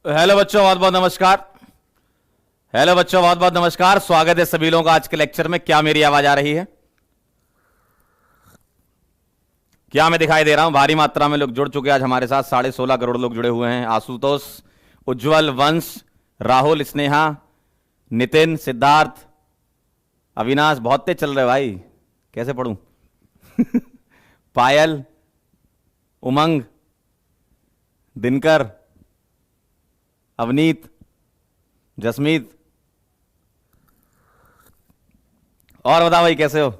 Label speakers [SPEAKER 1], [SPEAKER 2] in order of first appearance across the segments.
[SPEAKER 1] Hello बच्चों, बहुत बहुत नमस्कार। हेलो बच्चों, बहुत बहुत नमस्कार। स्वागत है सभी लोगों का आज के लेक्चर में। क्या मेरी आवाज आ रही है? क्या मैं दिखाई दे रहा हूं? भारी मात्रा में लोग जुड़ चुके हैं आज हमारे साथ। 16.5 करोड़ लोग जुड़े हुए हैं। आशुतोष, उज्जवल, वंश, राहुल, स्नेहा, नितिन, सिद्धार्थ, अविनाश। बहुत तेज चल रहे भाई, कैसे पढ़ूं? पायल, उमंग, दिनकर, अवनीत, जसमीत। और बताओ भाई, कैसे हो?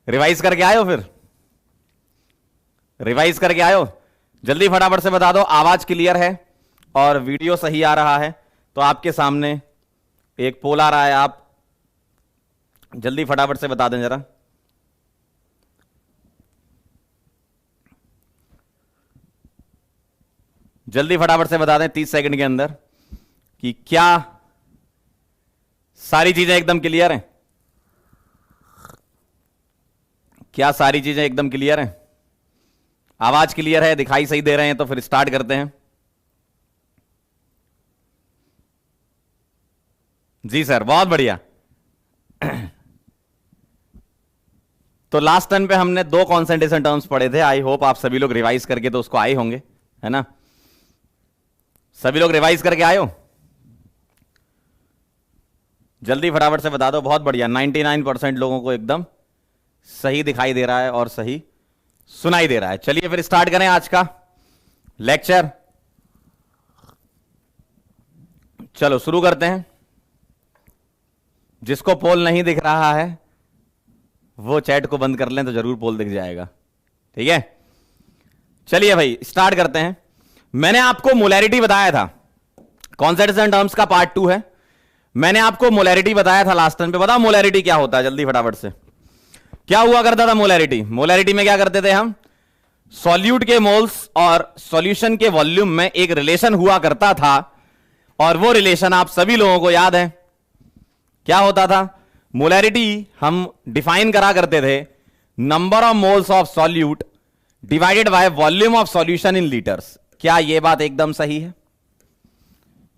[SPEAKER 1] रिवाइज करके आए हो? फिर रिवाइज करके आए हो? जल्दी फटाफट से बता दो। आवाज क्लियर है और वीडियो सही आ रहा है तो आपके सामने एक पोल आ रहा है, आप जल्दी फटाफट से बता दें जरा। जल्दी फटाफट से बता दें 30 सेकंड के अंदर कि क्या सारी चीजें एकदम क्लियर हैं? क्या सारी चीजें एकदम क्लियर हैं? आवाज क्लियर है, दिखाई सही दे रहे हैं तो फिर स्टार्ट करते हैं। जी सर, बहुत बढ़िया। तो लास्ट टर्न पे हमने 2 कॉन्सेंट्रेशन टर्म्स पढ़े थे। आई होप आप सभी लोग रिवाइज करके तो उसको आए होंगे, है ना? सभी लोग रिवाइज करके आए हो? जल्दी फटाफट से बता दो। बहुत बढ़िया, 99% लोगों को एकदम सही दिखाई दे रहा है और सही सुनाई दे रहा है। चलिए फिर स्टार्ट करें आज का लेक्चर। चलो शुरू करते हैं। जिसको पोल नहीं दिख रहा है वो चैट को बंद कर लें तो जरूर पोल दिख जाएगा, ठीक है? चलिए भाई स्टार्ट करते हैं। मैंने आपको मोलैरिटी बताया था, कॉन्सेंट्रेशन टर्म्स का पार्ट 2 है। मैंने आपको मोलैरिटी बताया था लास्ट टाइम पे। बताओ मोलैरिटी क्या होता है? जल्दी फटाफट से। क्या हुआ करता था मोलैरिटी? मोलैरिटी में क्या करते थे हम? सॉल्यूट के मोल्स और सॉल्यूशन के वॉल्यूम में एक रिलेशन हुआ करता था और वो रिलेशन आप सभी लोगों को याद है। क्या होता था? मोलैरिटी हम डिफाइन करा करते थे, number of moles of solute divided by volume of solution in litres. क्या यह बात एकदम सही है?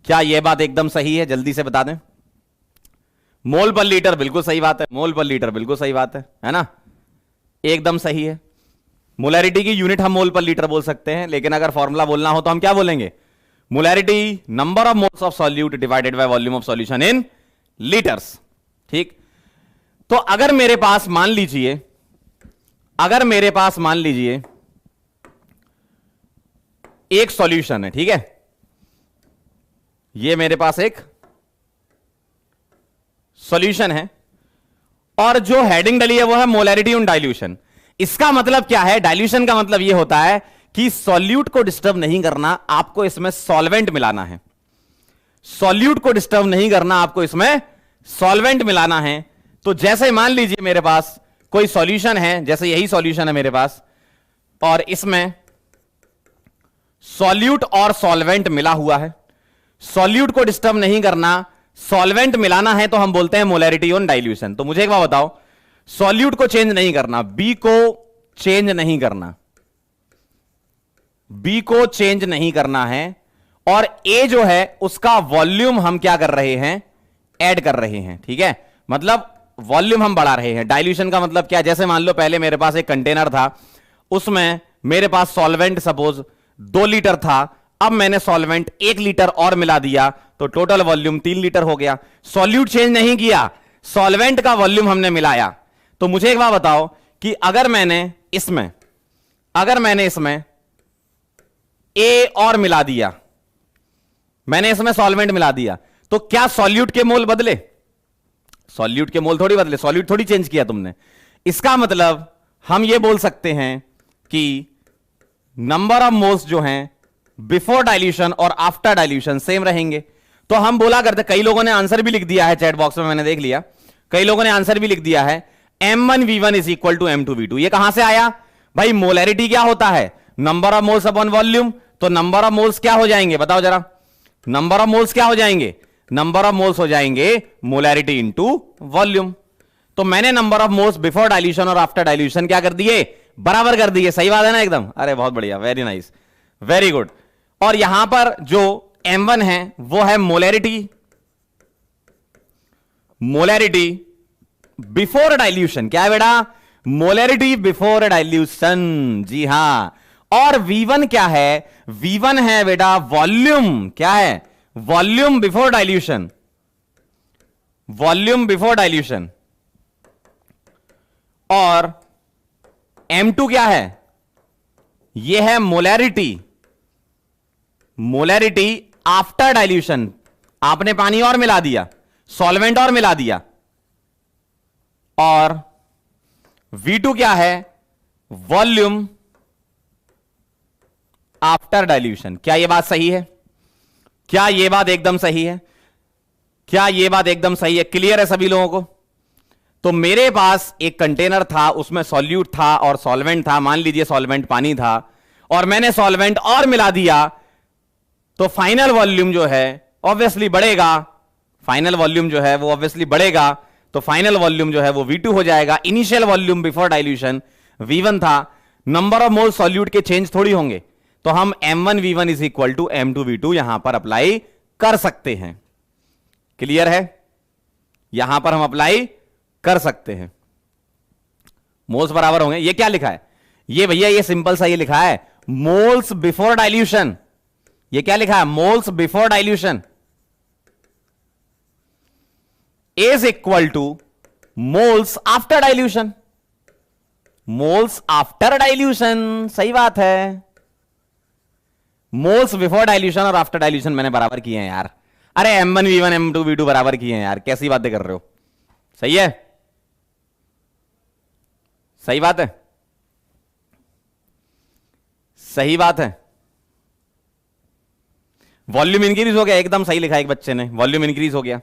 [SPEAKER 1] क्या यह बात एकदम सही है? जल्दी से बता दें। मोल पर लीटर बिल्कुल सही बात है। मोल पर लीटर बिल्कुल सही बात है ना? एकदम सही है। मोलैरिटी की यूनिट हम मोल पर लीटर बोल सकते हैं, लेकिन अगर फॉर्मूला बोलना हो तो हम क्या बोलेंगे? Molarity number of moles of solute divided by volume of solution in litres. ठीक। तो अगर मेरे पास मान लीजिए एक सॉल्यूशन है, ठीक है? ये मेरे पास एक सॉल्यूशन है और जो हेडिंग डली है वो है मोलैरिटी ऑन डाइल्यूशन। इसका मतलब क्या है? डाइल्यूशन का मतलब यह होता है कि सॉल्यूट को डिस्टर्ब नहीं करना, आपको इसमें सॉल्वेंट मिलाना है। सॉल्यूट को डिस्टर्ब नहीं करना, आपको इसमें सॉल्वेंट मिलाना है। तो जैसे मान लीजिए मेरे पास कोई सॉल्यूशन है, जैसे यही सॉल्यूशन है मेरे पास, और इसमें सॉल्यूट और सॉल्वेंट मिला हुआ है। सॉल्यूट को डिस्टर्ब नहीं करना, सॉल्वेंट मिलाना है, तो हम बोलते हैं मोलैरिटी ऑन डाइल्यूशन। तो मुझे एक बात बताओ, सॉल्यूट को चेंज नहीं करना, बी को चेंज नहीं करना, बी को चेंज नहीं करना है, और ए जो है उसका वॉल्यूम हम क्या कर रहे हैं? ऐड कर रहे हैं, ठीक है? मतलब वॉल्यूम हम बढ़ा रहे हैं। डाइल्यूशन का मतलब क्या? जैसे मान लो पहले मेरे पास एक कंटेनर था, उसमें मेरे पास सॉल्वेंट सपोज 2 लीटर था, अब मैंने सॉल्वेंट 1 लीटर और मिला दिया तो टोटल वॉल्यूम 3 लीटर हो गया। सॉल्यूट चेंज नहीं किया, सॉल्वेंट का वॉल्यूम हमने मिलाया। तो मुझे एक बात बताओ कि अगर मैंने इसमें ए और मिला दिया, मैंने इसमें सॉल्वेंट मिला दिया, तो क्या सॉल्यूट के मोल बदले? सॉल्यूट के मोल थोड़ी बदले, सॉल्यूट थोड़ी चेंज किया तुमने। इसका मतलब हम यह बोल सकते हैं कि नंबर ऑफ मोल्स जो हैं बिफोर डाइल्यूशन और आफ्टर डाइल्यूशन सेम रहेंगे। तो हम बोला करते, कई लोगों ने आंसर भी लिख दिया है चैट बॉक्स में, मैंने देख लिया, कई लोगों ने आंसर भी लिख दिया है, m1v1 is equal to m2v2। ये कहां से आया भाई? मोलैरिटी क्या होता है? Number of moles upon volume. तो नंबर ऑफ मोल्स क्या हो जाएंगे? बताओ जरा, नंबर ऑफ मोल्स क्या हो जाएंगे? नंबर ऑफ मोल्स हो जाएंगे मोलैरिटी इंटू वॉल्यूम। तो मैंने number of moles before dilution और आफ्टर डाइल्यूशन क्या कर दिए? बराबर कर दिए। सही बात है ना एकदम? अरे बहुत बढ़िया, वेरी नाइस, वेरी गुड। और यहां पर जो m1 है वो है मोलैरिटी, मोलैरिटी बिफोर डाइल्यूशन। क्या है बेटा? Molarity before dilution. जी हां। और V1 क्या है? V1 है बेटा वॉल्यूम। क्या है? Volume before dilution, volume before dilution. और M2 क्या है? यह है मोलैरिटी, मोलैरिटी आफ्टर डाइल्यूशन। आपने पानी और मिला दिया, सॉल्वेंट और मिला दिया। और V2 क्या है? Volume after dilution. क्या यह बात सही है? क्या यह बात एकदम सही है? क्या यह बात एकदम सही है? क्लियर है सभी लोगों को? तो मेरे पास एक कंटेनर था, उसमें सॉल्यूट था और सॉल्वेंट था। मान लीजिए सॉल्वेंट पानी था और मैंने सॉल्वेंट और मिला दिया, तो फाइनल वॉल्यूम जो है ऑब्वियसली बढ़ेगा। फाइनल वॉल्यूम जो है वो ऑब्वियसली बढ़ेगा, तो फाइनल वॉल्यूम जो है वो V2 हो जाएगा। Initial volume before dilution V1 था। नंबर ऑफ मोल सॉल्यूट के चेंज थोड़ी होंगे, तो हम M1V1 is equal to M2V2 यहां पर अप्लाई कर सकते हैं। क्लियर है? यहां पर हम अप्लाई कर सकते हैं। मोल्स बराबर होंगे। ये क्या लिखा है? ये भैया ये सिंपल सा ये लिखा है मोल्स बिफोर डाइल्यूशन। ये क्या लिखा है? Moles before dilution is equal two moles after dilution. Moles after dilution, सही बात है। मोल्स बिफोर डाइल्यूशन और आफ्टर डाइल्यूशन मैंने बराबर किए हैं यार। अरे M1V1 M2V2 बराबर किए हैं यार, कैसी बातें कर रहे हो? सही है, सही बात है, सही बात है। वॉल्यूम इंक्रीज हो गया, एकदम सही लिखा है एक बच्चे ने, वॉल्यूम इंक्रीज हो गया,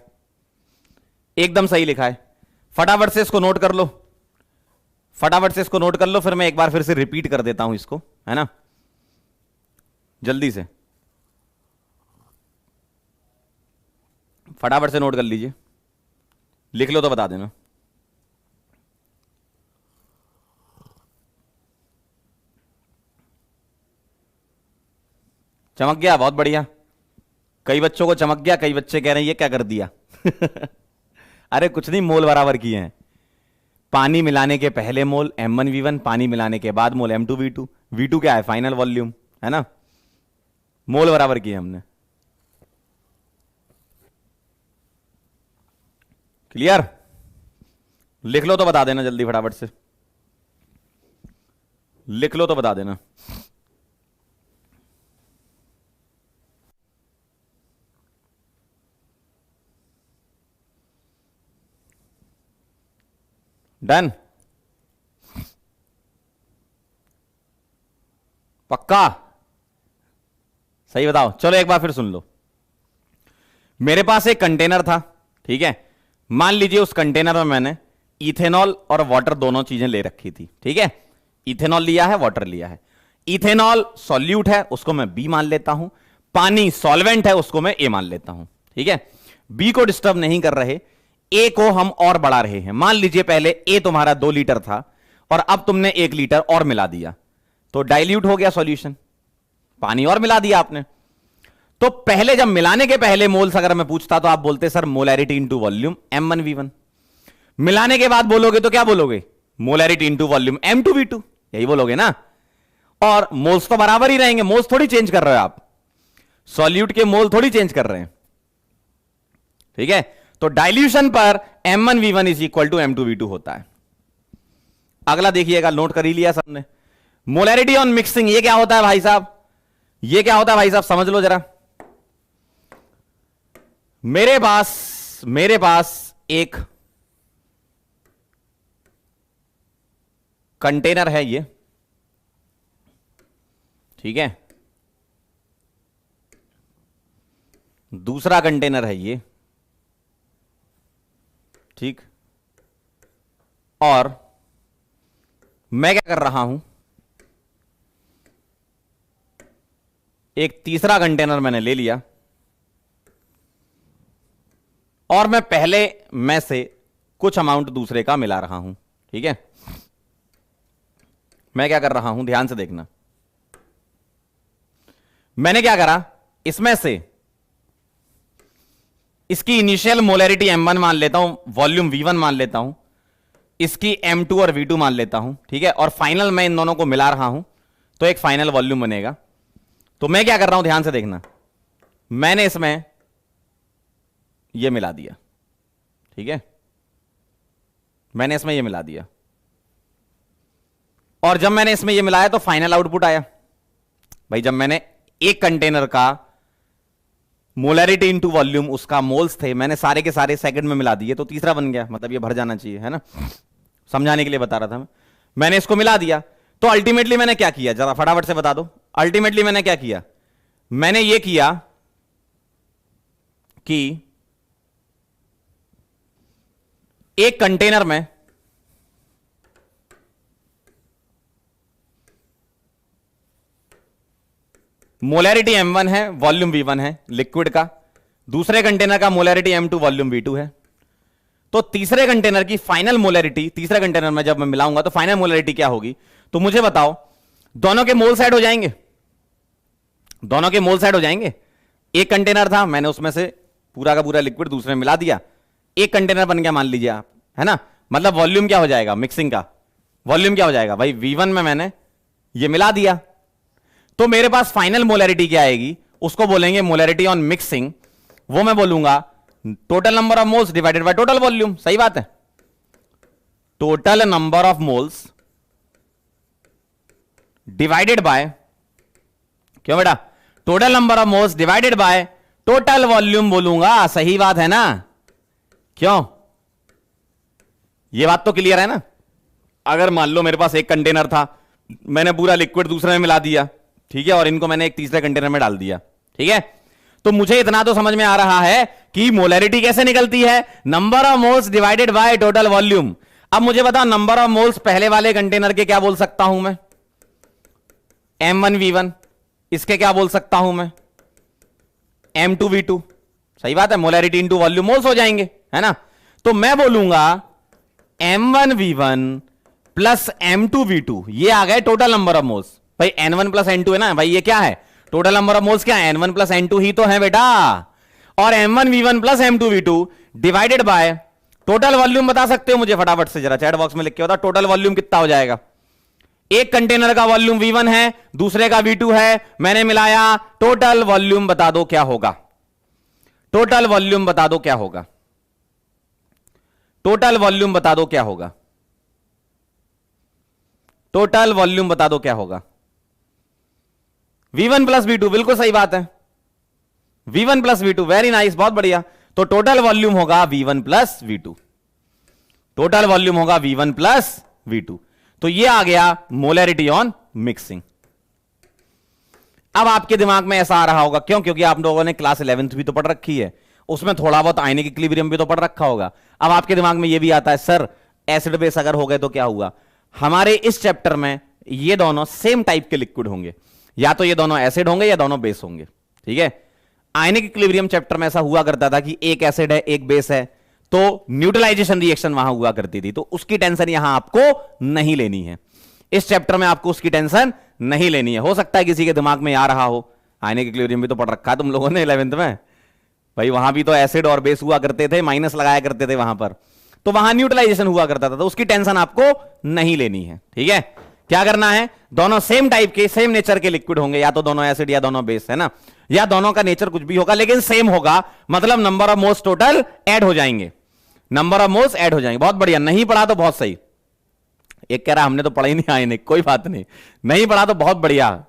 [SPEAKER 1] एकदम सही लिखा है। फटाफट से इसको नोट कर लो, फटाफट से इसको नोट कर लो, फिर मैं एक बार फिर से रिपीट कर देता हूं इसको, है ना, जल्दी से फटाफट से नोट कर लीजिए। लिख लो तो बता देना। चमक गया? बहुत बढ़िया। कई बच्चों को चमक गया, कई बच्चे कह रहे हैं ये क्या कर दिया। अरे कुछ नहीं, मोल बराबर किए हैं। पानी मिलाने के पहले मोल M1V1, पानी मिलाने के बाद मोल M2V2। V2 क्या है? फाइनल वॉल्यूम, है ना। मोल बराबर किए हमने। क्लियर? लिख लो तो बता देना जल्दी, फटाफट से लिख लो तो बता देना। डन? पक्का? सही बताओ। चलो एक बार फिर सुन लो। मेरे पास एक कंटेनर था, ठीक है। मान लीजिए उस कंटेनर में मैंने इथेनॉल और वाटर दोनों चीजें ले रखी थी, ठीक है। इथेनॉल लिया है, वाटर लिया है। इथेनॉल सॉल्यूट है, उसको मैं बी मान लेता हूं। पानी सॉल्वेंट है, उसको मैं ए मान लेता हूं, ठीक है। बी को डिस्टर्ब नहीं कर रहे, ए को हम और बढ़ा रहे हैं। मान लीजिए पहले ए तुम्हारा 2 लीटर था और अब तुमने 1 लीटर और मिला दिया, तो डाइल्यूट हो गया सॉल्यूशन, पानी और मिला दिया आपने। तो पहले जब मिलाने के पहले मोल्स अगर मैं पूछता तो आप बोलते sir molarity into volume M1V1। मिलाने के बाद बोलोगे तो क्या बोलोगे? मोलैरिटी इंटू वॉल्यूम M2V2, यही बोलोगे ना। और मोल्स तो बराबर ही रहेंगे, मोल्स थोड़ी चेंज कर रहे हो आप, सॉल्यूट के मोल थोड़ी चेंज कर रहे हैं, ठीक है। तो डाइल्यूशन पर M1V1 is equal to M2V2 होता है। अगला देखिएगा, नोट कर ही लिया सबने। मोलैरिटी ऑन मिक्सिंग, ये क्या होता है भाई साहब? ये क्या होता है भाई साहब, समझ लो जरा। मेरे पास एक कंटेनर है ये, ठीक है। दूसरा कंटेनर है ये, ठीक। और मैं क्या कर रहा हूं, एक तीसरा कंटेनर मैंने ले लिया और मैं पहले में से कुछ अमाउंट दूसरे का मिला रहा हूं, ठीक है। मैं क्या कर रहा हूं, ध्यान से देखना। मैंने क्या करा, इसमें से इसकी इनिशियल मोलैरिटी M1 मान लेता हूं, वॉल्यूम V1 मान लेता हूं, इसकी M2 और V2 मान लेता हूं, ठीक है, और फाइनल मैं इन दोनों को मिला रहा हूं तो एक फाइनल वॉल्यूम बनेगा। तो मैं क्या कर रहा हूं, ध्यान से देखना, मैंने इसमें यह मिला दिया, ठीक है, मैंने इसमें यह मिला दिया, और जब मैंने इसमें यह मिलाया तो फाइनल आउटपुट आया। भाई जब मैंने एक कंटेनर का मोलैरिटी इनटू वॉल्यूम, उसका मोल्स थे, मैंने सारे के सारे सेकंड में मिला दिए तो तीसरा बन गया, मतलब ये भर जाना चाहिए, है ना, समझाने के लिए बता रहा था मैं। मैंने इसको मिला दिया तो अल्टीमेटली मैंने क्या किया, जरा फटाफट से बता दो, अल्टीमेटली मैंने क्या किया, मैंने ये किया कि एक कंटेनर में मोलैरिटी M1 है, वॉल्यूम V1 है लिक्विड का, दूसरे कंटेनर का मोलैरिटी M2 वॉल्यूम V2 है, तो तीसरे कंटेनर की फाइनल मोलैरिटी, तीसरे कंटेनर में जब मैं मिलाऊंगा तो फाइनल मोलैरिटी क्या होगी, तो मुझे बताओ, दोनों के मोल्स ऐड हो जाएंगे, दोनों के मोल्स ऐड हो जाएंगे। एक कंटेनर था, मैंने उसमें से पूरा का पूरा लिक्विड दूसरे में मिला दिया, एक कंटेनर बन गया मान लीजिए आप, है ना, मतलब वॉल्यूम क्या हो जाएगा, मिक्सिंग का वॉल्यूम क्या हो जाएगा भाई, V1 में मैंने ये मिला दिया, तो मेरे पास फाइनल मोलैरिटी क्या आएगी, उसको बोलेंगे मोलैरिटी ऑन मिक्सिंग, वो मैं बोलूंगा total number of moles divided by total volume. सही बात है, total number of moles divided by, क्यों बेटा, total number of moles divided by total volume बोलूंगा। सही बात है ना, क्यों, ये बात तो क्लियर है ना। अगर मान लो मेरे पास एक कंटेनर था, मैंने पूरा लिक्विड दूसरे में मिला दिया, ठीक है, और इनको मैंने एक तीसरे कंटेनर में डाल दिया, ठीक है, तो मुझे इतना तो समझ में आ रहा है कि मोलैरिटी कैसे निकलती है, number of moles divided by total volume. अब मुझे बताओ नंबर ऑफ मोल्स पहले वाले कंटेनर के क्या बोल सकता हूं मैं, M1V1, इसके क्या बोल सकता हूं मैं, M2V2। सही बात है, मोलैरिटी इंटू वॉल्यूम मोल्स हो जाएंगे, है ना, तो मैं बोलूंगा M1V1 प्लस M2V2, ये आ गए टोटल नंबर ऑफ मोल्स। भाई N1 प्लस N2 है ना भाई, ये क्या है, टोटल नंबर ऑफ मोल्स क्या है, N1 प्लस N2 ही तो है बेटा, और M1V1 plus M2V2 divided by total volume बता सकते हो मुझे फटाफट से, जरा चैट बॉक्स में लिख के बताओ टोटल वॉल्यूम कितना हो जाएगा। एक कंटेनर का वॉल्यूम V1 है, दूसरे का V2 है, मैंने मिलाया, टोटल वॉल्यूम बता दो क्या होगा, टोटल वॉल्यूम बता दो क्या होगा, टोटल वॉल्यूम बता दो क्या होगा, टोटल वॉल्यूम बता दो क्या होगा। V1 प्लस V2, बिल्कुल सही बात है, V1 plus V2, very nice, बहुत बढ़िया। तो टोटल वॉल्यूम होगा V1 plus V2, total volume होगा V1 प्लस V2। तो ये आ गया मोलैरिटी ऑन मिक्सिंग। अब आपके दिमाग में ऐसा आ रहा होगा, क्यों, क्योंकि आप लोगों ने क्लास 11th भी तो पढ़ रखी है, उसमें थोड़ा बहुत आयनिक इक्विलिब्रियम भी तो पढ़ रखा होगा। अब आपके दिमाग में ये भी आता है, सर एसिड बेस अगर हो गए तो क्या हुआ। हमारे इस चैप्टर में ये दोनों सेम टाइप के लिक्विड होंगे, या तो ये दोनों एसिड होंगे या दोनों बेस होंगे, ठीक है। आयनिक इक्विलिब्रियम चैप्टर में ऐसा हुआ करता था कि एक एसिड है एक बेस है, तो न्यूट्रलाइजेशन रिएक्शन वहां हुआ करती थी, तो उसकी टेंशन यहां आपको नहीं लेनी है। इस चैप्टर में आपको उसकी टेंशन नहीं लेनी है। हो सकता है किसी के दिमाग में आ रहा हो, आयनिक इक्विलिब्रियम भी तो पढ़ रखा है तुम लोगों ने 11th में, भाई वहां भी तो एसिड और बेस हुआ करते थे, माइनस लगाया करते थे वहां पर, तो वहां न्यूट्रलाइजेशन हुआ करता था, तो उसकी टेंशन आपको नहीं लेनी है, ठीक है। क्या करना है, दोनों सेम टाइप के सेम नेचर के लिक्विड होंगे, या तो दोनों एसिड या दोनों बेस, है ना, या दोनों का नेचर कुछ भी होगा लेकिन सेम होगा, मतलब number of moles total add हो जाएंगे, नंबर ऑफ मोल्स ऐड हो जाएंगे। बहुत बढ़िया, नहीं पढ़ा तो बहुत सही। एक कह रहा हमने तो पढ़ा ही नहीं आयनिक, कोई बात नहीं, नहीं पढ़ा तो बहुत बढ़िया,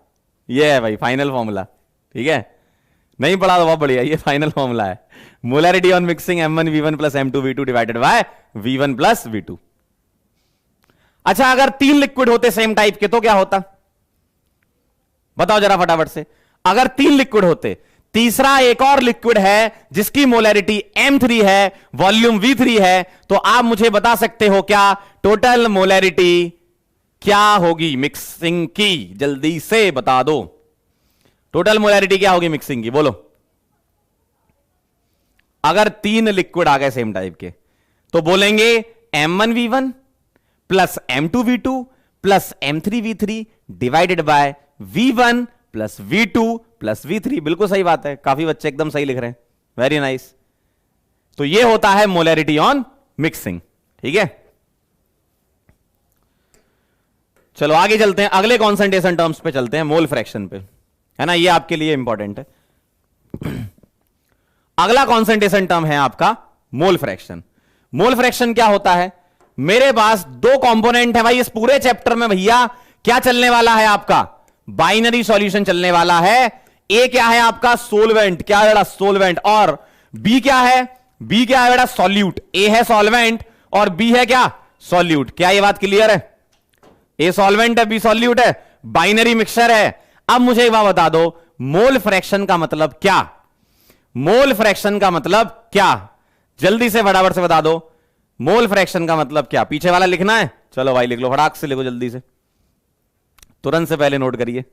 [SPEAKER 1] ये है भाई फाइनल फॉर्मूला, ठीक है, नहीं पढ़ा तो बहुत बढ़िया, ये फाइनल फॉर्मूला है, molarity on mixing M1V1 plus M2V2 divided by V1 plus V2। अच्छा, अगर 3 लिक्विड होते सेम टाइप के तो क्या होता, बताओ जरा फटाफट से। अगर 3 लिक्विड होते, तीसरा एक और लिक्विड है जिसकी मोलैरिटी M3 है, वॉल्यूम V3 है, तो आप मुझे बता सकते हो क्या टोटल मोलैरिटी क्या होगी मिक्सिंग की, जल्दी से बता दो, टोटल मोलैरिटी क्या होगी मिक्सिंग की, बोलो। अगर 3 लिक्विड आ गए सेम टाइप के तो बोलेंगे M1V1 plus M2V2 plus M3V3 divided by V1 plus V2 plus V3। बिल्कुल सही बात है, काफी बच्चे एकदम सही लिख रहे हैं, वेरी नाइस। तो ये होता है मोलैरिटी ऑन मिक्सिंग। ठीक है, चलो आगे चलते हैं, अगले कॉन्सेंट्रेशन टर्म्स पे चलते हैं, मोल फ्रैक्शन पे, है ना, ये आपके लिए इंपॉर्टेंट है। अगला कॉन्सेंट्रेशन टर्म है आपका मोल फ्रैक्शन। मोल फ्रैक्शन क्या होता है? मेरे पास दो कंपोनेंट है भाई, इस पूरे चैप्टर में भैया क्या चलने वाला है आपका? बाइनरी सॉल्यूशन चलने वाला है। ए क्या है आपका? सोलवेंट। क्या है बेटा? सोलवेंट। और बी क्या है? बी क्या है बेटा? सॉल्यूट। ए है सॉल्वेंट और बी है क्या? सॉल्यूट। क्या ये बात क्लियर है? ए सॉल्वेंट है, बी सॉल्यूट है, बाइनरी मिक्सचर है। अब मुझे एक बात बता दो, मोल फ्रैक्शन का मतलब क्या? मोल फ्रैक्शन का मतलब क्या? जल्दी से फटाफट से बता दो, मोल फ्रैक्शन का मतलब क्या? पीछे वाला लिखना है? चलो भाई लिख लो, फटाक से लिखो, जल्दी से, तुरंत से पहले नोट करिए।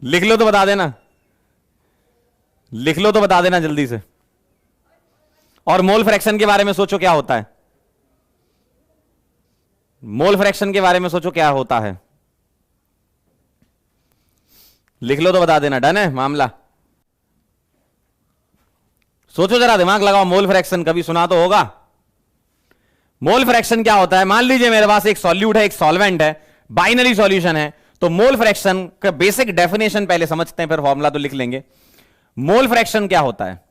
[SPEAKER 1] लिख लो तो बता देना, लिख लो तो बता देना जल्दी से। और मोल फ्रैक्शन के बारे में सोचो क्या होता है। मोल फ्रैक्शन के बारे में सोचो क्या होता है, लिख लो तो बता देना। डन है मामला? सोचो जरा, दिमाग लगाओ। मोल फ्रैक्शन कभी सुना तो होगा। मोल फ्रैक्शन क्या होता है? मान लीजिए मेरे पास एक सॉल्यूट है, एक सॉल्वेंट है, बाइनरी सॉल्यूशन है। तो मोल फ्रैक्शन का बेसिक डेफिनेशन पहले समझते हैं, फिर फॉर्मूला तो लिख लेंगे। मोल फ्रैक्शन क्या होता है?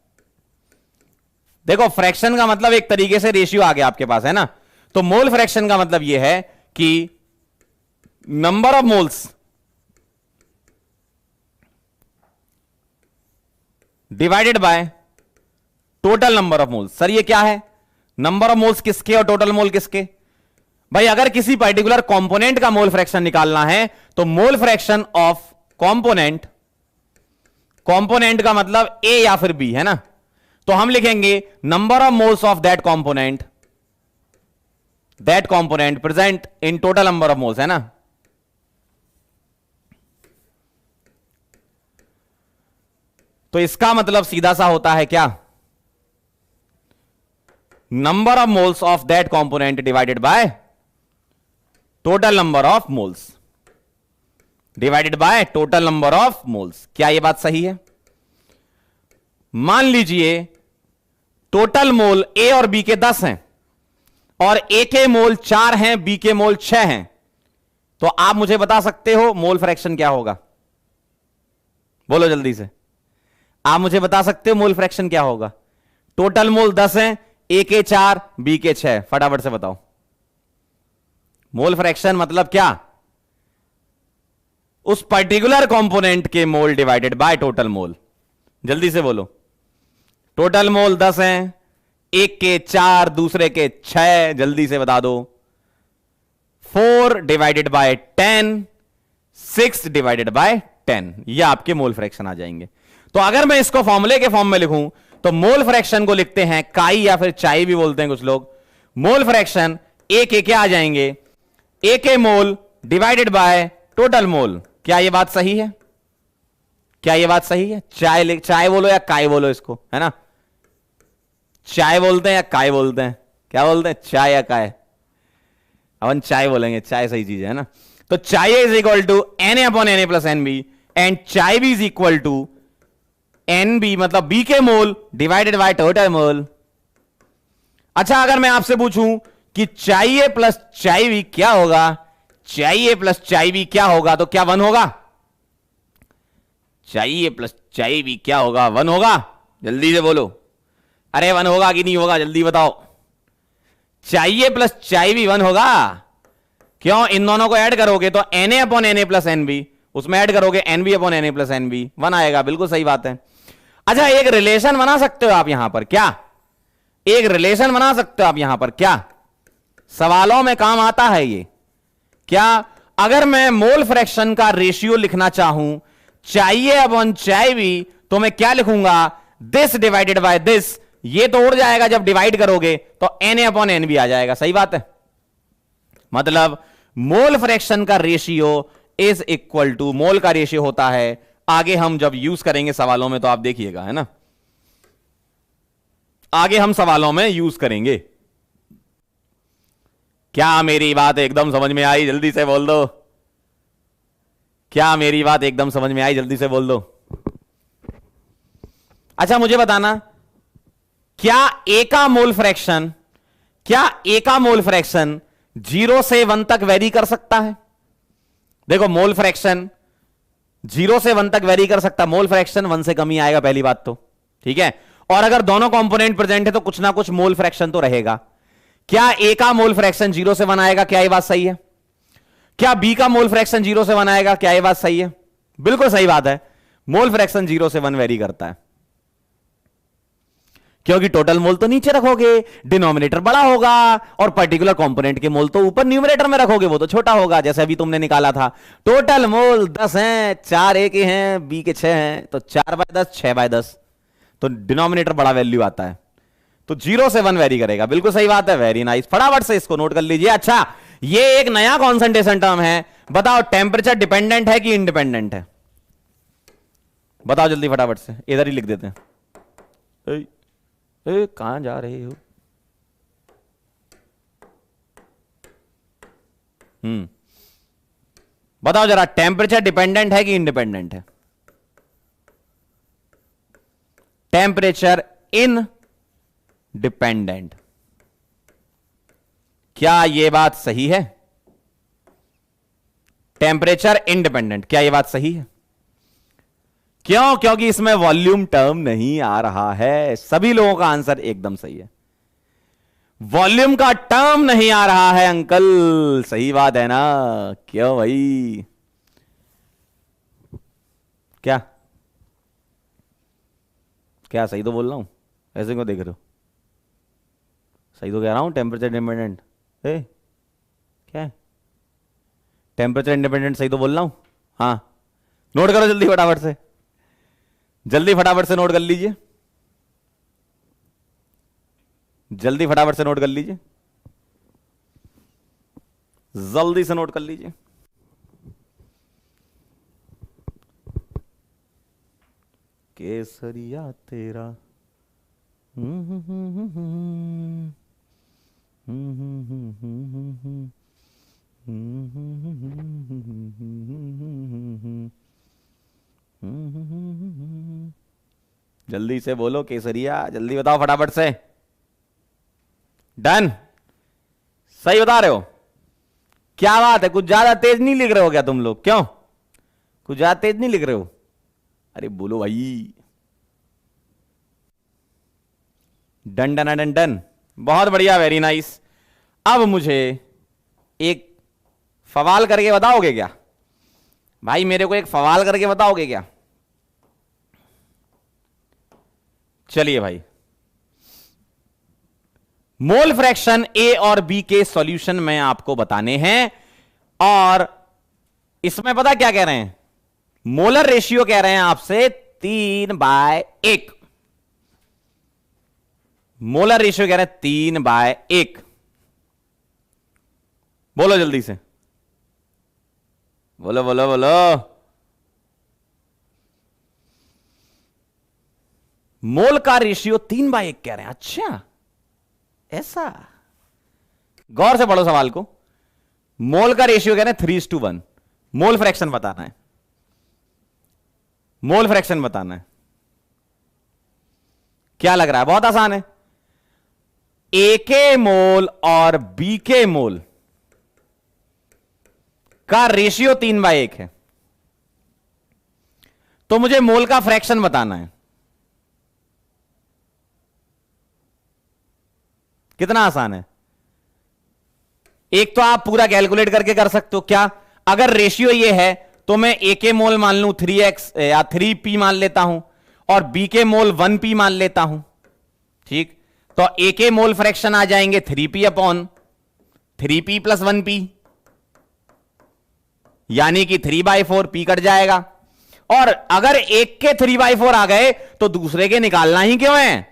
[SPEAKER 1] देखो, फ्रैक्शन का मतलब एक तरीके से रेशियो आ गया आपके पास, है ना। तो मोल फ्रैक्शन का मतलब यह है कि number of moles divided by total number of moles. Sir ये क्या है? नंबर ऑफ मोल्स किसके और टोटल मोल किसके? भाई अगर किसी पर्टिकुलर कंपोनेंट का मोल फ्रैक्शन निकालना है तो मोल फ्रैक्शन ऑफ कंपोनेंट, कंपोनेंट का मतलब ए या फिर बी, है ना। तो हम लिखेंगे number of moles of that component present in total number of moles, है ना। तो इसका मतलब सीधा सा होता है क्या? Number of moles of that component divided by total number of moles, divided by total number of moles. क्या यह बात सही है? मान लीजिए टोटल मोल ए और बी के 10 हैं और ए के मोल 4 हैं, बी के मोल 6 हैं। तो आप मुझे बता सकते हो मोल फ्रैक्शन क्या होगा? बोलो जल्दी से, आप मुझे बता सकते हो मोल फ्रैक्शन क्या होगा? टोटल मोल 10 हैं, ए के 4, बी के 6, फटाफट से बताओ। मोल फ्रैक्शन मतलब क्या? उस पर्टिकुलर कंपोनेंट के मोल डिवाइडेड बाय टोटल मोल। जल्दी से बोलो। टोटल मोल 10 हैं, एक के 4, दूसरे के 6, जल्दी से बता दो। 4 डिवाइडेड बाय 10, 6 डिवाइडेड बाय 10, ये आपके मोल फ्रैक्शन आ जाएंगे। तो अगर मैं इसको फॉर्मूले के फॉर्म में लिखूं तो मोल फ्रैक्शन को लिखते हैं काई या फिर चाई भी बोलते हैं कुछ लोग। मोल फ्रैक्शन ए के क्या आ जाएंगे? ए के मोल डिवाइडेड बाय टोटल मोल। क्या यह बात सही है? क्या यह बात सही है? चाय बोलो या काय बोलो इसको, है ना। चाय बोलते हैं या काय बोलते हैं? क्या बोलते हैं, चाय या काय? अपन चाय बोलेंगे, चाय सही चीज है ना। तो chi is equal to Na upon Na plus NB and chi B is equal to NB, मतलब बी के mole divided by total mole. अच्छा, अगर मैं आपसे पूछूं कि चाहिए प्लस चाय बी क्या होगा, चाहिए प्लस चाय बी क्या होगा, तो क्या 1 होगा? चाहिए प्लस चाय बी क्या होगा? 1 होगा? जल्दी से बोलो। अरे 1 होगा कि नहीं होगा, जल्दी बताओ। चाहिए प्लस चाय बी 1 होगा। क्यों? इन दोनों को ऐड करोगे तो Na upon Na plus NB, उसमें ऐड करोगे NB upon Na plus NB, 1 आएगा। बिल्कुल सही बात है। अच्छा, एक रिलेशन बना सकते हो आप यहां पर, क्या? एक रिलेशन बना सकते हो आप यहां पर, क्या? सवालों में काम आता है ये। क्या? अगर मैं मोल फ्रैक्शन का रेशियो लिखना चाहूं चाहिए अपॉन चाय बी, तो मैं क्या लिखूंगा? This divided by this. ये तो उड़ जाएगा जब डिवाइड करोगे, तो Na अपॉन NB आ जाएगा। सही बात है। मतलब मोल फ्रैक्शन का रेशियो इज इक्वल टू, मोल का रेशियो होता है, आगे हम जब यूज करेंगे सवालों में तो आप देखिएगा, है ना। आगे हम सवालों में यूज करेंगे। क्या मेरी बात एकदम समझ में आई? जल्दी से बोल दो। क्या मेरी बात एकदम समझ में आई? जल्दी से बोल दो। अच्छा मुझे बताना, क्या ए का मोल फ्रैक्शन 0 से 1 तक वेरी कर सकता है? देखो मोल फ्रैक्शन 0 से 1 तक वेरी कर सकता, मोल फ्रैक्शन 1 से कम ही आएगा पहली बात तो, ठीक है। और अगर दोनों कंपोनेंट प्रेजेंट है तो कुछ ना कुछ मोल फ्रैक्शन तो रहेगा। क्या ए का मोल फ्रैक्शन 0 से 1 आएगा? क्या यह बात सही है? क्या बी का मोल फ्रैक्शन 0 से 1 आएगा? क्या यह बात सही है? बिल्कुल सही बात है, मोल फ्रैक्शन 0 से 1 वेरी करता है, क्योंकि टोटल मोल तो नीचे रखोगे, डिनोमिनेटर बड़ा होगा, और पर्टिकुलर कंपोनेंट के मोल तो ऊपर न्यूमरेटर में रखोगे, वो तो छोटा होगा। जैसे अभी तुमने निकाला था, टोटल मोल 10 हैं, 4 ए के हैं, बी के 6 हैं, तो 4/10 6/10, तो डिनोमिनेटर बड़ा वैल्यू आता है, तो 0 से 1 वेरी करेगा। बिल्कुल सही बात है, वेरी नाइस, फटाफट से इसको नोट कर लीजिए। अच्छा ये एक नया कॉन्सेंट्रेशन टर्म है, बताओ टेम्परेचर डिपेंडेंट है कि इंडिपेंडेंट है? बताओ जल्दी फटाफट से, इधर ही लिख देते हैं। कहां जा रहे हो? बताओ जरा, टेम्परेचर डिपेंडेंट है कि इंडिपेंडेंट है? टेम्परेचर इन डिपेंडेंट, क्या यह बात सही है? टेम्परेचर इंडिपेंडेंट, क्या यह बात सही है? क्यों? क्योंकि इसमें वॉल्यूम टर्म नहीं आ रहा है। सभी लोगों का आंसर एकदम सही है, वॉल्यूम का टर्म नहीं आ रहा है अंकल, सही बात है ना? क्यों भाई? क्या क्या सही तो बोल रहा हूं? ऐसे क्यों देख रहे हो? सही तो कह रहा हूं, टेम्परेचर इंडिपेंडेंट है। क्या है? टेम्परेचर इंडिपेंडेंट सही तो बोल रहा हूं? हाँ, नोट करो जल्दी फटाफट से, जल्दी फटाफट से नोट कर लीजिए, जल्दी फटाफट से नोट कर लीजिए, जल्दी से नोट कर लीजिए। केसरिया तेरा जल्दी से बोलो केसरिया, जल्दी बताओ फटाफट से। डन, सही बता रहे हो? क्या बात है, कुछ ज्यादा तेज नहीं लिख रहे हो क्या तुम लोग? क्यों, कुछ ज्यादा तेज नहीं लिख रहे हो? अरे बोलो भाई। डन डन डन डन, बहुत बढ़िया, वेरी नाइस। अब मुझे एक सवाल करके बताओगे क्या भाई? मेरे को एक सवाल करके बताओगे क्या? चलिए भाई, मोल फ्रैक्शन ए और बी के सॉल्यूशन में आपको बताने हैं, और इसमें पता क्या कह रहे हैं? मोलर रेशियो कह रहे हैं आपसे 3/1। मोलर रेशियो कह रहे हैं 3/1। बोलो जल्दी से, बोलो बोलो बोलो। मोल का रेशियो 3/1 कह रहे हैं। अच्छा ऐसा, गौर से पढ़ो सवाल को। मोल का रेशियो कह रहे हैं 3:1। मोल फ्रैक्शन बताना है, मोल फ्रैक्शन बताना है। क्या लग रहा है? बहुत आसान है। ए के मोल और बी के मोल का रेशियो 3/1 है, तो मुझे मोल का फ्रैक्शन बताना है। कितना आसान है। एक तो आप पूरा कैलकुलेट करके कर सकते हो। क्या? अगर रेशियो ये है तो मैं ए के मोल मान लूं 3x या 3p मान लेता हूं, और बी के मोल 1p मान लेता हूं, ठीक? तो ए के मोल फ्रैक्शन आ जाएंगे 3p upon 3p plus 1p, यानी कि 3/4, p कट जाएगा। और अगर एक के 3/4 आ गए तो दूसरे के निकालना ही क्यों है?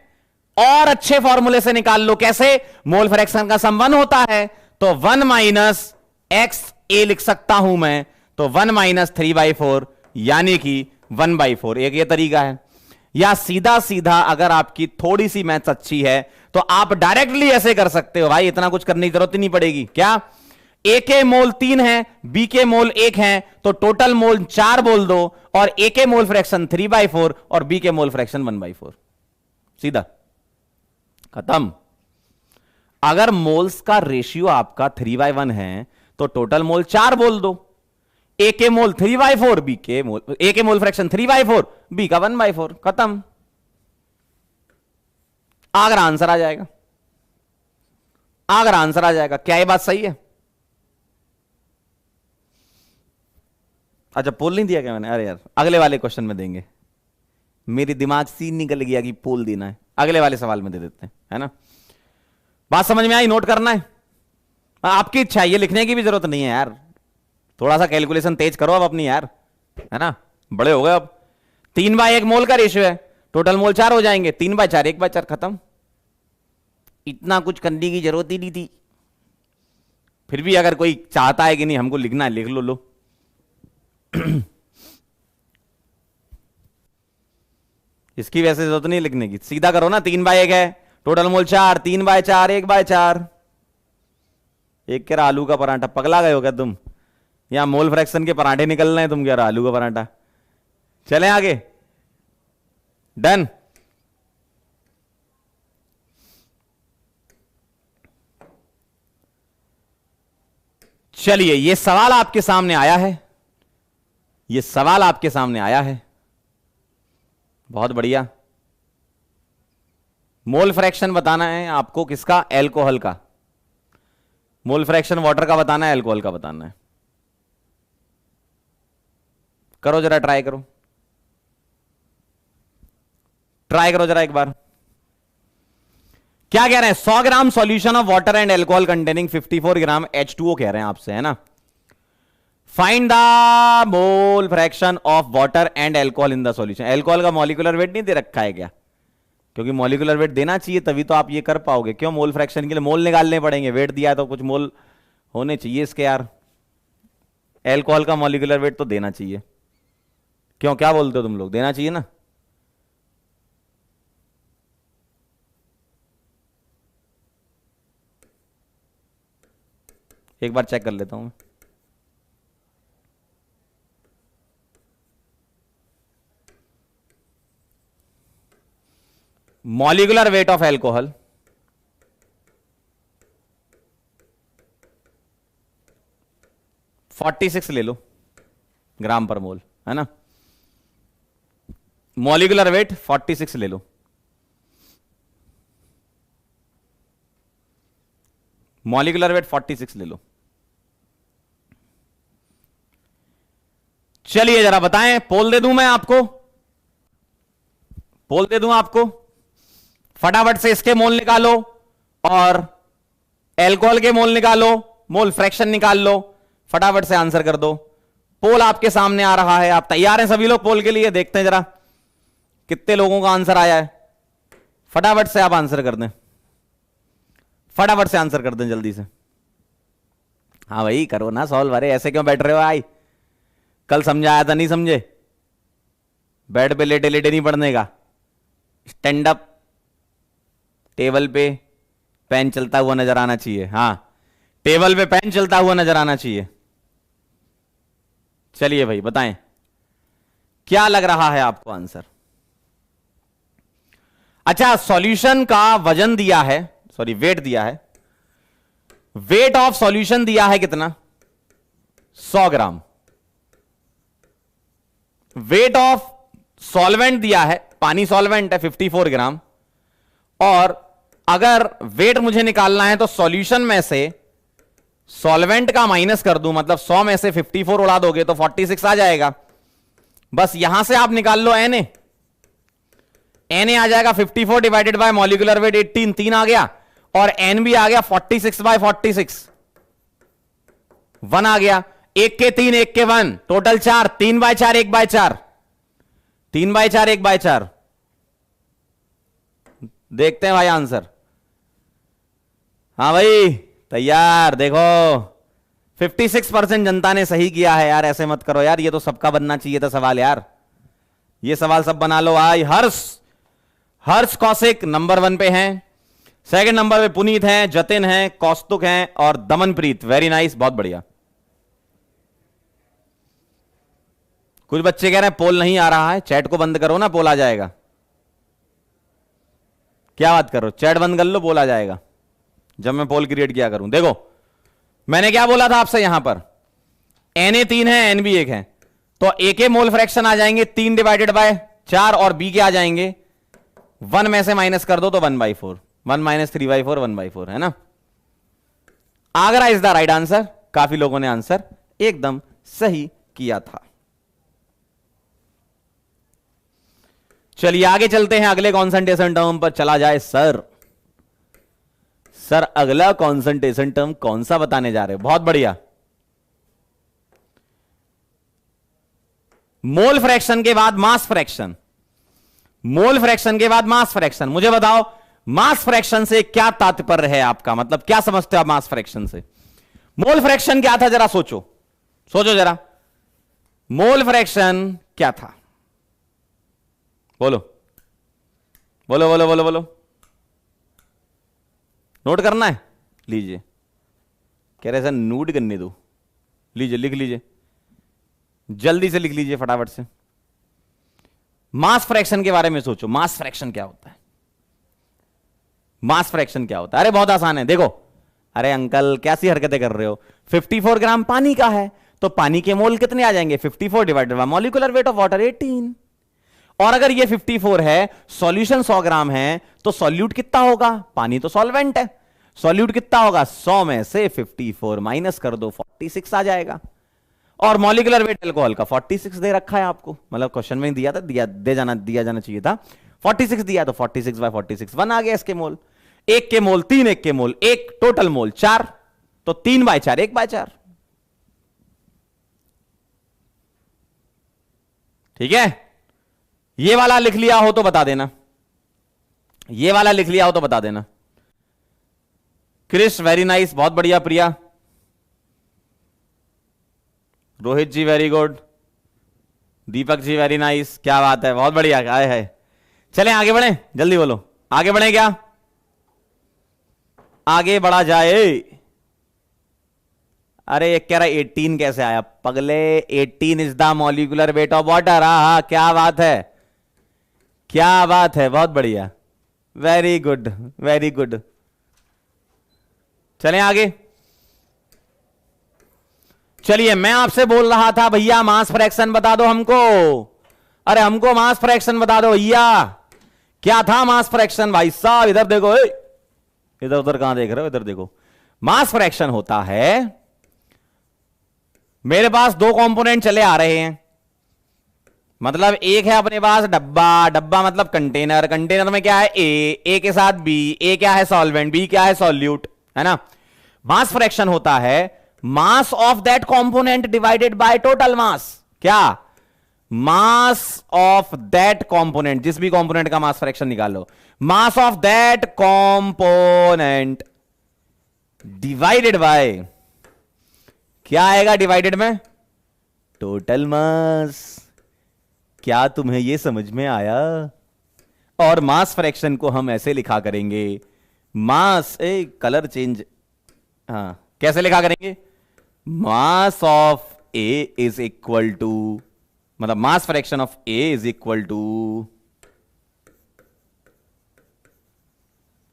[SPEAKER 1] और अच्छे फॉर्मूले से निकाल लो। कैसे? मोल फ्रैक्शन का सम 1 होता है, तो 1 माइनस एक्स ए लिख सकता हूं मैं, तो 1 माइनस 3/4 यानी कि 1/4। एक ये तरीका है। या सीधा सीधा अगर आपकी थोड़ी सी मैथ्स अच्छी है तो आप डायरेक्टली ऐसे कर सकते हो भाई, इतना कुछ करने की जरूरत ही नहीं पड़ेगी। क्या ए के मोल 3 है, बी के मोल 1 है, तो टोटल मोल 4 बोल दो, और ए के मोल फ्रैक्शन 3/4 और बी के मोल फ्रैक्शन 1/4, सीधा खत्म। अगर मोल्स का रेशियो आपका 3/1 है तो टोटल मोल 4 बोल दो, ए के मोल 3/4, बी के मोल, ए के मोल फ्रैक्शन 3/4, बी का 1/4, खत्म। अगर आंसर आ जाएगा, अगर आंसर आ जाएगा। क्या ये बात सही है? अच्छा पोल नहीं दिया क्या मैंने? अरे यार अगले वाले क्वेश्चन में देंगे, मेरी दिमाग सीन निकल गया कि पोल देना है, अगले वाले सवाल में दे देते हैं, है ना। बात समझ में आई? नोट करना है, आपकी इच्छा है, ये लिखने की भी जरूरत नहीं है यार, थोड़ा सा कैलकुलेशन तेज करो अब अपनी यार, है ना, बड़े हो गए अब। 3/1 मोल का रेशियो है, टोटल मोल 4 हो जाएंगे, 3/4 1/4, खत्म। इतना कुछ करने की जरूरत ही नहीं थी। फिर भी अगर कोई चाहता है कि नहीं हमको लिखना है, लिख लो। इसकी वैसे जरूरत नहीं लिखने की, सीधा करो ना। 3/1 है, टोटल मोल 4, 3/4 1/4। एक कह रहा आलू का पराठा, पगला गए हो क्या तुम? यहां मोल फ्रैक्शन के पराठे निकल रहे हैं, तुम कह रहा आलू का पराठा। चलें आगे, डन। चलिए ये सवाल आपके सामने आया है, ये सवाल आपके सामने आया है, बहुत बढ़िया। मोल फ्रैक्शन बताना है आपको, किसका? अल्कोहल का। मोल फ्रैक्शन वाटर का बताना है, अल्कोहल का बताना है। करो जरा, ट्राई करो, ट्राई करो जरा एक बार। क्या कह रहे हैं? 100 gram solution of water and alcohol containing 54 gram H2O कह रहे हैं आपसे, है ना। Find the mole fraction of water and alcohol in the solution. Alcohol का मॉलिक्यूलर वेट नहीं दे रखा है क्या? क्योंकि मॉलिक्यूलर वेट देना चाहिए तभी तो आप ये कर पाओगे। क्यों? मोल फ्रैक्शन के लिए मोल निकालने पड़ेंगे, वेट दिया है तो कुछ मोल होने चाहिए इसके यार। अल्कोहल का मॉलिक्यूलर वेट तो देना चाहिए। क्यों, क्या बोलते हो तुम लोग? देना चाहिए ना। एक बार चेक कर लेता हूं मैं। मॉलिक्यूलर वेट ऑफ अल्कोहल 46 ले लो ग्राम पर मोल, है ना। मॉलिक्यूलर वेट 46 ले लो। मॉलिक्यूलर वेट 46 ले लो। चलिए जरा बताएं, पोल दे दूं मैं आपको, पोल दे दूं आपको। फटाफट से इसके मोल निकालो और अल्कोहल के मोल निकालो, मोल फ्रैक्शन निकाल लो, फटाफट से आंसर कर दो। पोल आपके सामने आ रहा है, आप तैयार हैं सभी लोग पोल के लिए? देखते हैं जरा कितने लोगों का आंसर आया है। फटाफट से आप आंसर कर दें, फटाफट से आंसर कर दें जल्दी से। हाँ भाई करो ना सॉल्व, अरे ऐसे क्यों बैठ रहे हो? आई कल समझाया था, नहीं समझे? बेड पे लेटे लेटे नहीं पढ़ने का, स्टैंड अप, टेबल पे पेन चलता हुआ नजर आना चाहिए। हाँ टेबल पे पेन चलता हुआ नजर आना चाहिए। चलिए भाई बताएं क्या लग रहा है आपको आंसर। अच्छा सॉल्यूशन का वजन दिया है, सॉरी वेट दिया है, वेट ऑफ सॉल्यूशन दिया है कितना? 100 ग्राम। वेट ऑफ सॉल्वेंट दिया है, पानी सॉल्वेंट है 54 ग्राम। और अगर वेट मुझे निकालना है तो सॉल्यूशन में से सॉल्वेंट का माइनस कर दूं, मतलब 100 में से 54 उड़ा दोगे तो 46 आ जाएगा। बस यहां से आप निकाल लो Na, Na आ जाएगा 54 डिवाइडेड बाय मॉलिक्यूलर वेट 18, 3 आ गया, और N भी आ गया 46/46, 1 आ गया। 1 के 3 1 के 1, टोटल 4, 3/4 1/4, 3/4 1/4। देखते हैं भाई आंसर। हाँ भाई तैयार, देखो 56% जनता ने सही किया है यार। ऐसे मत करो यार, ये तो सबका बनना चाहिए था सवाल यार। ये सवाल सब बना लो। आई हर्ष, हर्ष कौशिक नंबर 1 पे हैं। सेकंड नंबर पे पुनीत हैं, जतिन हैं, कौस्तुक हैं और दमनप्रीत। वेरी नाइस, बहुत बढ़िया। कुछ बच्चे कह रहे हैं पोल नहीं आ रहा है, चैट को बंद करो ना, पोल आ जाएगा। क्या बात करो, चैट बंद कर लो, पोल आ जाएगा जब मैं पोल क्रिएट किया करूं। देखो मैंने क्या बोला था आपसे, यहां पर Na 3 है, Nb 1 है, तो A के मोल फ्रैक्शन आ जाएंगे 3 डिवाइडेड बाय 4 और B के आ जाएंगे 1 में से माइनस कर दो तो 1/4, 1 माइनस 3/4 1/4 है ना। Agra is the right answer. काफी लोगों ने आंसर एकदम सही किया था। चलिए आगे चलते हैं, अगले कॉन्सेंट्रेशन टर्म पर चला जाए। सर अगला कॉन्सेंट्रेशन टर्म कौन सा बताने जा रहे हैं? बहुत बढ़िया। मोल फ्रैक्शन के बाद मास फ्रैक्शन, मोल फ्रैक्शन के बाद मास फ्रैक्शन। मुझे बताओ मास फ्रैक्शन से क्या तात्पर्य है आपका, मतलब क्या समझते हो आप मास फ्रैक्शन से? मोल फ्रैक्शन क्या था, जरा सोचो, सोचो जरा, मोल फ्रैक्शन क्या था? बोलो बोलो बोलो बोलो बोलो। नोट करना है? लीजिए, कह रहे सर नोट करने दो, लीजिए लिख लीजिए, जल्दी से लिख लीजिए फटाफट से। मास फ्रैक्शन के बारे में सोचो, मास फ्रैक्शन क्या होता है? मास फ्रैक्शन क्या होता है? अरे बहुत आसान है, देखो। अरे अंकल कैसी हरकतें कर रहे हो? 54 ग्राम पानी का है तो पानी के मोल कितने आ जाएंगे? 54 divided by molecular weight of water 18। और अगर ये 54 है, सॉल्यूशन 100 ग्राम है, तो सॉल्यूट कितना होगा? पानी तो सॉल्वेंट है, सॉल्यूट कितना होगा? 100 में से 54 माइनस कर दो, 46 आ जाएगा। और मॉलिक्यूलर वेट अल्कोहल का 46 दे रखा है आपको, मतलब क्वेश्चन में दिया था, दिया जाना चाहिए था। 46 दिया तो 46/46 1 आ गया इसके मोल। 1 के मोल 3, 1 के मोल 1, टोटल मोल 4, तो 3/4 1/4। ठीक है, ये वाला लिख लिया हो तो बता देना, ये वाला लिख लिया हो तो बता देना। क्रिश वेरी नाइस, बहुत बढ़िया। प्रिया, रोहित जी very good, Deepak ji very nice, क्या बात है, बहुत बढ़िया। आए है, चलें आगे बढ़े, जल्दी बोलो, आगे बढ़े क्या? आगे बढ़ा जाए। अरे एक कह रहा 18 कैसे आया पगले? 18 is the molecular weight of water. हाँ क्या बात है, क्या बात है, बहुत बढ़िया, वेरी गुड वेरी गुड। चलें आगे। चलिए मैं आपसे बोल रहा था भैया मास फ्रैक्शन बता दो हमको। अरे हमको मास फ्रैक्शन बता दो भैया, क्या था मास फ्रैक्शन? भाई साहब इधर देखो, इधर उधर कहां देख रहे हो, इधर देखो। मास फ्रैक्शन होता है, मेरे पास 2 कंपोनेंट चले आ रहे हैं, मतलब एक है अपने पास डब्बा, डब्बा मतलब कंटेनर, कंटेनर में क्या है? ए के साथ बी, ए क्या है? सॉल्वेंट, बी क्या है? सॉल्यूट, है ना। मास फ्रैक्शन होता है mass of that component divided by total mass. क्या? मास ऑफ दैट कंपोनेंट, जिस भी कंपोनेंट का मास फ्रैक्शन निकाल लो, mass of that component divided by, क्या आएगा डिवाइडेड में? Total mass. क्या तुम्हें यह समझ में आया? और मास फ्रैक्शन को हम ऐसे लिखा करेंगे, मास, कलर चेंज, हाँ कैसे लिखा करेंगे? Mass of A is equal to, मतलब mass fraction of A is equal to,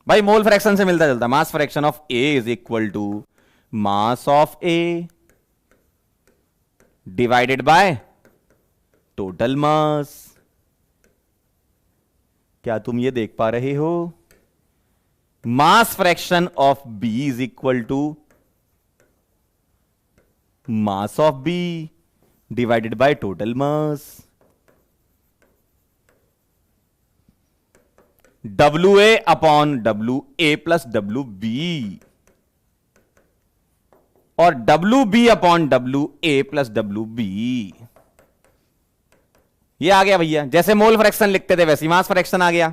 [SPEAKER 1] भाई मोल फ्रैक्शन से मिलता जुलता, mass fraction of A is equal to mass of A divided by total mass. क्या तुम ये देख पा रहे हो? Mass fraction of B is equal to mass of B divided by total mass. WA upon WA plus WB और WB upon WA plus WB। ये आ गया भैया, जैसे मोल फ्रैक्शन लिखते थे वैसे मास फ्रैक्शन आ गया।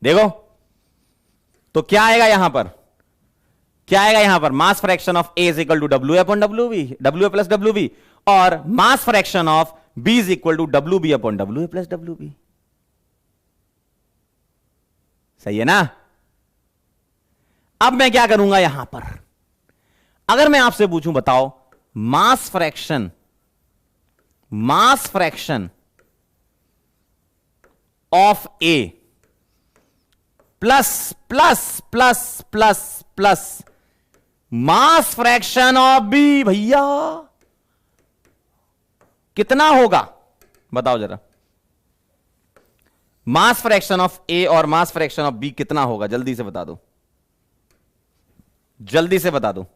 [SPEAKER 1] देखो तो क्या आएगा यहां पर? क्या आएगा यहां पर? Mass fraction of A is equal to WA upon WB, WA plus WB, और mass fraction of B is equal to W B upon W A plus W B. सही है ना? अब मैं क्या करूंगा यहां पर, अगर मैं आपसे पूछूं बताओ mass fraction of A plus plus plus plus plus mass fraction of B, भैया कितना होगा बताओ जरा। मास फ्रैक्शन ऑफ ए और मास फ्रैक्शन ऑफ बी कितना होगा, जल्दी से बता दो, जल्दी से बता दो।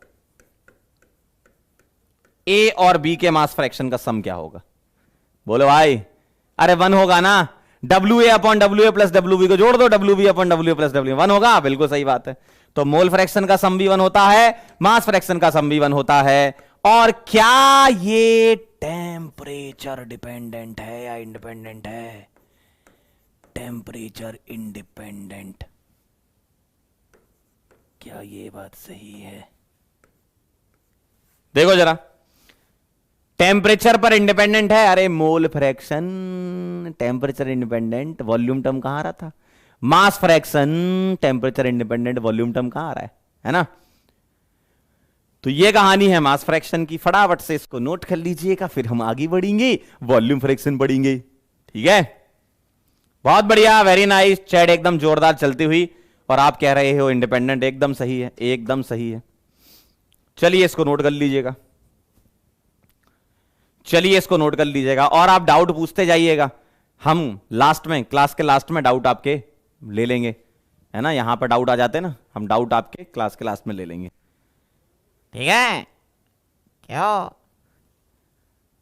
[SPEAKER 1] ए और बी के मास फ्रैक्शन का सम क्या होगा? बोलो भाई। अरे 1 होगा ना, W A upon W A plus W B को जोड़ दो, W B upon W A plus W 1 होगा। बिल्कुल सही बात है। तो मोल फ्रैक्शन का सम भी 1 होता है, मास फ्रैक्शन का सम भी 1 होता है। और क्या ये टेम्परेचर डिपेंडेंट है या इंडिपेंडेंट है? Temperature independent. क्या ये बात सही है? देखो जरा, टेम्परेचर पर इंडिपेंडेंट है। अरे mole fraction temperature independent, volume term कहां आ रहा था? Mass fraction temperature independent, volume term कहां आ रहा है ना? तो ये कहानी है मास फ्रैक्शन की। फटाफट से इसको नोट कर लीजिएगा, फिर हम आगे बढ़ेंगे, वॉल्यूम फ्रैक्शन बढ़ेंगे। ठीक है, बहुत बढ़िया, वेरी नाइस। चैट एकदम जोरदार चलती हुई, और आप कह रहे हो इंडिपेंडेंट। एकदम सही है, एकदम सही है। चलिए इसको नोट कर लीजिएगा, चलिए इसको नोट कर लीजिएगा, और आप डाउट पूछते जाइएगा। हम लास्ट में, क्लास के लास्ट में डाउट आपके ले लेंगे, है ना? यहां पर डाउट आ जाते हैं ना, हम डाउट आपके क्लास के लास्ट में ले लेंगे। ठीक है? क्यों?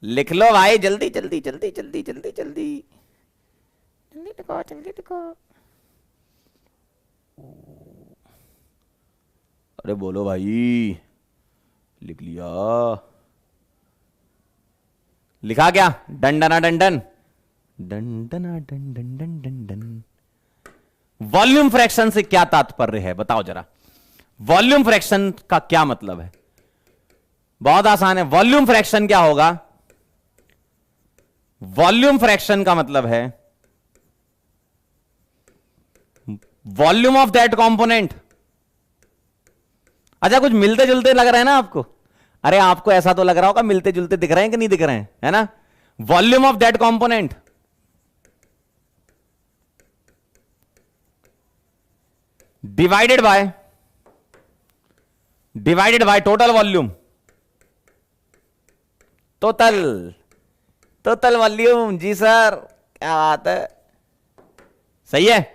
[SPEAKER 1] लिख लो भाई, जल्दी जल्दी जल्दी जल्दी जल्दी जल्दी जल्दी लिखो, जल्दी लिखो। अरे बोलो भाई, लिख लिया? लिखा क्या? डंडना डंडन डंडना डंडन डंडन डन। वॉल्यूम फ्रैक्शन से क्या तात्पर्य है बताओ जरा। वॉल्यूम फ्रैक्शन का क्या मतलब है? बहुत आसान है। वॉल्यूम फ्रैक्शन क्या होगा? वॉल्यूम फ्रैक्शन का मतलब है वॉल्यूम ऑफ दैट कंपोनेंट। अच्छा, कुछ मिलते जुलते लग रहा है ना आपको? अरे आपको ऐसा तो लग रहा होगा मिलते जुलते दिख रहे हैं कि नहीं दिख रहे हैं, है ना? Volume of that component divided by total volume. Total volume, जी सर, क्या बात है, सही है।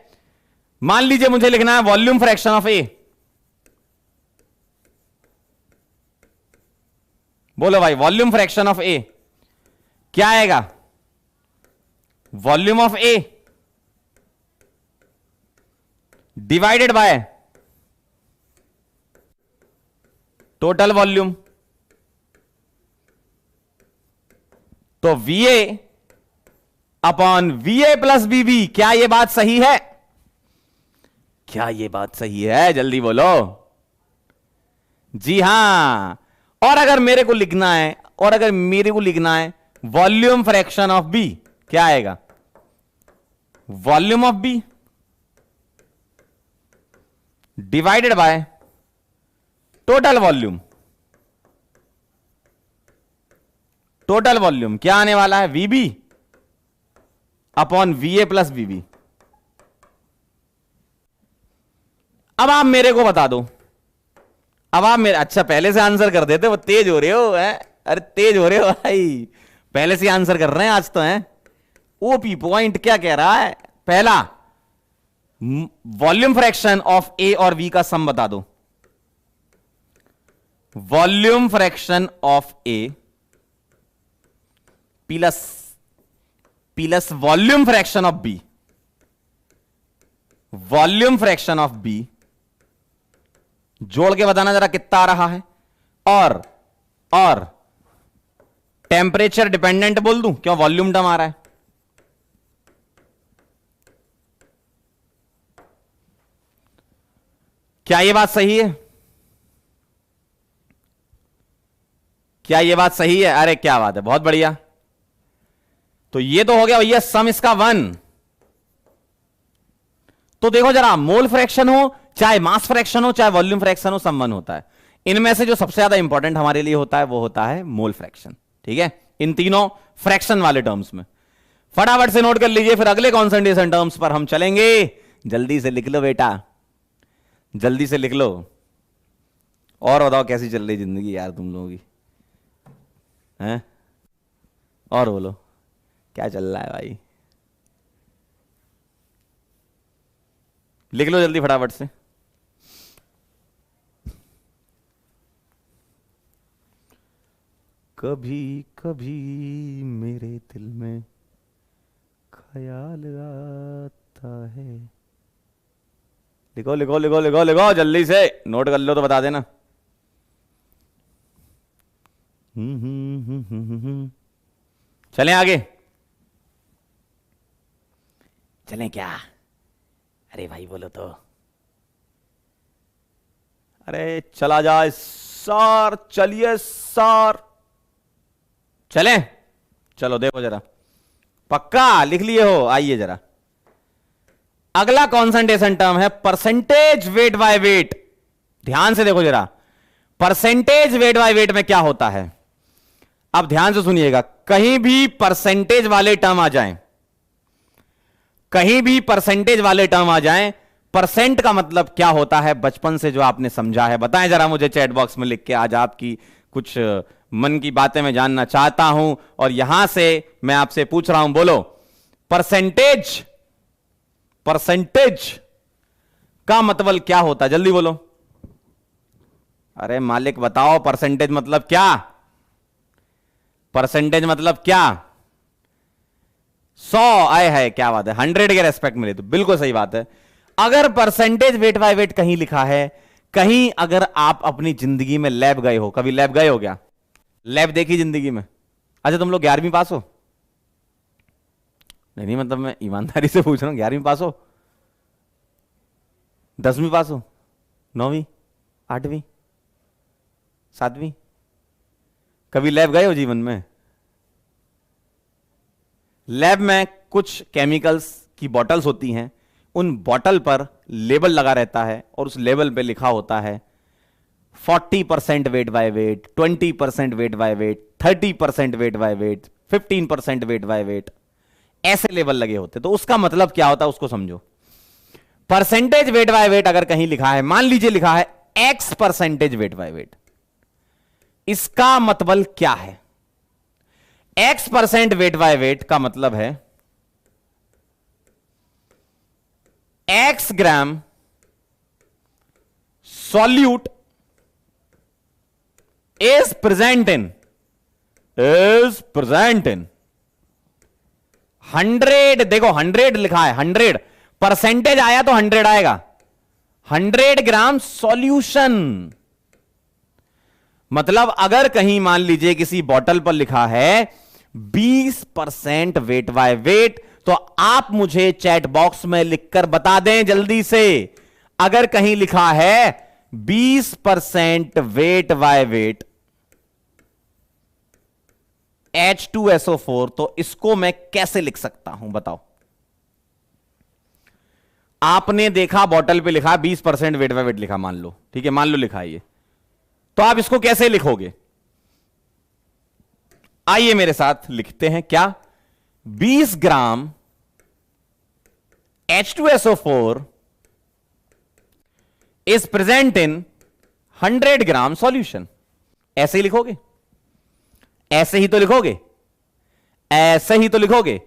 [SPEAKER 1] मान लीजिए मुझे लिखना है वॉल्यूम फ्रैक्शन ऑफ ए। बोलो भाई, वॉल्यूम फ्रैक्शन ऑफ ए क्या आएगा? Volume of A divided by total volume. तो वीए अपॉन वीए प्लस बीबी। क्या यह बात सही है? क्या यह बात सही है? जल्दी बोलो। जी हां। और अगर मेरे को लिखना है वॉल्यूम फ्रैक्शन ऑफ बी, क्या आएगा? Volume of B divided by total volume. Total volume क्या आने वाला है? VB upon VA plus VB. अब आप मेरे को बता दो, अब आप मेरे, अच्छा पहले से आंसर कर देते, वो तेज हो रहे हो है? अरे तेज हो रहे हो भाई, पहले से आंसर कर रहे हैं आज तो, हैं? ओपी पॉइंट क्या कह रहा है? पहला, वॉल्यूम फ्रैक्शन ऑफ ए और बी का सम बता दो। Volume fraction of A plus volume fraction of B, volume fraction of B जोड़ के बताना जरा कितना आ रहा है। और टेम्परेचर डिपेंडेंट बोल दूं, क्यों? वॉल्यूम टर्म आ रहा है। क्या यह बात सही है? क्या यह बात सही है? अरे क्या बात है, बहुत बढ़िया। तो ये तो हो गया भैया सम इसका 1। तो देखो जरा, मोल फ्रैक्शन हो चाहे मास फ्रैक्शन हो चाहे वॉल्यूम फ्रैक्शन हो, सम 1 होता है। इनमें से जो सबसे ज्यादा इंपॉर्टेंट हमारे लिए होता है वो होता है मोल फ्रैक्शन। ठीक है, इन तीनों फ्रैक्शन वाले टर्म्स में फटाफट से नोट कर लीजिए, फिर अगले कॉन्सेंट्रेशन टर्म्स पर हम चलेंगे। जल्दी से लिख लो बेटा, जल्दी से लिख लो। और बताओ कैसी चल रही जिंदगी यार तुम लोगों की, हैं? और बोलो क्या चल रहा है भाई, लिख लो जल्दी फटाफट से। कभी कभी मेरे दिल में ख्याल आता है। लिखो लिखो लिखो लिखो लिखो जल्दी से, नोट कर लो तो बता देना। चलें आगे, चलें क्या? अरे भाई बोलो तो। अरे चला जाए सर, चलिए सर, चलें। चलो देखो जरा, पक्का लिख लिए हो? आइए जरा, अगला कॉन्सेंट्रेशन टर्म है परसेंटेज वेट बाय वेट। ध्यान से देखो जरा, परसेंटेज वेट बाय वेट में क्या होता है। अब ध्यान से सुनिएगा, कहीं भी परसेंटेज वाले टर्म आ जाएं, कहीं भी परसेंटेज वाले टर्म आ जाएं, परसेंट का मतलब क्या होता है बचपन से जो आपने समझा है, बताएं जरा मुझे चैट बॉक्स में लिख के। आज आपकी कुछ मन की बातें मैं जानना चाहता हूं और यहां से मैं आपसे पूछ रहा हूं, बोलो परसेंटेज, परसेंटेज का मतलब क्या होता है? जल्दी बोलो। अरे मालिक बताओ, परसेंटेज मतलब क्या? परसेंटेज मतलब क्या? 100 आए है, क्या बात है, 100 के रेस्पेक्ट में ले तो बिल्कुल सही बात है। अगर परसेंटेज वेट बाय वेट कहीं लिखा है, कहीं अगर आप अपनी जिंदगी में लैब गए हो, कभी लैब गए हो क्या? लैब देखी जिंदगी में? अच्छा तुम लोग 11वीं पास हो? नहीं मतलब मैं ईमानदारी से पूछ रहा हूं, 11वीं पास हो, 10वीं पास हो, 9वीं, 8वीं, 7वीं? कभी लैब गए हो जीवन में? लैब में कुछ केमिकल्स की बॉटल्स होती हैं, उन बॉटल पर लेबल लगा रहता है और उस लेबल पे लिखा होता है 40% wait by wait, 20% wait by wait, 30% wait by wait, 15% wait by wait, ऐसे लेबल लगे होते। तो उसका मतलब क्या होता है उसको समझो। परसेंटेज वेट बाय वेट अगर कहीं लिखा है, मान लीजिए लिखा है X percentage weight by wait, इसका मतलब क्या है? X% वेट बाय वेट का मतलब है X gram solute is present in 100, देखो 100 लिखा है, 100 परसेंटेज आया तो 100 आएगा, 100 ग्राम सॉल्यूशन। मतलब अगर कहीं मान लीजिए किसी बॉटल पर लिखा है 20% वेट बाय वेट, तो आप मुझे चैट बॉक्स में लिखकर बता दें जल्दी से, अगर कहीं लिखा है 20% वेट बाय वेट H2SO4, तो इसको मैं कैसे लिख सकता हूं बताओ? आपने देखा बॉटल पे लिखा 20% वेट बाय वेट लिखा, मान लो, ठीक है, मान लो लिखा है ये, तो आप इसको कैसे लिखोगे? आइए मेरे साथ लिखते हैं, क्या? 20 ग्राम H2SO4 is present in 100 gram solution. ऐसे ही लिखोगे? ऐसे ही तो लिखोगे, ऐसे ही तो लिखोगे।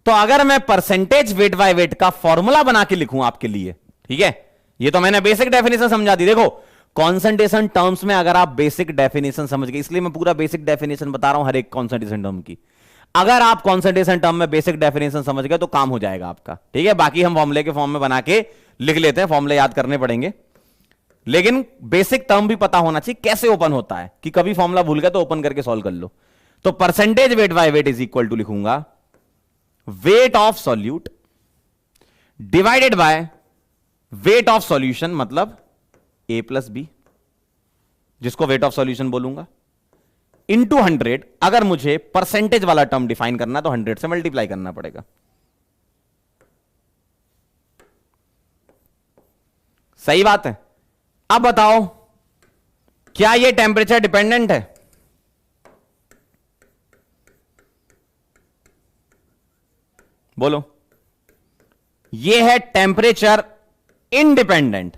[SPEAKER 1] तो अगर मैं परसेंटेज वेट बाय वेट का फॉर्मूला बना के लिखूं आपके लिए, ठीक है, ये तो मैंने बेसिक डेफिनेशन समझा दी। देखो कॉन्सेंट्रेशन टर्म्स में अगर आप बेसिक डेफिनेशन समझ गए, इसलिए मैं पूरा बेसिक डेफिनेशन बता रहा हूं हर एक कॉन्सेंट्रेशन टर्म की। अगर आप कॉन्सेंट्रेशन टर्म में बेसिक डेफिनेशन समझ गए तो काम हो जाएगा आपका, ठीक है। बाकी हम फॉर्मूले के फॉर्म में बना के लिख लेते हैं, फॉर्मूले याद करने पड़ेंगे, लेकिन बेसिक टर्म भी पता होना चाहिए कैसे ओपन होता है, कि कभी फॉर्मूला भूल गए तो ओपन करके सॉल्व कर लो। तो percentage weight by weight is equal to लिखूंगा weight of solute divided by weight of solution, मतलब A प्लस बी, जिसको वेट ऑफ सॉल्यूशन बोलूंगा, इंटू 100, अगर मुझे परसेंटेज वाला टर्म डिफाइन करना तो 100 से मल्टीप्लाई करना पड़ेगा। सही बात है। अब बताओ, क्या यह टेम्परेचर डिपेंडेंट है? बोलो। यह है टेम्परेचर इंडिपेंडेंट।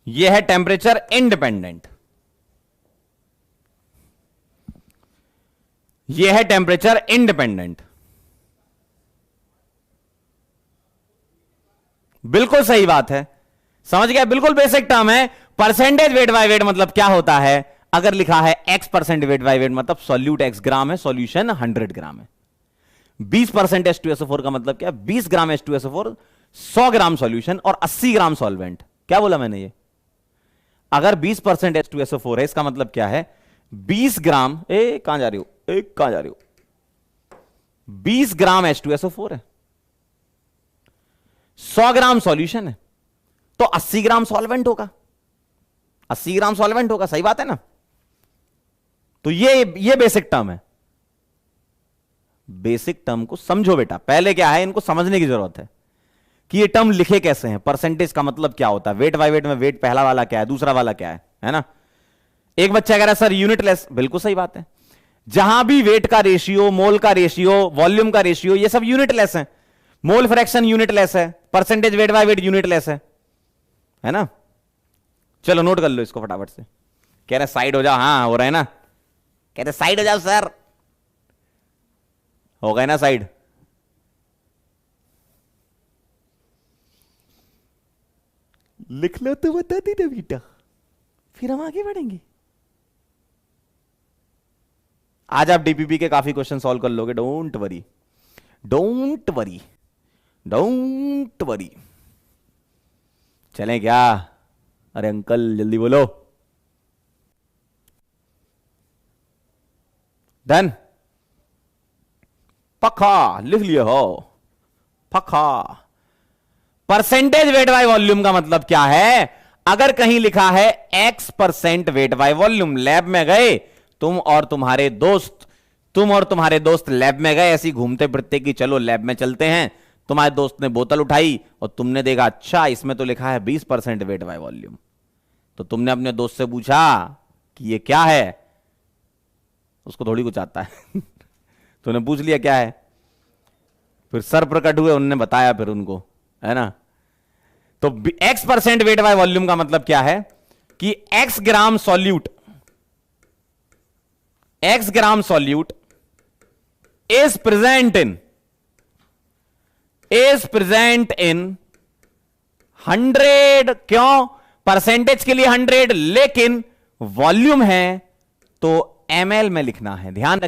[SPEAKER 1] यह है टेम्परेचर इंडिपेंडेंट। यह है टेम्परेचर इंडिपेंडेंट। बिल्कुल सही बात है, समझ गया, बिल्कुल बेसिक टर्म है। परसेंटेज वेट बाय वेट मतलब क्या होता है? अगर लिखा है x% वेट बाय वेट मतलब सॉल्यूट x ग्राम है, सॉल्यूशन 100 ग्राम है। 20% H2SO4 का मतलब क्या? 20 ग्राम H2SO4, 100 ग्राम सॉल्यूशन और 80 ग्राम सॉल्वेंट। क्या बोला मैंने? ये अगर 20% H2SO4 है, इसका मतलब क्या है? 20 ग्राम, कहां जा रही हो, कहां जा रही हो, 20 ग्राम H2SO4 है, 100 ग्राम सॉल्यूशन है, तो 80 ग्राम सॉल्वेंट होगा। 80 ग्राम सॉल्वेंट होगा, सही बात है ना? तो ये बेसिक टर्म है। बेसिक टर्म को समझो बेटा, पहले क्या है इनको समझने की जरूरत है कि ये टर्म लिखे कैसे हैं। परसेंटेज का मतलब क्या होता है? वेट बाय वेट में वेट पहला वाला क्या है, दूसरा वाला क्या है ना? एक बच्चा कह रहा है सर यूनिटलेस, बिल्कुल सही बात है। जहां भी वेट का रेशियो, मोल का रेशियो, वॉल्यूम का रेशियो, ये सब यूनिटलेस है। मोल फ्रैक्शन यूनिटलेस है, percentage weight by wait unitless है ना? चलो नोट कर लो इसको फटाफट से। कह रहे साइड हो जाओ, हाँ हो रहा है ना? कह रहे साइड हो जाओ सर, हो गए ना साइड? लिख लो तो बता दी ना बेटा, फिर हम आगे बढ़ेंगे। आज आप डीपीपी के काफी क्वेश्चन सॉल्व कर लोगे, don't worry, don't worry, don't worry. चलें क्या? अरे अंकल जल्दी बोलो। डन? पक्का लिख लिया हो? पक्का। परसेंटेज वेट बाय वॉल्यूम का मतलब क्या है? अगर कहीं लिखा है x% weight by volume, lab में गए तुम और तुम्हारे दोस्त लैब में गए, ऐसी घूमते फिरते कि चलो लैब में चलते हैं। तुम्हारे दोस्त ने बोतल उठाई और तुमने देखा अच्छा इसमें तो लिखा है 20% वेट बाय वॉल्यूम। तो तुमने अपने दोस्त से पूछा कि ये क्या है? उसको थोड़ी कुछ आता है तूने पूछ लिया क्या है, फिर सर प्रकट हुए, उन्होंने बताया फिर उनको, है ना? तो x% वेट बाय वॉल्यूम का मतलब क्या है कि x gram solute is present in 100। क्यों? परसेंटेज के लिए 100, लेकिन वॉल्यूम है तो ml में लिखना है। ध्यान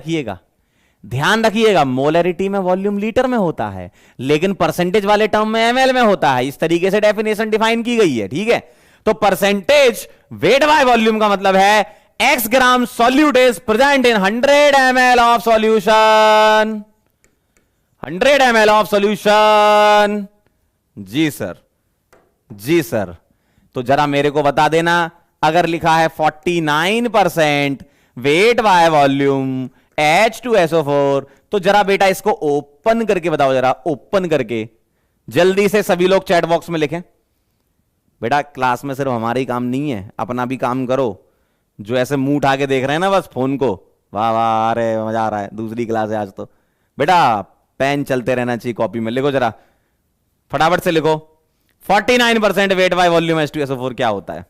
[SPEAKER 1] रखिएगा, मोलरिटी में वॉल्यूम लीटर में होता है, लेकिन परसेंटेज वाले टर्म में ml में होता है। इस तरीके से डेफिनेशन डिफाइन की गई है, ठीक है? तो परसेंटेज वेट बाय वॉल्यूम का मतलब है x gram solute is present in 100 ml of solution. 100 ml of solution. जी सर। तो जरा मेरे को बता देना, अगर लिखा है 49% वेट बाय वॉल्यूम H2SO4, तो जरा बेटा इसको ओपन करके बताओ, जरा ओपन करके जल्दी से सभी लोग चैट बॉक्स में लिखें। बेटा क्लास में सिर्फ हमारा ही काम नहीं है, अपना भी काम करो। जो ऐसे मुंह उठा के देख रहे हैं ना बस फोन को, वाह वाह, अरे मजा आ रहा है, दूसरी क्लास है आज तो। बेटा पेन चलते रहना चाहिए, कॉपी में लिखो, जरा फटाफट से लिखो। 49% वेट बाय वॉल्यूम H2SO4 क्या होता है?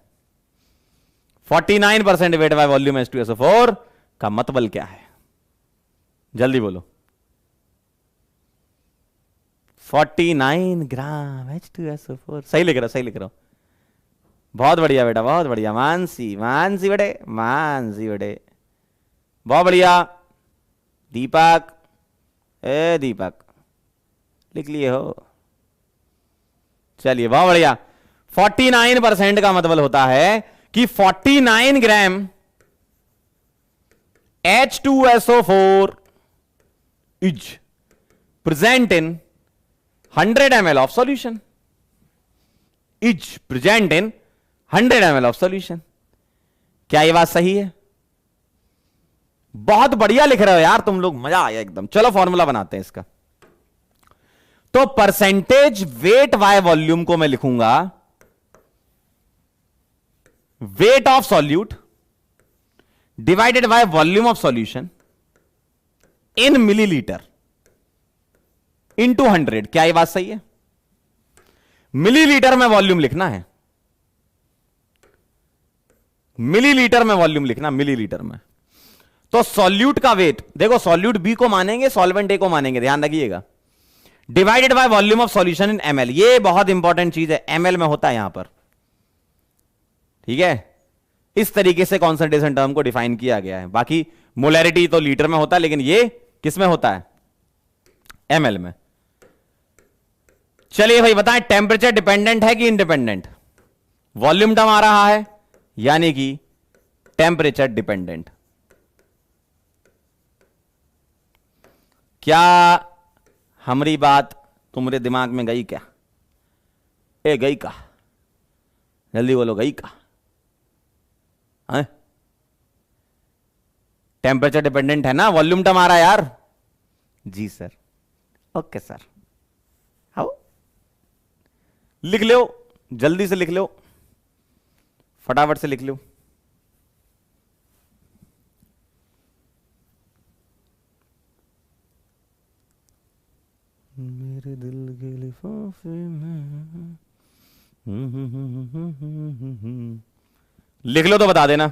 [SPEAKER 1] 49% वेट बाय वॉल्यूम H2SO4 का मतलब क्या है? जल्दी बोलो। 49 ग्राम H2SO4। सही लिख रहा हूं। बहुत बढ़िया बेटा, बहुत बढ़िया। मानसी बेटे, बहुत बढ़िया। दीपक लिख लिए हो? चलिए बहुत बढ़िया। 49% का मतलब होता है कि 49 ग्राम H2SO4 is present in 100 ml of solution. Is present in 100 ml of solution. क्या ये बात सही है? बहुत बढ़िया लिख रहे हो यार तुम लोग, मजा आया एकदम। चलो फॉर्मूला बनाते हैं इसका। तो परसेंटेज वेट बाय वॉल्यूम को मैं लिखूंगा weight of solute divided by volume of solution in millilitre into 100। क्या ये बात सही है? मिलीलीटर में वॉल्यूम लिखना है, मिलीलीटर में वॉल्यूम लिखना, मिलीलीटर में। तो सॉल्यूट का वेट देखो, सॉल्यूट बी को मानेंगे, सॉल्वेंट ए को मानेंगे, ध्यान रखिएगा। Divided by volume of solution in ML, ये बहुत इंपॉर्टेंट चीज है, एमएल में होता है यहां पर, ठीक है। इस तरीके से कॉन्सेंट्रेशन टर्म को डिफाइन किया गया है। बाकी मोलैरिटी तो लीटर में होता है, लेकिन ये किस में होता है? एमएल में। चलिए भाई बताएं, टेम्परेचर डिपेंडेंट है कि इंडिपेंडेंट? वॉल्यूम टर्म आ रहा है, यानी कि टेम्परेचर डिपेंडेंट। क्या हमारी बात तुम्हारे दिमाग में गई क्या? ए गई का? जल्दी बोलो, गई का? टेम्परेचर डिपेंडेंट है ना, वॉल्यूम टर्म आ रहा है यार। जी सर, ओके सर। हाउ लिख लो, जल्दी से लिख लो, फटाफट से लिख लो। मेरे दिल के लिफाफे में लिख लो तो बता देना।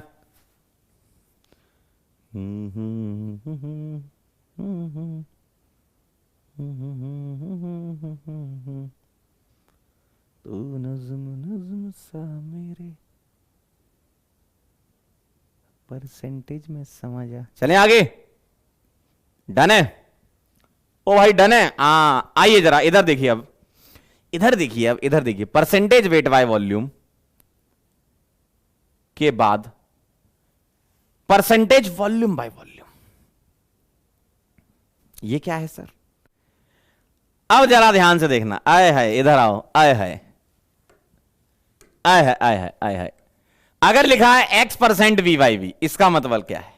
[SPEAKER 1] तू नज़्म नज़्म सा मेरे परसेंटेज में समझ आ। चलें आगे, डन है? ओ भाई डन है। आइए जरा इधर देखिए, अब इधर देखिए, अब इधर देखिए, परसेंटेज वेट बाय वॉल्यूम के बाद परसेंटेज वॉल्यूम बाय वॉल्यूम, ये क्या है सर? अब जरा ध्यान से देखना, आए है, इधर आओ, आए है, आए है, आए है, आए है। अगर लिखा है x% वी बाई वी, इसका मतलब क्या है?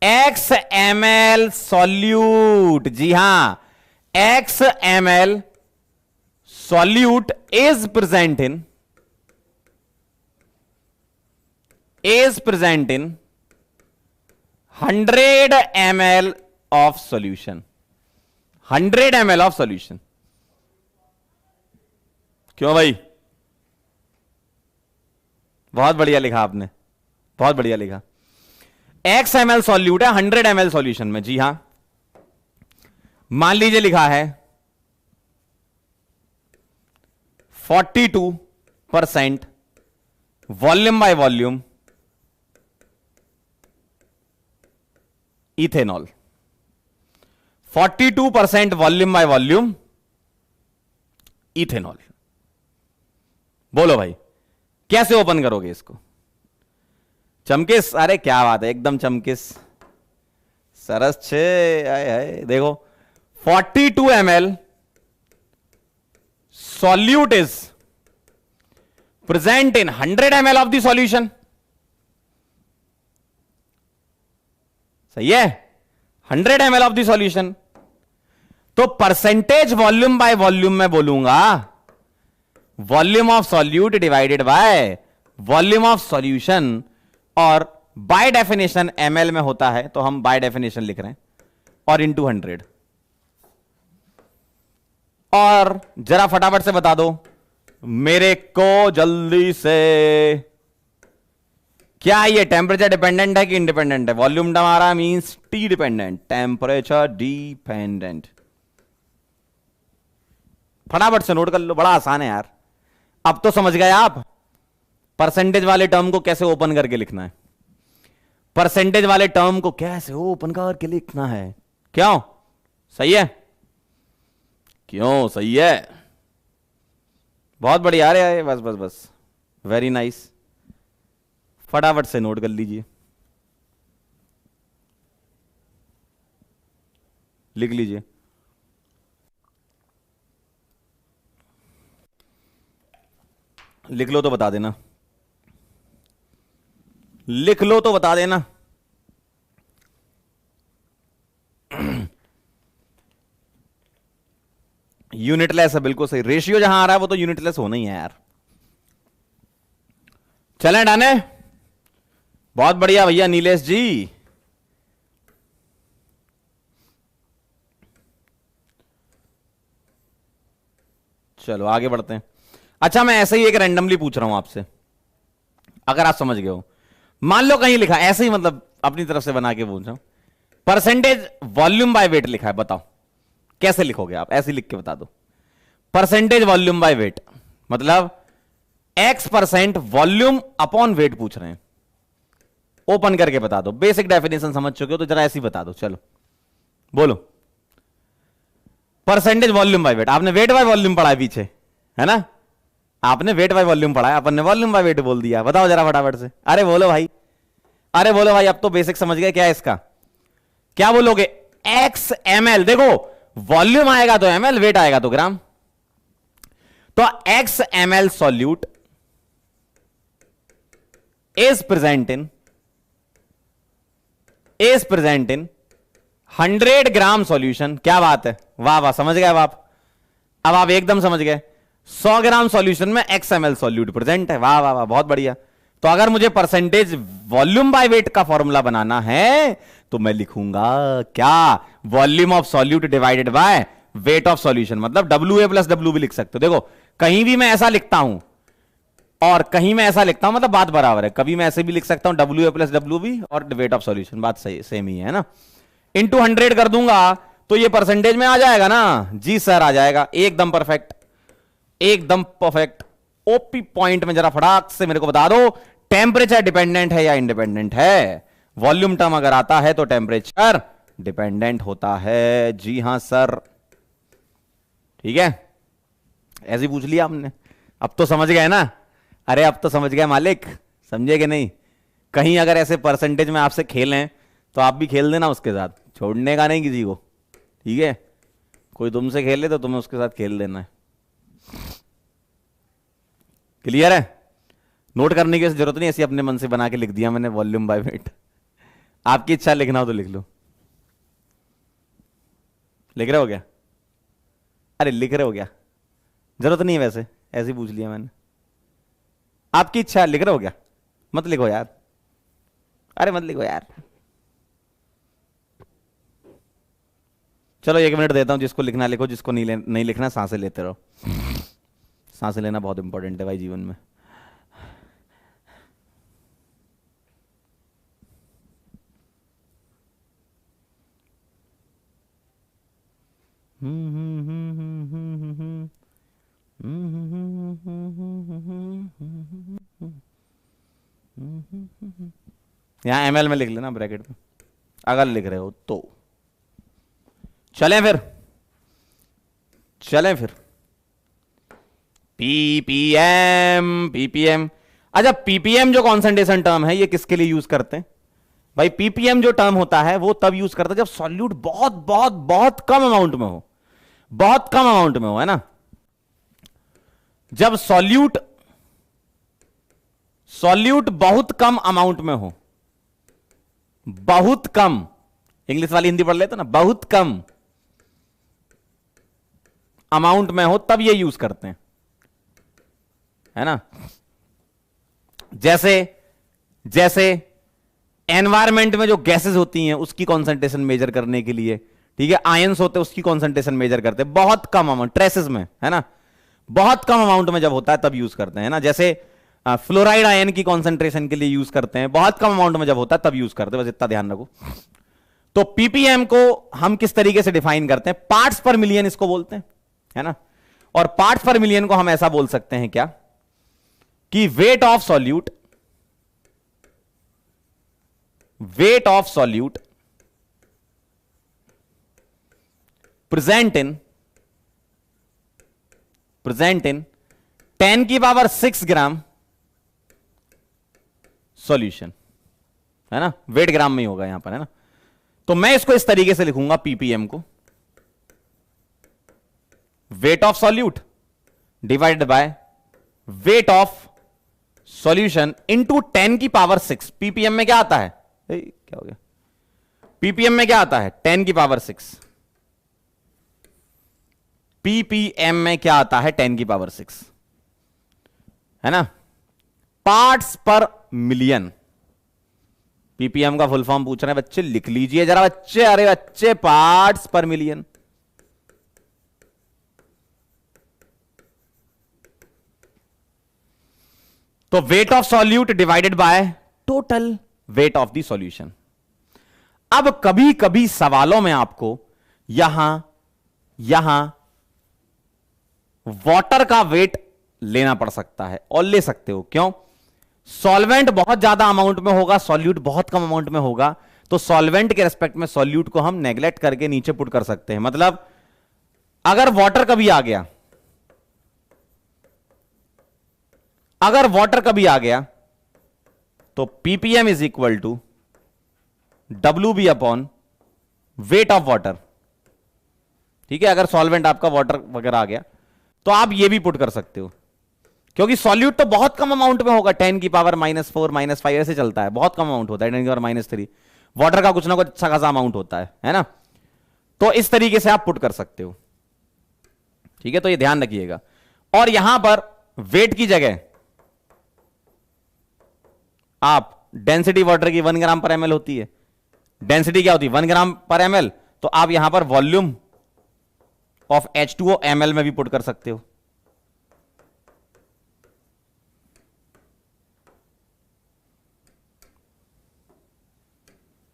[SPEAKER 1] x ml सॉल्यूट, जी हां, x ml solute is present in 100 ml of solution. 100 ml of solution. क्यों भाई? बहुत बढ़िया लिखा आपने, बहुत बढ़िया लिखा। x ml सॉल्यूट है 100 ml सॉल्यूशन में, जी हां। मान लीजिए लिखा है 42% volume by volume ethanol. 42% volume by volume ethanol. बोलो भाई, कैसे ओपन करोगे इसको? चमकिस, अरे क्या बात है, एकदम चमकिस, सरस छे। आए हाय, देखो 42 ml solute is present in 100 ml of the solution। सही है, 100 ml of the solution। तो परसेंटेज वॉल्यूम बाय वॉल्यूम में बोलूंगा volume of solute divided by volume of solution, और बाय डेफिनेशन ml में होता है, तो हम बाय डेफिनेशन लिख रहे हैं, और इंटू 100। और जरा फटाफट से बता दो मेरे को जल्दी से, क्या ये टेम्परेचर डिपेंडेंट है कि इंडिपेंडेंट है? वॉल्यूम टर्म आ रहा means T dependent, temperature dependent. फटाफट से नोट कर लो, बड़ा आसान है यार। अब तो समझ गए आप परसेंटेज वाले टर्म को कैसे ओपन करके लिखना है। परसेंटेज वाले टर्म को कैसे ओपन करके लिखना है। क्यों सही है? क्यों सही है? बहुत बढ़िया है, बस बस बस, वेरी नाइस। फटाफट से नोट कर लीजिए, लिख लीजिए। लिख लो तो बता देना। लिख लो तो बता देना। यूनिटलेस है, बिल्कुल सही। रेशियो जहां आ रहा है वो तो यूनिटलेस होना ही है यार। चलें डाने, बहुत बढ़िया भैया नीलेश जी। चलो आगे बढ़ते हैं। अच्छा मैं ऐसे ही एक रैंडमली पूछ रहा हूं आपसे, अगर आप समझ गए हो। मान लो कहीं लिखा ऐसे ही, मतलब अपनी तरफ से बना के पूछ रहा हूं, परसेंटेज वॉल्यूम बाय वेट लिखा है, बताओ कैसे लिखोगे आप? ऐसे लिख के बता दो। परसेंटेज वॉल्यूम बाय वेट मतलब X% वॉल्यूम अपॉन वेट पूछ रहे हैं। ओपन करके बता दो। बेसिक डेफिनेशन समझ चुके हो तो जरा ऐसे ही बता दो। चलो बोलो। परसेंटेज वॉल्यूम बाय वेट, आपने वेट बाय वॉल्यूम पढ़ा है पीछे, है ना? आपने वेट बाय वॉल्यूम पढ़ा है, अपन ने वॉल्यूम बाय वेट बोल दिया। बताओ जरा फटाफट से। अरे बोलो भाई, अरे बोलो भाई, अब तो बेसिक समझ गए। क्या है इसका? क्या बोलोगे? X ml। देखो वॉल्यूम आएगा तो ml, वेट आएगा तो ग्राम। तो X ml solute is present in 100 gram solution. क्या बात है, वाह वाह, समझ गए अब आप एकदम समझ गए। 100 ग्राम सॉल्यूशन में X ml सॉल्यूट प्रेजेंट है। वाह वाह वाह, बहुत बढ़िया। तो अगर मुझे परसेंटेज वॉल्यूम बाय वेट का फॉर्मूला बनाना है तो मैं लिखूंगा क्या? Volume of solute divided by weight of solution, मतलब WA प्लस W भी लिख सकते हो। देखो कहीं भी मैं ऐसा लिखता हूं और कहीं मैं ऐसा लिखता हूं, मतलब बात बराबर है। कभी मैं ऐसे भी लिख सकता हूं WA प्लस W भी, और वेट ऑफ सॉल्यूशन, बात सही सेम ही है ना। इंटू 100 कर दूंगा तो ये परसेंटेज में आ जाएगा ना? जी सर आ जाएगा, एकदम परफेक्ट, एकदम परफेक्ट। ओपी पॉइंट में जरा फटाक से मेरे को बता दो, टेम्परेचर डिपेंडेंट है या इंडिपेंडेंट है? वॉल्यूम टर्म अगर आता है तो टेम्परेचर डिपेंडेंट होता है। जी हां सर, ठीक है, ऐसे ही पूछ लिया हमने। अब तो समझ गए ना? अरे अब तो समझ गए मालिक, समझे कि नहीं? कहीं अगर ऐसे परसेंटेज में आपसे खेलें तो आप भी खेल देना उसके साथ, छोड़ने का नहीं किसी को, ठीक है? कोई तुमसे खेले तो तुम्हें उसके साथ खेल देना है। क्लियर है? नोट करने की जरूरत नहीं, ऐसी अपने मन से बना के लिख दिया मैंने वॉल्यूम बाय वेट। आपकी इच्छा लिखना हो तो लिख लो। लिख रहे हो क्या? अरे लिख रहे हो क्या? जरूरत नहीं है वैसे, ऐसे ही पूछ लिया मैंने। आपकी इच्छा, लिख रहे हो क्या? मत लिखो यार, अरे मत लिखो यार। चलो 1 मिनट देता हूं, जिसको लिखना लिखो, जिसको नहीं लिखना सांसें लेते रहो। सांसें लेना बहुत इंपॉर्टेंट है भाई जीवन में। यहां ml में लिख लेना ब्रैकेट में, अगर लिख रहे हो तो। चलें फिर पीपीएम। अच्छा पीपीएम जो कॉन्सेंट्रेशन टर्म है, ये किसके लिए यूज करते हैं भाई? पीपीएम जो टर्म होता है वो तब यूज करते हैं जब सॉल्यूट बहुत बहुत बहुत कम अमाउंट में हो, बहुत कम अमाउंट में हो, है ना? जब सॉल्यूट बहुत कम अमाउंट में हो, बहुत कम, इंग्लिश वाली हिंदी पढ़ लेते ना, बहुत कम अमाउंट में हो तब ये यूज करते हैं, है ना? जैसे एनवायरमेंट में जो गैसेस होती हैं उसकी कॉन्सेंट्रेशन मेजर करने के लिए, ठीक है, आयंस होते हैं उसकी कॉन्सेंट्रेशन मेजर करते हैं बहुत कम अमाउंट, ट्रेसेस में, है ना? बहुत कम अमाउंट में जब होता है तब यूज करते हैं ना। जैसे फ्लोराइड आयन की कॉन्सेंट्रेशन के लिए यूज करते हैं, बहुत कम अमाउंट में जब होता है तब यूज करते हैं, बस इतना ध्यान रखो। तो पीपीएम को हम किस तरीके से डिफाइन करते हैं? पार्ट्स पर मिलियन इसको बोलते हैं, है ना? और पार्ट्स पर मिलियन को हम ऐसा बोल सकते हैं क्या कि वेट ऑफ सॉल्यूट प्रेजेंट इन 10 की पावर 6 ग्राम सॉल्यूशन, है ना? वेट ग्राम में ही होगा यहां पर, है ना? तो मैं इसको इस तरीके से लिखूंगा पीपीएम को, wait of solute divided by weight of solution into 10⁶ ppm में क्या आता है? क्या हो गया? पीपीएम में क्या आता है? 10⁶ पीपीएम में क्या आता है? 10⁶ है ना? पार्ट्स पर मिलियन। पीपीएम का फुल फॉर्म पूछ रहे हैं बच्चे, लिख लीजिए जरा बच्चे। अरे बच्चे, पार्ट्स पर मिलियन। तो wait of solute divided by total weight of the solution. अब कभी कभी सवालों में आपको यहां वाटर का वेट लेना पड़ सकता है, और ले सकते हो। क्यों? सॉल्वेंट बहुत ज्यादा अमाउंट में होगा, सॉल्यूट बहुत कम अमाउंट में होगा, तो सॉल्वेंट के रेस्पेक्ट में सॉल्यूट को हम नेग्लेक्ट करके नीचे पुट कर सकते हैं। मतलब अगर वाटर कभी आ गया, तो PPM is equal to WB upon weight of water. ठीक है, अगर सॉल्वेंट आपका वाटर वगैरह आ गया तो आप ये भी पुट कर सकते हो, क्योंकि सॉल्यूट तो बहुत कम अमाउंट में होगा, 10⁻⁻⁴ -5 ऐसे चलता है, बहुत कम अमाउंट होता है, 10⁻⁻3। वाटर का कुछ ना कुछ अच्छा खासा अमाउंट होता है ना? तो इस तरीके से आप पुट कर सकते हो। ठीक है, तो ये ध्यान रखिएगा। और यहां पर वेट की जगह आप डेंसिटी वाटर की 1 ग्राम पर ml होती है, डेंसिटी क्या होती है? 1 ग्राम पर ml, तो आप यहां पर वॉल्यूम ऑफ H2O ml में भी पुट कर सकते हो।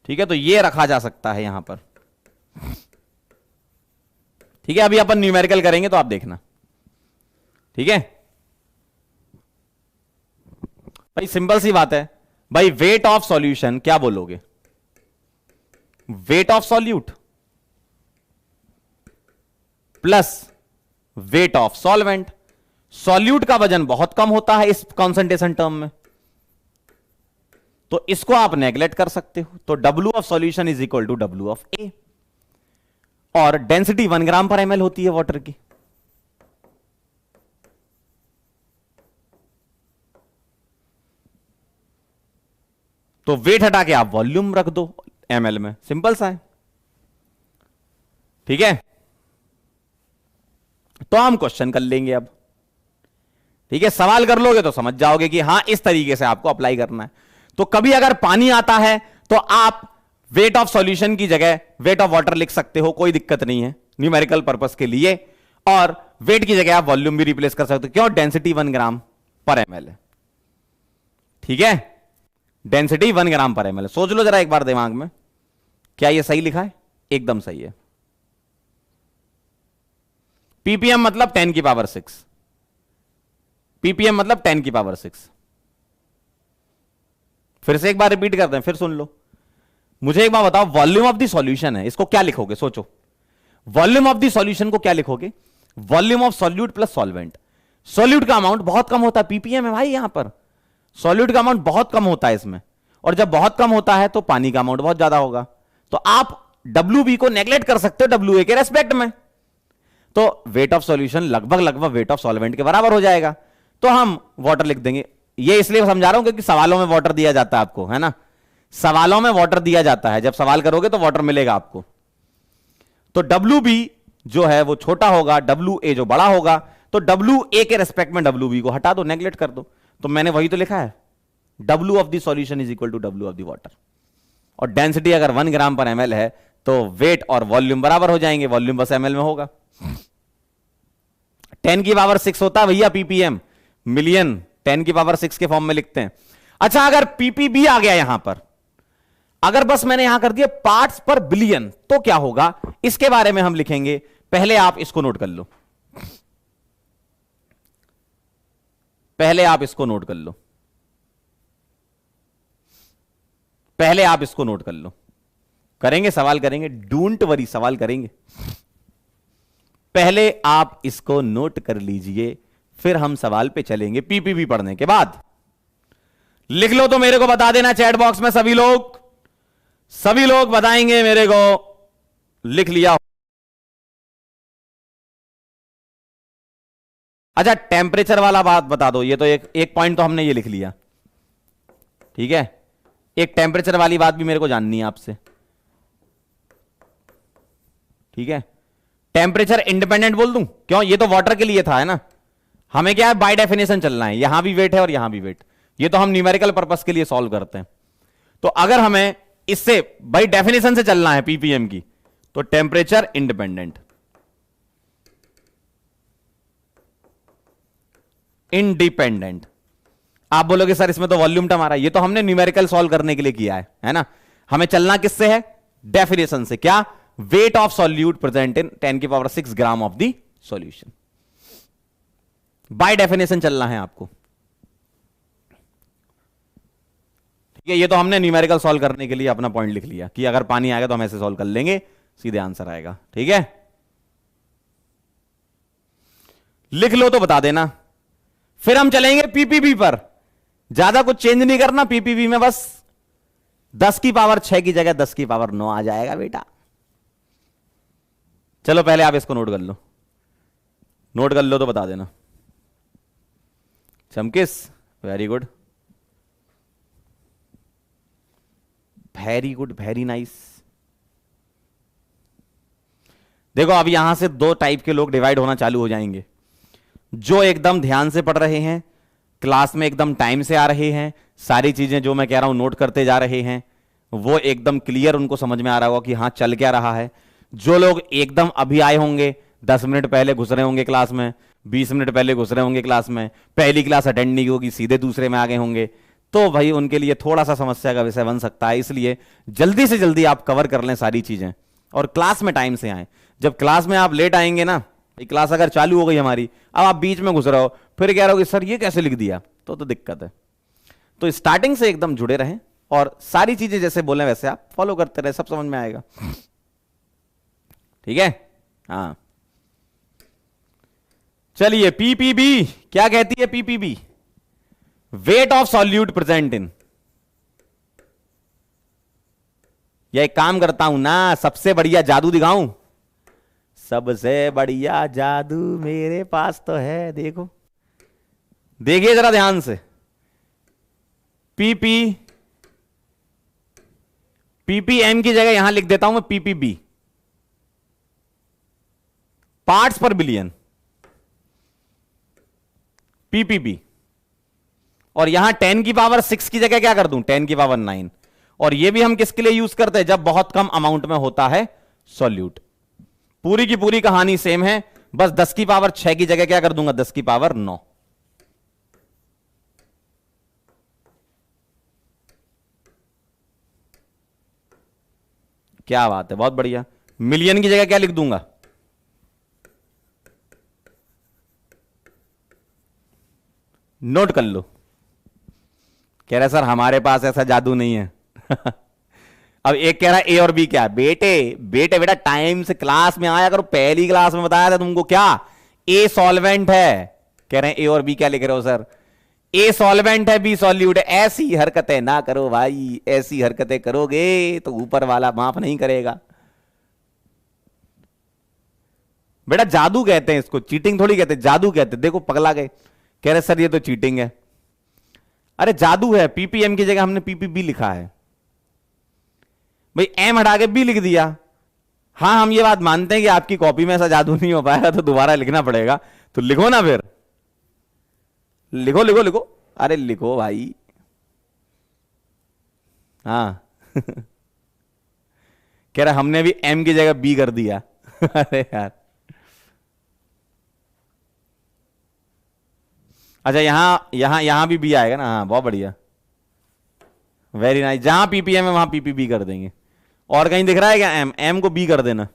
[SPEAKER 1] ठीक है, तो ये रखा जा सकता है यहां पर। ठीक है, अभी अपन न्यूमेरिकल करेंगे तो आप देखना। ठीक है भाई, सिंपल सी बात है भाई। वेट ऑफ सॉल्यूशन क्या बोलोगे? Wait of solute plus weight of solvent. Solute का वजन बहुत कम होता है इस कॉन्सेंट्रेशन टर्म में, तो इसको आप नेग्लेक्ट कर सकते हो। तो W of solution is equal to W of A, और डेंसिटी 1 ग्राम पर ml होती है वाटर की। तो वेट हटा के आप वॉल्यूम रख दो ml में, सिंपल सा है। ठीक है, तो हम क्वेश्चन कर लेंगे अब। ठीक है, सवाल कर लोगे तो समझ जाओगे कि हां इस तरीके से आपको अप्लाई करना है। तो कभी अगर पानी आता है तो आप वेट ऑफ सॉल्यूशन की जगह वेट ऑफ वाटर लिख सकते हो, कोई दिक्कत नहीं है न्यूमेरिकल पर्पस के लिए। और वेट की जगह आप वॉल्यूम भी रिप्लेस कर सकते हो। क्यों? डेंसिटी 1 ग्राम पर ml है। ठीक है, डेंसिटी 1 ग्राम पर ml। सोच लो जरा एक बार दिमाग में, क्या यह सही लिखा है? एकदम सही है। पीपीएम मतलब 10⁶, पीपीएम मतलब 10⁶। फिर से एक बार रिपीट करते हैं, फिर सुन लो। मुझे एक बार बताओ, वॉल्यूम ऑफ द सॉल्यूशन है, इसको क्या लिखोगे? सोचो, वॉल्यूम ऑफ द सॉल्यूशन को क्या लिखोगे? Volume of solute plus solvent. Solute का अमाउंट बहुत कम होता है, पीपीएम है भाई यहां पर। सॉल्यूट का अमाउंट बहुत कम होता है इसमें, और जब बहुत कम होता है तो पानी का अमाउंट बहुत ज्यादा होगा। तो आप WB को नेग्लेक्ट कर सकते हो WA के रेस्पेक्ट में, तो वेट ऑफ सॉल्यूशन लगभग वेट ऑफ सॉल्वेंट के बराबर हो जाएगा। तो हम वाटर लिख देंगे। ये इसलिए समझा रहा हूं क्योंकि सवालों में वाटर दिया जाता है आपको, है ना? सवालों में वाटर दिया जाता है, जब सवाल करोगे तो वाटर मिलेगा आपको। तो WB जो है वो छोटा होगा, WA जो बड़ा होगा, तो WA के रेस्पेक्ट में WB को हटा दो, नेग्लेक्ट कर दो। तो मैंने वही तो लिखा है, W of the solution is equal to W of the water. और डेंसिटी अगर 1 ग्राम पर ml है तो वेट और वॉल्यूम बराबर हो जाएंगे, वॉल्यूम बस ml में होगा। 10⁶ होता है भैया पीपीएम, मिलियन 10⁶ के फॉर्म में लिखते हैं। अच्छा, अगर पीपीबी आ गया यहां पर, अगर बस मैंने यहां कर दिया पार्ट्स पर बिलियन, तो क्या होगा इसके बारे में हम लिखेंगे। पहले आप इसको नोट कर लो, पहले आप इसको नोट कर लो, पहले आप इसको नोट कर लो। करेंगे, सवाल करेंगे, डोंट वरी, सवाल करेंगे। पहले आप इसको नोट कर लीजिए, फिर हम सवाल पे चलेंगे पीपीबी पढ़ने के बाद। लिख लो तो मेरे को बता देना चैट बॉक्स में, सभी लोग बताएंगे मेरे को। लिख लिया अच्छा टेम्परेचर वाला बात बता दो, ये तो एक पॉइंट तो हमने ये लिख लिया, ठीक है। एक टेम्परेचर वाली बात भी मेरे को जाननी है आपसे, ठीक है। टेम्परेचर इंडिपेंडेंट बोल दूं, क्यों, ये तो वाटर के लिए था, है ना। हमें क्या है, बाय डेफिनेशन चलना है, यहां भी वेट है और यहां भी वेट, ये तो हम न्यूमेरिकल पर्पस के लिए सॉल्व करते हैं। तो अगर हमें इससे बाय डेफिनेशन से चलना है पीपीएम की, तो टेम्परेचर इंडिपेंडेंट, इंडिपेंडेंट। आप बोलोगे सर इसमें तो वॉल्यूम टर्म आ रहा है, ये तो हमने न्यूमेरिकल सॉल्व करने के लिए किया है ना। हमें चलना किससे है, डेफिनेशन से। क्या, wait of solute present in 10⁶ gram of the solution, by definition चलना है आपको, ठीक है। ये तो हमने न्यूमेरिकल सॉल्व करने के लिए अपना पॉइंट लिख लिया कि अगर पानी आएगा तो हम ऐसे सॉल्व कर लेंगे, सीधे आंसर आएगा, ठीक है। लिख लो तो बता देना। फिर हम चलेंगे पीपीबी पर, ज्यादा कुछ चेंज नहीं करना पीपीबी में, बस 10⁶ की जगह 10⁹ आ जाएगा बेटा। चलो पहले आप इसको नोट कर लो, नोट कर लो तो बता देना। चमकिस, very good, very good, very nice. देखो अब यहां से दो टाइप के लोग डिवाइड होना चालू हो जाएंगे, जो एकदम ध्यान से पढ़ रहे हैं, क्लास में एकदम टाइम से आ रहे हैं, सारी चीजें जो मैं कह रहा हूं नोट करते जा रहे हैं, वो एकदम क्लियर उनको समझ में आ रहा होगा कि हां चल क्या रहा है। जो लोग एकदम अभी आए होंगे, 10 मिनट पहले घुस रहे होंगे क्लास में, 20 मिनट पहले घुस रहे होंगे क्लास में, पहली क्लास अटेंड नहीं होगी, सीधे दूसरे में आ गए होंगे, तो भाई उनके लिए थोड़ा सा समस्या का विषय बन सकता है। इसलिए जल्दी से जल्दी आप कवर कर लें सारी चीजें, और क्लास में टाइम से आए। जब क्लास में आप लेट आएंगे ना, क्लास अगर चालू हो गई हमारी, अब आप बीच में घुस रहे हो, फिर कह रहे हो कि सर ये कैसे लिख दिया, तो दिक्कत है। तो स्टार्टिंग से एकदम जुड़े रहें और सारी चीजें जैसे बोले वैसे आप फॉलो करते रहे, सब समझ में आएगा, ठीक है। हाँ चलिए, पीपीबी क्या कहती है, PPB wait of solute present इन। या एक काम करता हूं ना, सबसे बढ़िया जादू दिखाऊं, सबसे बढ़िया जादू मेरे पास तो है, देखो देखिए जरा ध्यान से। पीपीएम की जगह यहां लिख देता हूं मैं पीपीबी, पार्ट्स पर बिलियन, पीपीबी। और यहां 10⁶ की जगह क्या कर दूं, 10⁹ और ये भी हम किसके लिए यूज करते हैं, जब बहुत कम अमाउंट में होता है सॉल्यूट। पूरी की पूरी कहानी सेम है, बस 10⁶ की जगह क्या कर दूंगा, 10⁹ क्या बात है, बहुत बढ़िया। मिलियन की जगह क्या लिख दूंगा, नोट कर लो। कह रहा सर हमारे पास ऐसा जादू नहीं है अब एक कह रहा है ए और बी क्या है, बेटे बेटे बेटा टाइम से क्लास में आया करो, पहली क्लास में बताया था तुमको, क्या ए सॉल्वेंट है। कह रहे हैं ए और बी क्या लिख रहे हो सर, ए सॉल्वेंट है बी सॉल्यूट है। ऐसी हरकतें ना करो भाई, ऐसी हरकतें करोगे तो ऊपर वाला माफ नहीं करेगा। बेटा जादू कहते हैं इसको, चीटिंग थोड़ी कहते हैं, जादू कहते हैं। देखो पगला गए, कह रहे सर ये तो चीटिंग है। अरे जादू है, पीपीएम की जगह हमने पीपीबी लिखा है भाई, एम हटा के बी लिख दिया। हाँ हम ये बात मानते हैं कि आपकी कॉपी में ऐसा जादू नहीं हो पाएगा, तो दोबारा लिखना पड़ेगा, तो लिखो ना फिर, लिखो लिखो लिखो, अरे लिखो भाई। हाँ कह रहा हमने भी एम की जगह बी कर दिया अरे यार, अच्छा यहां भी बी आएगा ना, हाँ बहुत बढ़िया, वेरी नाइस। जहां पीपीएम है वहां पीपीबी कर देंगे। और कहीं दिख रहा है क्या एम, एम को बी कर देना,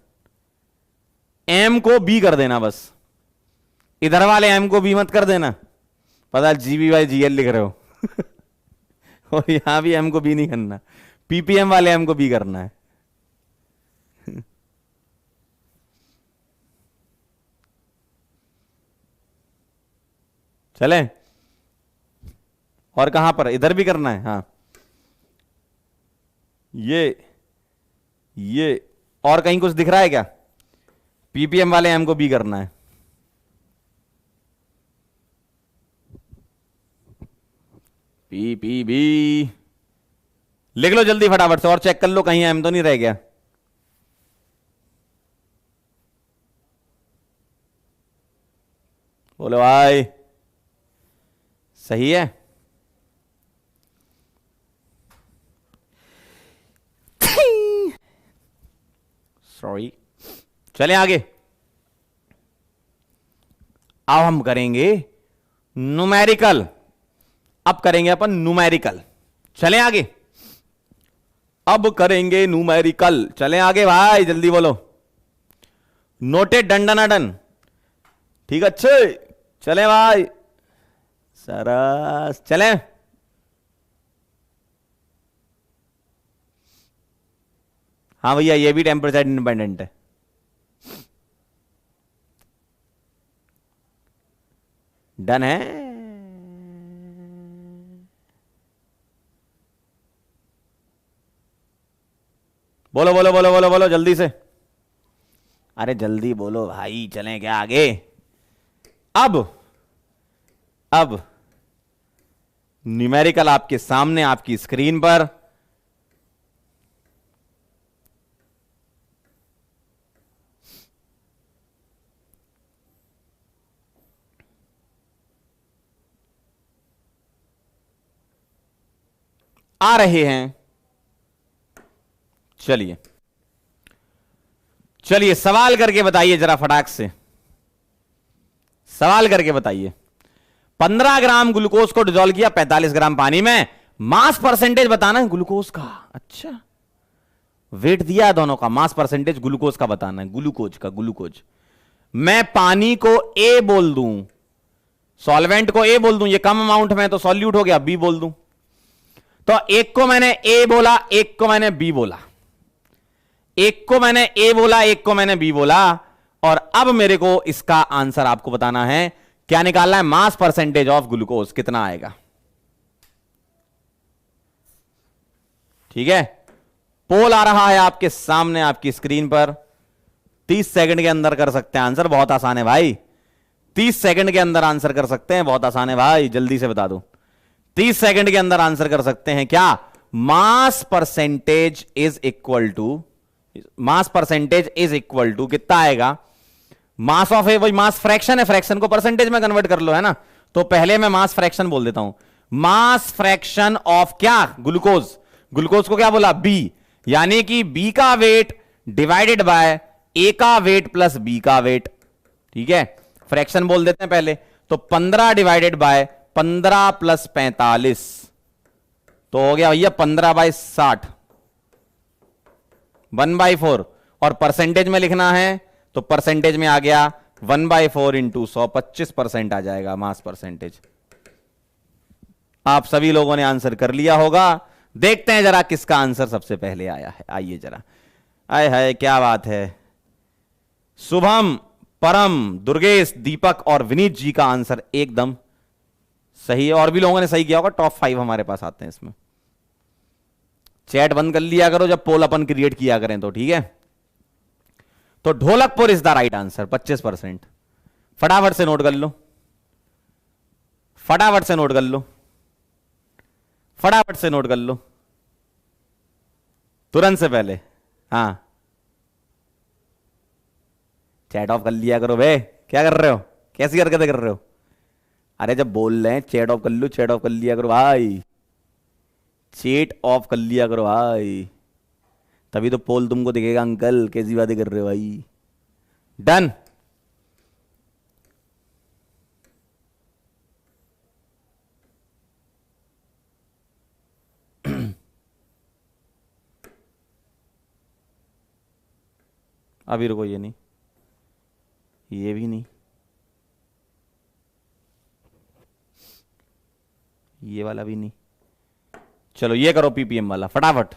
[SPEAKER 1] एम को बी कर देना बस, इधर वाले एम को बी मत कर देना, पता GB/GL लिख रहे हो और यहां भी एम को बी नहीं करना, पीपीएम वाले एम को बी करना है चले, और कहां पर, इधर भी करना है। हाँ ये और कहीं कुछ दिख रहा है क्या, पीपीएम वाले एम को बी करना है। पी पी बी लिख लो जल्दी फटाफट से और चेक कर लो कहीं एम तो नहीं रह गया। बोलो भाई सही है। सॉरी चलें आगे। अब हम करेंगे न्यूमेरिकल। अब करेंगे अपन न्यूमेरिकल। चलें आगे। अब करेंगे न्यूमेरिकल। चलें आगे भाई जल्दी बोलो। Noted done. ठीक अच्छे चलें भाई सरस चलें। हाँ भैया ये भी टेम्परेचर इंडिपेंडेंट है। डन है। बोलो बोलो बोलो बोलो बोलो जल्दी से। अरे जल्दी बोलो भाई चलें क्या आगे। अब न्यूमेरिकल आपके सामने आपकी स्क्रीन पर। आ रहे हैं। चलिए चलिए सवाल करके बताइए जरा फटाक से। सवाल करके बताइए। 15 ग्राम ग्लूकोज को डिजोल्व किया 45 ग्राम पानी में। मास परसेंटेज बताना है ग्लूकोज का। अच्छा वेट दिया है दोनों का। मास परसेंटेज ग्लूकोज का बताना है। ग्लूकोज मैं पानी को ए बोल दूं, सॉल्वेंट को ए बोल दूं, ये कम अमाउंट में तो सॉल्यूट हो गया, बी बोल दूं। तो एक को मैंने ए बोला, एक को मैंने बी बोला। एक को मैंने ए बोला, एक को मैंने बी बोला। और अब मेरे को इसका आंसर आपको बताना है। क्या निकालना है? मास परसेंटेज ऑफ ग्लूकोज कितना आएगा। ठीक है पोल आ रहा है आपके सामने आपकी स्क्रीन पर। 30 सेकंड के अंदर कर सकते हैं आंसर। बहुत आसान है भाई। 30 सेकंड के अंदर आंसर कर सकते हैं। बहुत आसान है भाई जल्दी से बता दो। 30 सेकंड के अंदर आंसर कर सकते हैं क्या? Mass percentage is equal to कितना आएगा? मास ऑफ है वही मास फ्रैक्शन है, फ्रैक्शन को परसेंटेज में कन्वर्ट कर लो है ना। तो पहले मैं मास फ्रैक्शन बोल देता हूं। मास फ्रैक्शन ऑफ क्या? ग्लूकोज को क्या बोला? बी। यानी कि बी का वेट डिवाइडेड बाय ए का वेट प्लस बी का वेट। ठीक है फ्रैक्शन बोल देते हैं पहले। तो 15 डिवाइडेड बाय 15 प्लस 45 तो हो गया भैया 15/60 1/4। और परसेंटेज में लिखना है तो परसेंटेज में आ गया 1/4 इंटू 100 25% आ जाएगा मास परसेंटेज। आप सभी लोगों ने आंसर कर लिया होगा। देखते हैं जरा किसका आंसर सबसे पहले आया है। आइए जरा। आए हाय क्या बात है। शुभम, परम, दुर्गेश, दीपक और विनीत जी का आंसर एकदम सही है। और भी लोगों ने सही किया होगा। टॉप 5 हमारे पास आते हैं इसमें। चैट बंद कर लिया करो जब पोल अपन क्रिएट किया करें तो। ठीक है तो Dholakpur is the right answer 25%। फटाफट से नोट कर लो, फटाफट से नोट कर लो, फटाफट से नोट कर लो तुरंत से पहले। हाँ चैट ऑफ कर लिया करो बे। क्या कर रहे हो? कैसी हरकतें कर रहे हो? अरे जब बोल रहे हैं चैट ऑफ कर लो, चैट ऑफ कर लिया करो भाई। चैट ऑफ कर लिया करो भाई तभी तो पोल तुमको दिखेगा। अंकल कैसी बातें कर रहे हो भाई। डन। अभी रुको ये नहीं, ये भी नहीं, ये वाला भी नहीं। चलो ये करो पीपीएम वाला। फटाफट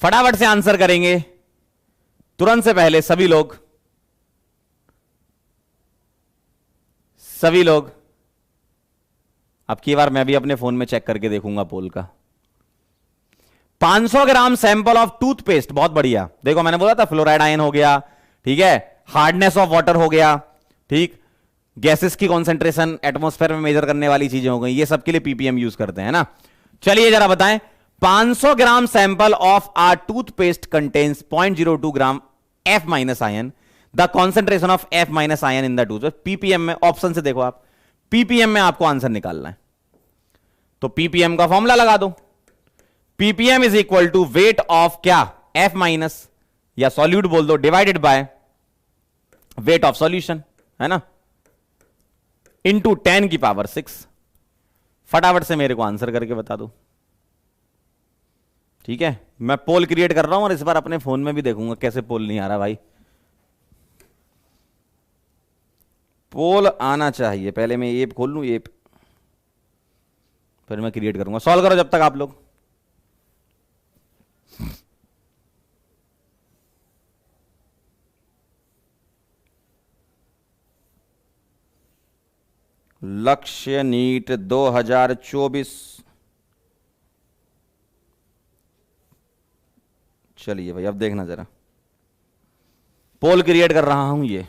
[SPEAKER 1] फटाफट से आंसर करेंगे तुरंत से पहले सभी लोग। अब की बार मैं भी अपने फोन में चेक करके देखूंगा पोल का। 500 ग्राम सैंपल ऑफ टूथपेस्ट। बहुत बढ़िया। देखो मैंने बोला था फ्लोराइड आयन हो गया। ठीक है हार्डनेस ऑफ वाटर हो गया। ठीक गैसेस की कॉन्सेंट्रेशन एटमॉस्फेयर में मेजर करने वाली चीजें हो गई, ये सब के लिए पीपीएम यूज करते हैं ना। चलिए जरा बताएं, 500 gram sample of our toothpaste contains 0.02 gram F minus ion, the concentration of F minus ion in the tooth. PPM में ऑप्शन से देखो आप, पीपीएम में आपको आंसर निकालना है, तो पीपीएम का फॉर्मूला लगा दो। PPM is equal to weight of क्या, एफ माइनस या सॉल्यूट बोल दो, divided by weight of solution, है ना, इंटू 10 की पावर 6। फटाफट से मेरे को आंसर करके बता दो। ठीक है, मैं पोल क्रिएट कर रहा हूं और इस बार अपने फोन में भी देखूंगा कैसे पोल नहीं आ रहा भाई। पोल आना चाहिए, पहले मैं ऐप खोल लूं, ऐप फिर मैं क्रिएट करूंगा। सॉल्व करो जब तक आप लोग। लक्ष्य नीट 2024। चलिए भाई, अब देखना जरा, पोल क्रिएट कर रहा हूं ये।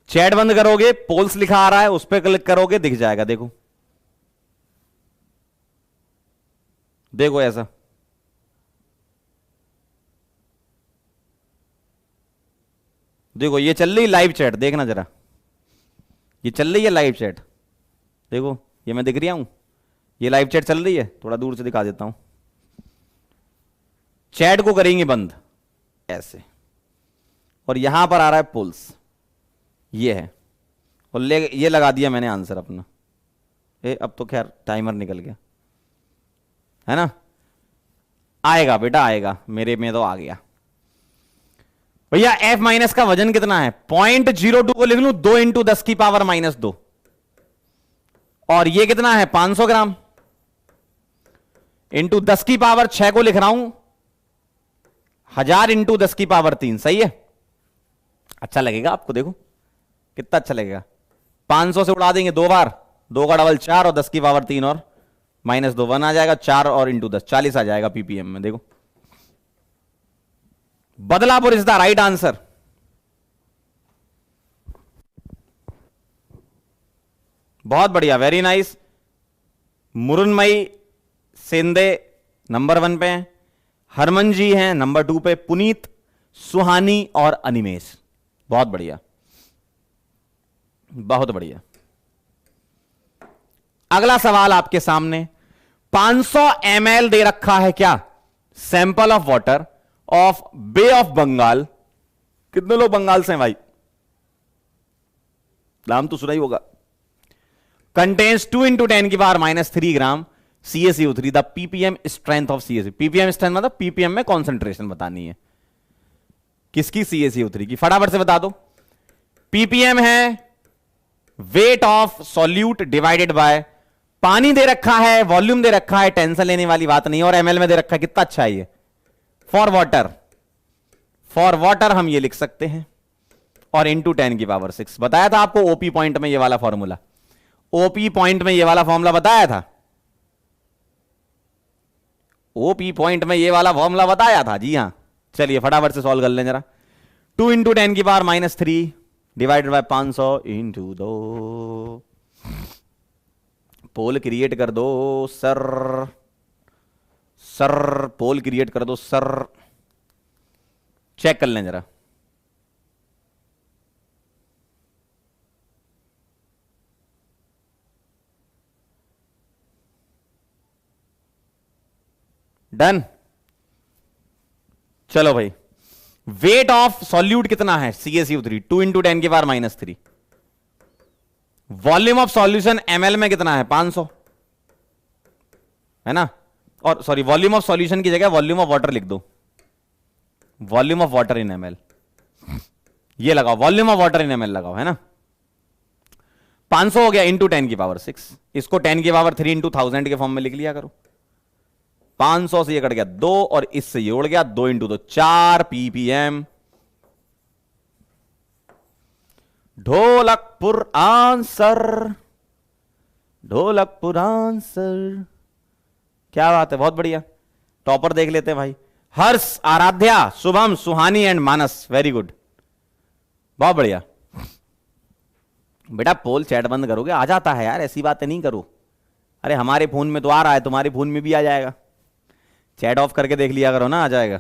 [SPEAKER 1] चैट बंद करोगे, पोल्स लिखा आ रहा है, उस पर क्लिक करोगे, दिख जाएगा। देखो देखो ऐसा, देखो ये चल रही लाइव चैट, देखना जरा, ये चल रही है लाइव चैट। देखो ये मैं दिख रहा हूं, ये लाइव चैट चल रही है। थोड़ा दूर से दिखा देता हूं, चैट को करेंगे बंद ऐसे, और यहां पर आ रहा है पोल्स, ये है, और ये लगा दिया मैंने आंसर अपना। अब तो खैर टाइमर निकल गया, है ना। आएगा बेटा आएगा, मेरे में तो आ गया भैया। एफ माइनस का वजन कितना है, 0.02 को लिख लूं 2 इंटू 10 की पावर -2, और ये कितना है 500 ग्राम इंटू 10 की पावर 6 को लिख रहा हूं 1000 इंटू 10 की पावर 3। सही है, अच्छा लगेगा आपको, देखो कितना अच्छा लगेगा। 500 से उड़ा देंगे 2 बार, 2 का डबल 4 और 10 की पावर 3 और -2, 1 आ जाएगा, 4 और इंटू 10 40 आ जाएगा पीपीएम में। देखो Badlapur is the right answer. बहुत बढ़िया, वेरी नाइस। मुरुनमई सेंदे नंबर 1 पे हैं, हरमन जी हैं नंबर 2 पे, पुनीत, सुहानी और अनिमेश। बहुत बढ़िया, बहुत बढ़िया। अगला सवाल आपके सामने, 500 ml दे रखा है क्या, sample of water of bay of Bengal. कितने लोग बंगाल से हैं भाई, नाम तो सुना ही होगा। कंटेन्स 2 इंटू 10 की power -3 gram CaCO3, the ppm strength of CaCO3। Ppm strength मतलब पीपीएम में कॉन्सेंट्रेशन बतानी है किसकी, CaCO3 की। फटाफट से बता दो। पीपीएम है wait of solute divided bye, पानी दे रखा है, वॉल्यूम दे रखा है, टेंशन लेने वाली बात नहीं, और एमएल में दे रखा है। कितना अच्छा है ये, फॉर वाटर हम ये लिख सकते हैं, और इंटू 10 की पावर 6। बताया था आपको ओपी पॉइंट में ये वाला फॉर्मूला, ओपी पॉइंट में ये वाला फॉर्मूला बताया था, ओपी पॉइंट में ये वाला फॉर्मूला बताया था, जी हां। चलिए फटाफट से सॉल्व कर लें जरा। 2 इंटू 10 की power -3 divided by 500 into 2। Poll create कर दो सर, पोल क्रिएट कर दो सर। चेक कर लें जरा। डन। चलो भाई, वेट ऑफ सॉल्यूट कितना है CaCO3, 2 इंटू 10 की power -3। Volume of solution ml में कितना है 500, है ना। और सॉरी, वॉल्यूम ऑफ सॉल्यूशन की जगह वॉल्यूम ऑफ वाटर लिख दो, volume of water in ml। ये लगाओ, volume of water in ml लगाओ, है ना। 500 हो गया इंटू 10 की पावर 6। इसको 10 की पावर 3 इंटू 1000 के फॉर्म में लिख लिया करो। 500 से ये कट गया 2, और इससे ये उड़ गया 2 into 2 4 ppm. Dholakpur answer, Dholakpur answer. क्या बात है, बहुत बढ़िया। टॉपर देख लेते हैं भाई। हर्ष, आराध्या, शुभम, सुहानी एंड मानस, वेरी गुड, बहुत बढ़िया। बेटा पोल चैट बंद करोगे? आ जाता है यार, ऐसी बातें नहीं करो। अरे हमारे फोन में तो आ रहा है, तुम्हारे फोन में भी आ जाएगा। चैट ऑफ करके देख लिया करो ना, आ जाएगा।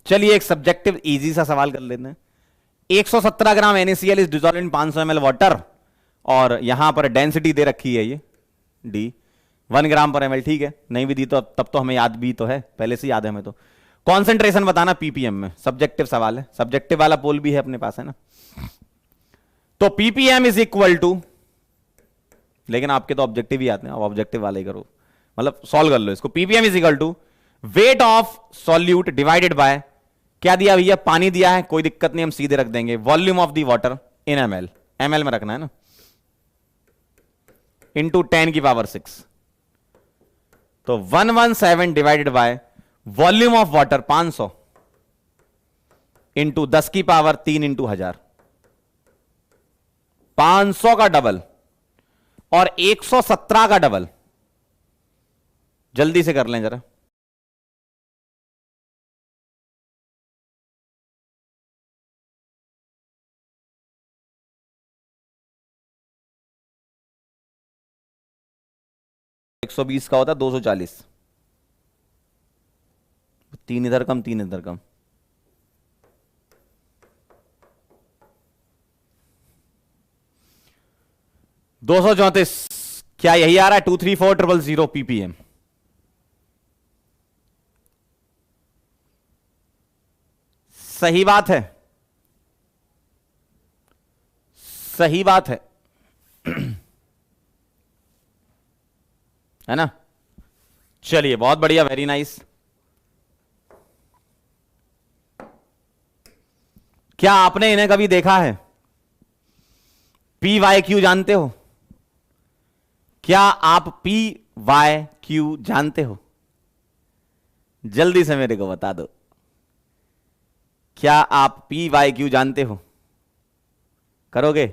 [SPEAKER 1] चलिए एक सब्जेक्टिव इजी सा सवाल कर लेते हैं। 117 ग्राम NaCl is dissolve in 500 ml water, और यहां पर डेंसिटी दे रखी है ये D 1 ग्राम पर ml। ठीक है, नहीं भी दी तो तब तो हमें याद भी तो है, पहले से याद है हमें। तो कॉन्सेंट्रेशन बताना ppm में, सब्जेक्टिव सवाल है, सब्जेक्टिव वाला पोल भी है अपने पास, है ना। तो ppm इज इक्वल टू, लेकिन आपके तो ऑब्जेक्टिव ही आते हैं, अब ऑब्जेक्टिव वाले करो, मतलब सॉल्व कर लो इसको। ppm is equal to weight of solute divided by, क्या दिया भैया, पानी दिया है, कोई दिक्कत नहीं, हम सीधे रख देंगे, volume of the water in ml, ml में रखना है ना, इंटू 10 की पावर 6। तो 117 divided by volume of water 500 into 10 की पावर 3 इंटू 1000, 500 का डबल और 117 का डबल। जल्दी से कर लें जरा। एक 120 का होता है 240, 3 इधर कम 3 इधर कम, 234। क्या यही आ रहा है? 234,000 ppm। सही बात है, सही बात है है ना। चलिए बहुत बढ़िया, वेरी नाइस। क्या आपने इन्हें कभी देखा है? PYQ जानते हो? क्या आप PYQ जानते हो? जल्दी से मेरे को बता दो, क्या आप PYQ जानते हो? करोगे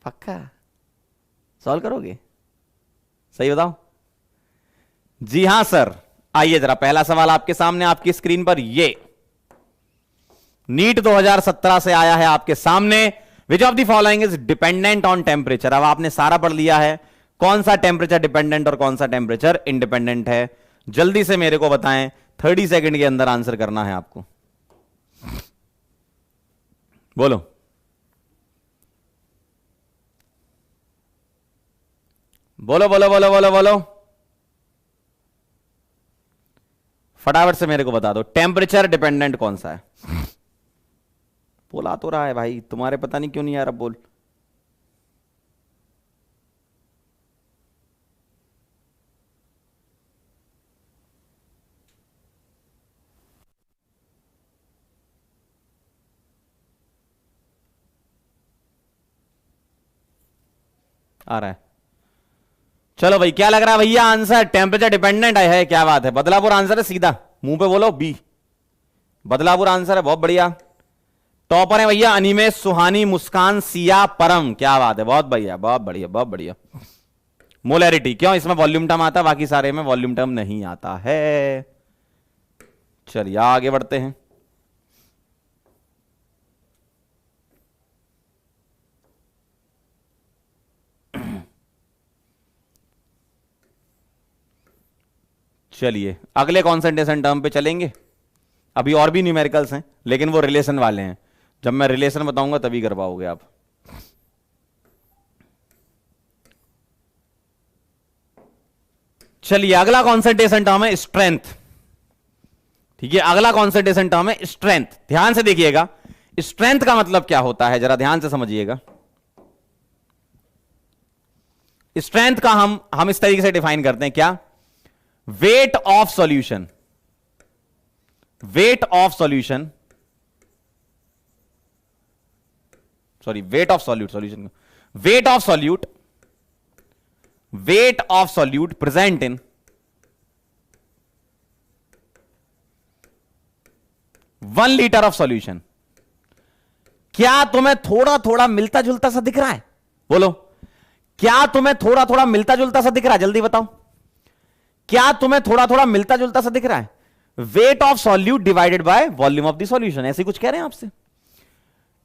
[SPEAKER 1] पक्का? सॉल्व करोगे? सही बताओ। जी हां सर। आइए जरा पहला सवाल आपके सामने, आपकी स्क्रीन पर, ये नीट 2017 से आया है आपके सामने। Which of the following is dependent on temperature. अब आपने सारा पढ़ लिया है, कौन सा टेम्परेचर डिपेंडेंट और कौन सा टेम्परेचर इंडिपेंडेंट है। जल्दी से मेरे को बताएं, 30 सेकंड के अंदर आंसर करना है आपको। बोलो बोलो बोलो बोलो बोलो बोलो, फटाफट से मेरे को बता दो, टेम्परेचर डिपेंडेंट कौन सा है। बोल आ तो रहा है भाई, तुम्हारे पता नहीं क्यों नहीं आ रहा बोल। आ रहा है, चलो भाई। क्या लग रहा है भैया आंसर? टेम्परेचर डिपेंडेंट है, क्या बात है। बदलापुर आंसर है, सीधा मुंह पे बोलो बी, बदलापुर आंसर है, बहुत बढ़िया। टॉपर है भैया अनिमेश, सुहानी, मुस्कान, सिया, परम, क्या बात है, बहुत बढ़िया बहुत बढ़िया बहुत बढ़िया। मोलैरिटी क्यों? इसमें वॉल्यूम टर्म आता है, बाकी सारे में वॉल्यूम टर्म नहीं आता है। चलिए आगे बढ़ते हैं। चलिए अगले कॉन्सेंट्रेशन टर्म पे चलेंगे। अभी और भी न्यूमेरिकल्स हैं, लेकिन वो रिलेशन वाले हैं, जब मैं रिलेशन बताऊंगा तभी कर पाओगे आप। चलिए अगला कॉन्सेंट्रेशन टर्म है स्ट्रेंथ। ठीक है, अगला कॉन्सेंट्रेशन टर्म है स्ट्रेंथ। ध्यान से देखिएगा, स्ट्रेंथ का मतलब क्या होता है, जरा ध्यान से समझिएगा। स्ट्रेंथ का हम इस तरीके से डिफाइन करते हैं, क्या? Wait of solution, wait of solution, sorry wait of solute, solution, wait of solute, wait of solute present in 1 litre of solution, क्या तुम्हें थोड़ा थोड़ा मिलता जुलता सा दिख रहा है? बोलो, क्या तुम्हें थोड़ा थोड़ा मिलता जुलता सा दिख रहा है? जल्दी बताओ, क्या तुम्हें थोड़ा थोड़ा मिलता जुलता सा दिख रहा है? Wait of solute divided by volume of the solution, ऐसे कुछ कह रहे हैं आपसे।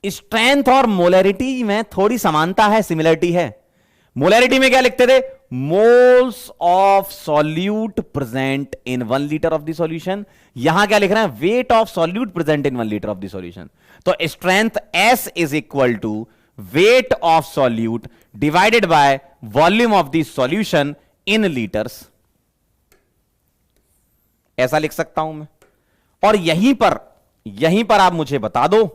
[SPEAKER 1] स्ट्रेंथ और मोलैरिटी में थोड़ी समानता है, सिमिलरिटी है। मोलैरिटी में क्या लिखते थे? Moles of solute present in 1 litre of the solution. यहां क्या लिख रहे हैं? Weight of solute present in 1 litre of the solution. तो strength S is equal to weight of solute divided by volume of the solution in litres, ऐसा लिख सकता हूं मैं। और यहीं पर आप मुझे बता दो,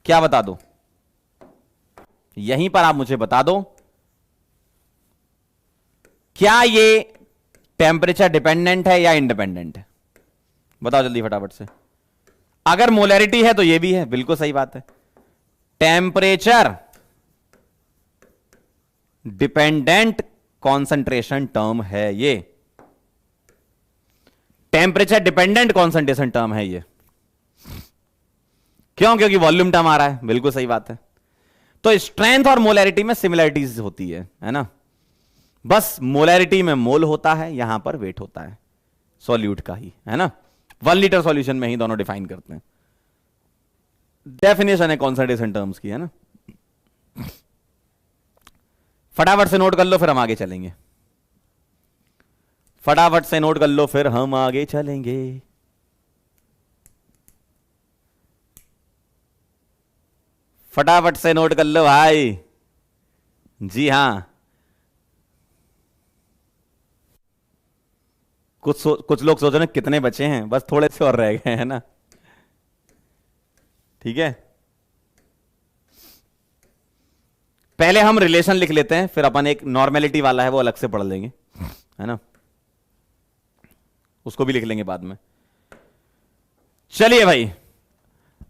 [SPEAKER 1] क्या बता दो? यहीं पर आप मुझे बता दो, क्या ये टेम्परेचर डिपेंडेंट है या इंडिपेंडेंट है? बताओ जल्दी फटाफट से। अगर मोलैरिटी है तो ये भी है, बिल्कुल सही बात है। टेम्परेचर डिपेंडेंट कॉन्सेंट्रेशन टर्म है ये, टेम्परेचर डिपेंडेंट कॉन्सेंट्रेशन टर्म है ये। क्यों? क्योंकि वॉल्यूम टर्म आ रहा है, बिल्कुल सही बात है। तो स्ट्रेंथ और मोलैरिटी में सिमिलरिटीज होती है ना। बस मोलैरिटी में मोल होता है, यहां पर वेट होता है सॉल्यूट का ही, है ना। 1 लीटर सॉल्यूशन में ही दोनों डिफाइन करते हैं। डेफिनेशन है कॉन्सेंट्रेशन टर्म्स की, है ना। फटाफट से नोट कर लो, फिर हम आगे चलेंगे। फटाफट से नोट कर लो, फिर हम आगे चलेंगे। फटाफट से नोट कर लो भाई। जी हां, कुछ लोग सोच रहे हैं कितने बचे हैं, बस थोड़े से और रह गए हैं ना। ठीक है, पहले हम रिलेशन लिख लेते हैं, फिर अपन एक नॉर्मेलिटी वाला है वो अलग से पढ़ लेंगे, है ना, उसको भी लिख लेंगे बाद में। चलिए भाई,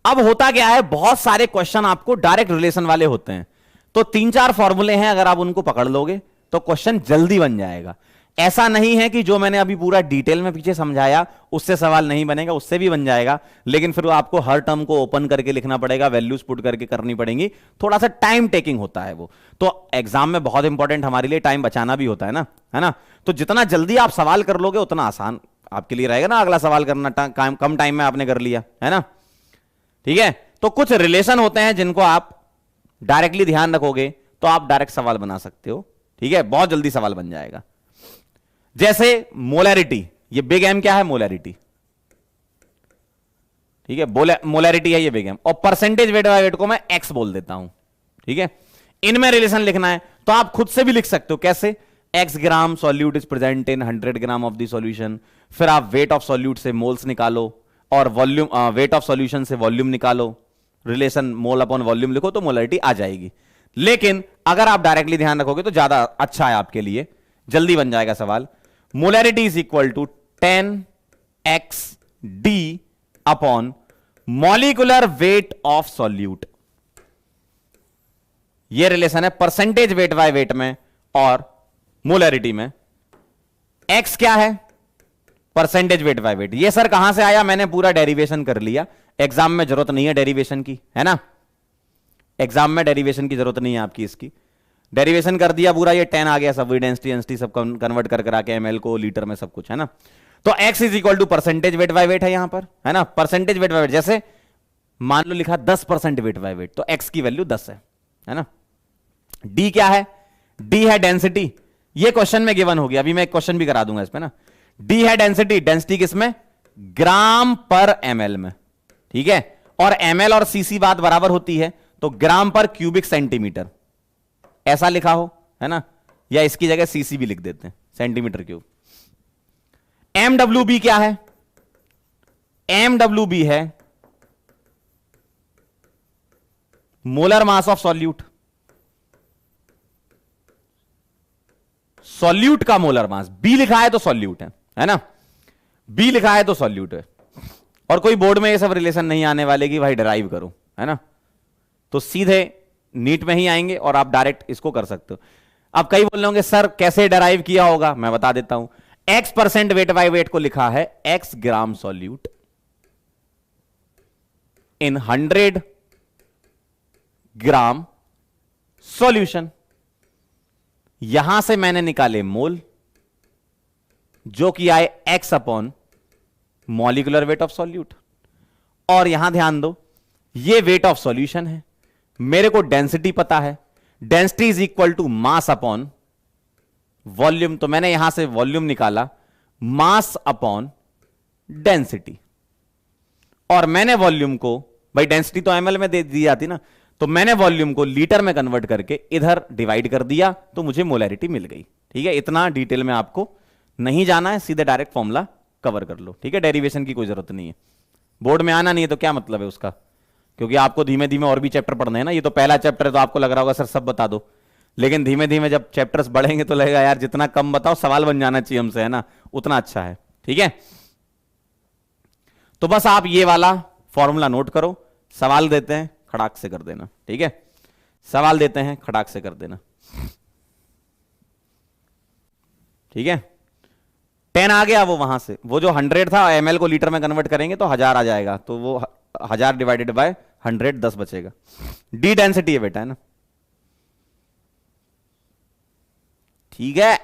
[SPEAKER 1] अब होता क्या है, बहुत सारे क्वेश्चन आपको डायरेक्ट रिलेशन वाले होते हैं, तो 3-4 फॉर्मूले हैं, अगर आप उनको पकड़ लोगे तो क्वेश्चन जल्दी बन जाएगा। ऐसा नहीं है कि जो मैंने अभी पूरा डिटेल में पीछे समझाया उससे सवाल नहीं बनेगा, उससे भी बन जाएगा, लेकिन फिर वो आपको हर टर्म को ओपन करके लिखना पड़ेगा, वैल्यूज पुट करके करनी पड़ेंगी, थोड़ा सा टाइम टेकिंग होता है वो। तो एग्जाम में बहुत इंपॉर्टेंट हमारे लिए टाइम बचाना भी होता है ना। तो जितना जल्दी आप सवाल कर लोगे उतना आसान आपके लिए रहेगा ना, अगला सवाल करना कम टाइम में आपने कर लिया, है ना। ठीक है, तो कुछ रिलेशन होते हैं जिनको आप डायरेक्टली ध्यान रखोगे तो आप डायरेक्ट सवाल बना सकते हो। ठीक है, बहुत जल्दी सवाल बन जाएगा। जैसे मोलैरिटी, ये बिग एम क्या है? मोलैरिटी। ठीक है, मोलैरिटी है ये बिग एम, और परसेंटेज वेट बाय वेट को मैं एक्स बोल देता हूं। ठीक है, इनमें रिलेशन लिखना है तो आप खुद से भी लिख सकते हो। कैसे? X gram solute is present in 100 gram of the solution, फिर आप वेट ऑफ सॉल्यूट से मोल्स निकालो और वॉल्यूम, वेट ऑफ सॉल्यूशन से वॉल्यूम निकालो, रिलेशन मोल अपॉन वॉल्यूम लिखो तो मोलैरिटी आ जाएगी। लेकिन अगर आप डायरेक्टली ध्यान रखोगे तो ज्यादा अच्छा है आपके लिए, जल्दी बन जाएगा सवाल। Molarity is equal to 10x d upon molecular weight of solute. यह रिलेशन है परसेंटेज वेट बाय वेट में और मोलैरिटी में। x क्या है? Percentage weight by weight. ये सर कहां से आया? मैंने पूरा डेरिवेशन कर लिया, एग्जाम में जरूरत नहीं है डेरिवेशन की, है ना। एग्जाम में डेरिवेशन की जरूरत नहीं है आपकी, इसकी डेरिवेशन कर दिया पूरा, ये 10 आ गया, सब डेंसिटी सब कन्वर्ट कर करा के एमएल को लीटर में सब कुछ, है ना। तो x is equal to percentage weight by weight है यहां पर, है ना। परसेंटेज वेट बाय वेट, जैसे मान लो लिखा 10% वेट बाय वेट, तो x की वैल्यू 10 है ना। d क्या है? d है डेंसिटी, ये क्वेश्चन में गिवन हो गया, अभी मैं एक क्वेश्चन भी करा दूंगा इस पे ना। d है डेंसिटी, डेंसिटी किसमें? ग्राम पर ml में। ठीक है, और ml और cc बात बराबर होती है, तो ग्राम पर क्यूबिक सेंटीमीटर ऐसा लिखा हो, है ना, या इसकी जगह सीसी भी लिख देते हैं, सेंटीमीटर क्यूब। MWB क्या है? MWB है molar mass of solute, solute का मोलर मास। B लिखा है तो सॉल्यूट है ना, B लिखा है तो सॉल्यूट है। और कोई बोर्ड में ये सब रिलेशन नहीं आने वाले कि भाई डिराइव करो, है ना, तो सीधे नीट में ही आएंगे और आप डायरेक्ट इसको कर सकते हो। अब कई बोल रहे होंगे सर कैसे डिराइव किया होगा, मैं बता देता हूं। x% वेट बाय वेट को लिखा है x ग्राम सॉल्यूट, इन 100 ग्राम सॉल्यूशन। यहां से मैंने निकाले मोल, जो कि आए x upon molecular weight of solute. और यहां ध्यान दो, ये वेट ऑफ सॉल्यूशन है, मेरे को डेंसिटी पता है, density is equal to mass upon volume. तो मैंने यहां से वॉल्यूम निकाला, मास अपॉन डेंसिटी। और मैंने वॉल्यूम को, भाई डेंसिटी तो एमएल में दे दी जाती ना, तो मैंने वॉल्यूम को लीटर में कन्वर्ट करके इधर डिवाइड कर दिया, तो मुझे मोलैरिटी मिल गई। ठीक है, इतना डिटेल में आपको नहीं जाना है, सीधे डायरेक्ट फॉर्मूला कवर कर लो। ठीक है, डेरिवेशन की कोई जरूरत नहीं है, बोर्ड में आना नहीं है तो क्या मतलब है उसका, क्योंकि आपको धीमे धीमे और भी चैप्टर पढ़ने हैं ना। ये तो पहला चैप्टर है तो आपको लग रहा होगा सर सब बता दो, लेकिन धीमे धीमे जब चैप्टर्स बढ़ेंगे तो लगेगा यार जितना कम बताओ, सवाल बन जाना चाहिए हमसे, है ना, उतना अच्छा है। ठीक है, तो बस आप ये वाला फॉर्मूला नोट करो, सवाल देते हैं खड़ाक से कर देना। ठीक है, सवाल देते हैं खड़ाक से कर देना। ठीक है, 10 आ गया वो वहां से, वो जो 100 था ml को लीटर में कन्वर्ट करेंगे तो 1000 आ जाएगा, तो वो 1000 डिवाइडेड बाय 100 10 बचेगा। डी डेंसिटी है बेटा, है ना। ठीक है,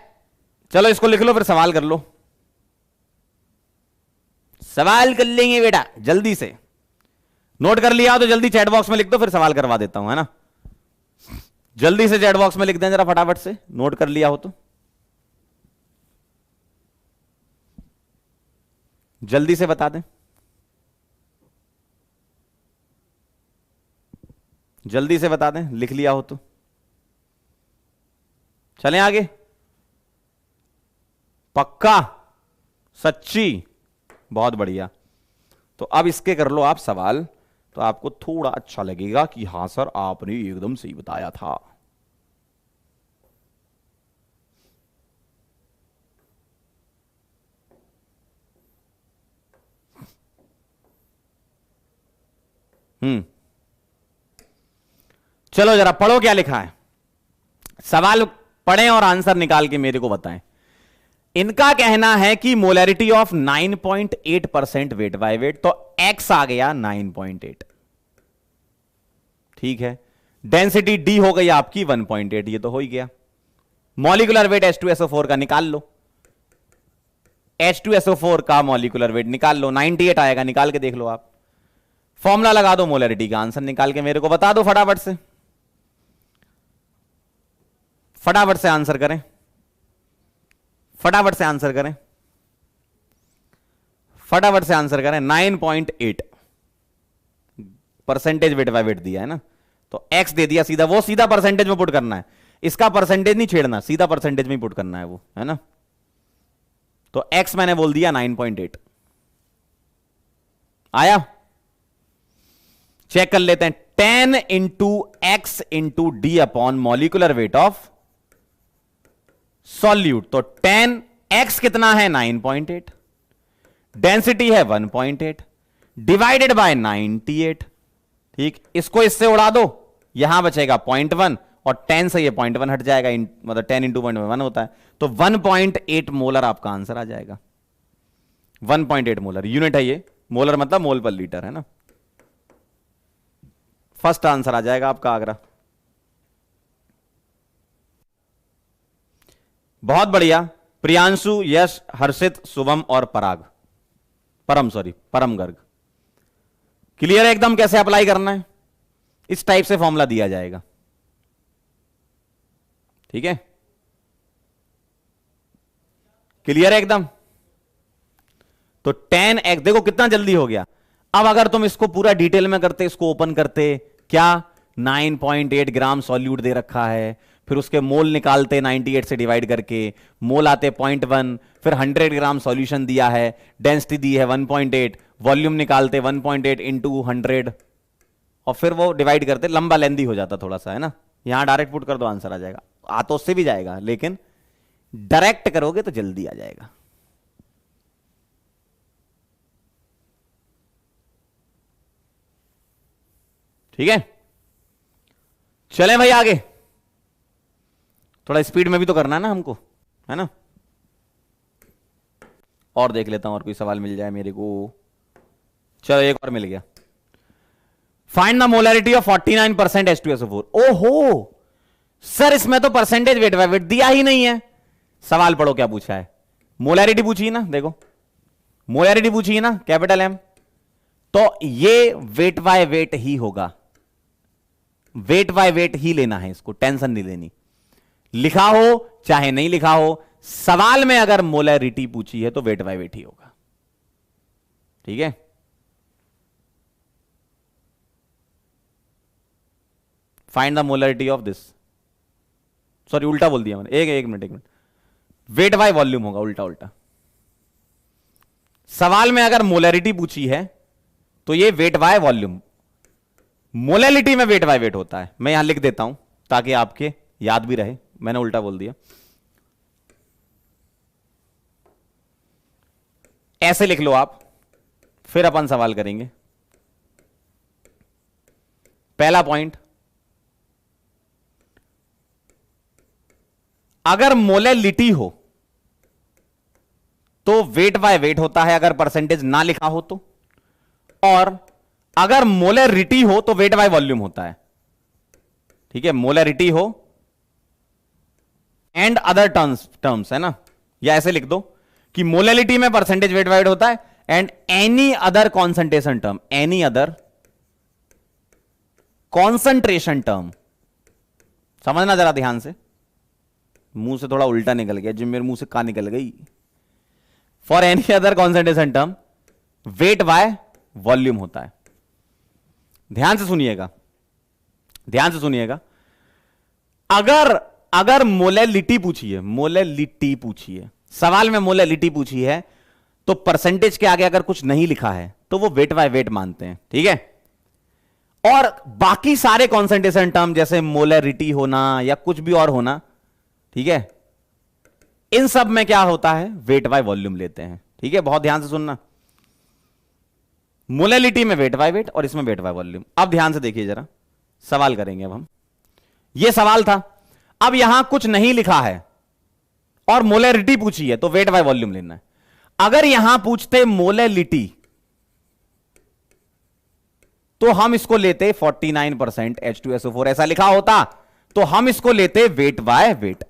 [SPEAKER 1] चलो इसको लिख लो, फिर सवाल कर लो। सवाल कर लेंगे बेटा जल्दी से, नोट कर लिया हो तो जल्दी चैट बॉक्स में लिख दो, फिर सवाल करवा देता हूं, है ना। जल्दी से चैट बॉक्स में लिख दें जरा फटाफट से, नोट कर लिया हो तो जल्दी से बता दें, जल्दी से बता दें, लिख लिया हो तो चलें आगे। पक्का, सच्ची, बहुत बढ़िया। तो अब इसके कर लो आप सवाल, तो आपको थोड़ा अच्छा लगेगा कि हां सर आपने एकदम सही बताया था। चलो जरा पढ़ो क्या लिखा है, सवाल पढ़ें और आंसर निकाल के मेरे को बताएं। इनका कहना है कि molarity of 9.8% wait by wait, तो x आ गया 9.8। ठीक है, डेंसिटी d हो गई आपकी 1.8, ये तो हो ही गया। मॉलिक्यूलर वेट H2SO4 का निकाल लो, H2SO4 का मॉलिक्यूलर वेट निकाल लो, 98 आएगा, निकाल के देख लो आप। फॉर्मूला लगा दो मोलैरिटी का, आंसर निकाल के मेरे को बता दो फटाफट से, फटाफट से आंसर करें, फटाफट से आंसर करें, फटाफट से आंसर करें। 9.8 परसेंटेज वेट बाय वेट दिया है ना, तो x दे दिया सीधा, वो सीधा परसेंटेज में पुट करना है, इसका परसेंटेज नहीं छेड़ना, सीधा परसेंटेज में पुट करना है वो, है ना। तो x मैंने बोल दिया 9.8 आया। चेक कर लेते हैं, 10 into x into D upon molecular weight of solute. तो 10x कितना है 9.8, डेंसिटी है 1.8 डिवाइडेड बाय 98। ठीक, इसको इससे उड़ा दो, यहां बचेगा 0.1 और 10 से ये 0.1 हट जाएगा, मतलब 10 इंटू 0.1 होता है, तो 1.8 मोलर आपका आंसर आ जाएगा। 1.8 मोलर यूनिट है ये, मोलर मतलब मोल पर लीटर, है ना। फर्स्ट आंसर आ जाएगा आपका आगरा। बहुत बढ़िया, प्रियांशु, यश, हर्षित, शुभम और परम गर्ग। क्लियर है एकदम कैसे अप्लाई करना है, इस टाइप से फॉर्मूला दिया जाएगा। ठीक है, क्लियर है एकदम। तो 10x देखो कितना जल्दी हो गया। अब अगर तुम इसको पूरा डिटेल में करते, इसको ओपन करते, क्या 9.8 ग्राम सॉल्यूट दे रखा है, फिर उसके मोल निकालते 98 से डिवाइड करके, मोल आते 0.1, फिर 100 ग्राम सॉल्यूशन दिया है, डेंसिटी दी है 1.8, वॉल्यूम निकालते 1.8 इंटू 100 और फिर वो डिवाइड करते, लंबा लेंदी हो जाता थोड़ा सा, है ना। यहां डायरेक्ट पुट कर दो, आंसर आ जाएगा। आ तो उससे भी जाएगा, लेकिन डायरेक्ट करोगे तो जल्दी आ जाएगा। ठीक है, चलें भाई आगे, थोड़ा स्पीड में भी तो करना है ना हमको, है ना। और देख लेता हूं और कोई सवाल मिल जाए मेरे को। चलो एक और मिल गया। Find the molarity of 49% H2SO4। ओहो सर, इसमें तो परसेंटेज वेट बाय वेट दिया ही नहीं है। सवाल पढ़ो क्या पूछा है। मोलैरिटी पूछी है ना, देखो मोलैरिटी पूछी है ना, कैपिटल एम, तो ये वेट बाय वेट ही होगा, वेट बाय वेट ही लेना है, इसको टेंशन नहीं लेनी, लिखा हो चाहे नहीं लिखा हो, सवाल में अगर मोलैरिटी पूछी है तो वेट बाय वेट ही होगा। ठीक है, find the molarity of this, sorry उल्टा बोल दिया मैंने, एक मिनट, वेट बाय वॉल्यूम होगा, उल्टा। सवाल में अगर मोलैरिटी पूछी है तो ये वेट बाय वॉल्यूम, मोलैलिटी में वेट बाय वेट होता है। मैं यहां लिख देता हूं ताकि आपके याद भी रहे, मैंने उल्टा बोल दिया। ऐसे लिख लो आप, फिर अपन सवाल करेंगे। पहला पॉइंट, अगर मोलैलिटी हो तो वेट बाय वेट होता है, अगर परसेंटेज ना लिखा हो तो, और अगर मोलैरिटी हो तो वेट बाय वॉल्यूम होता है। ठीक है, मोलैरिटी हो एंड अदर टर्म्स है ना, या ऐसे लिख दो कि मोलैलिटी में परसेंटेज वेट बाय वेट होता है and any other concentration term, any other concentration term. समझना जरा ध्यान से, मुंह से थोड़ा उल्टा निकल गया, जो मेरे मुंह से का निकल गई। For any other concentration term weight by volume होता है। ध्यान से सुनिएगा, ध्यान से सुनिएगा। अगर मोलैलिटी पूछी है, मोलैलिटी पूछी है, सवाल में मोलैलिटी पूछी है, तो परसेंटेज के आगे अगर कुछ नहीं लिखा है तो वो वेट बाय वेट मानते हैं। ठीक है, और बाकी सारे कॉन्सेंट्रेशन टर्म जैसे मोलैरिटी होना या कुछ भी और होना, ठीक है, इन सब में क्या होता है, वेट बाय वॉल्यूम लेते हैं। ठीक है, बहुत ध्यान से सुनना, मोलैलिटी में वेट बाय वेट और इसमें वेट बाय वॉल्यूम। अब ध्यान से देखिए जरा, सवाल करेंगे अब हम। यह सवाल था, अब यहां कुछ नहीं लिखा है और मोलैरिटी पूछी है तो वेट बाय वॉल्यूम लेना है। अगर यहां पूछते मोलैलिटी तो हम इसको लेते 49% H2SO4, ऐसा लिखा होता तो हम इसको लेते वेट बाय वेट।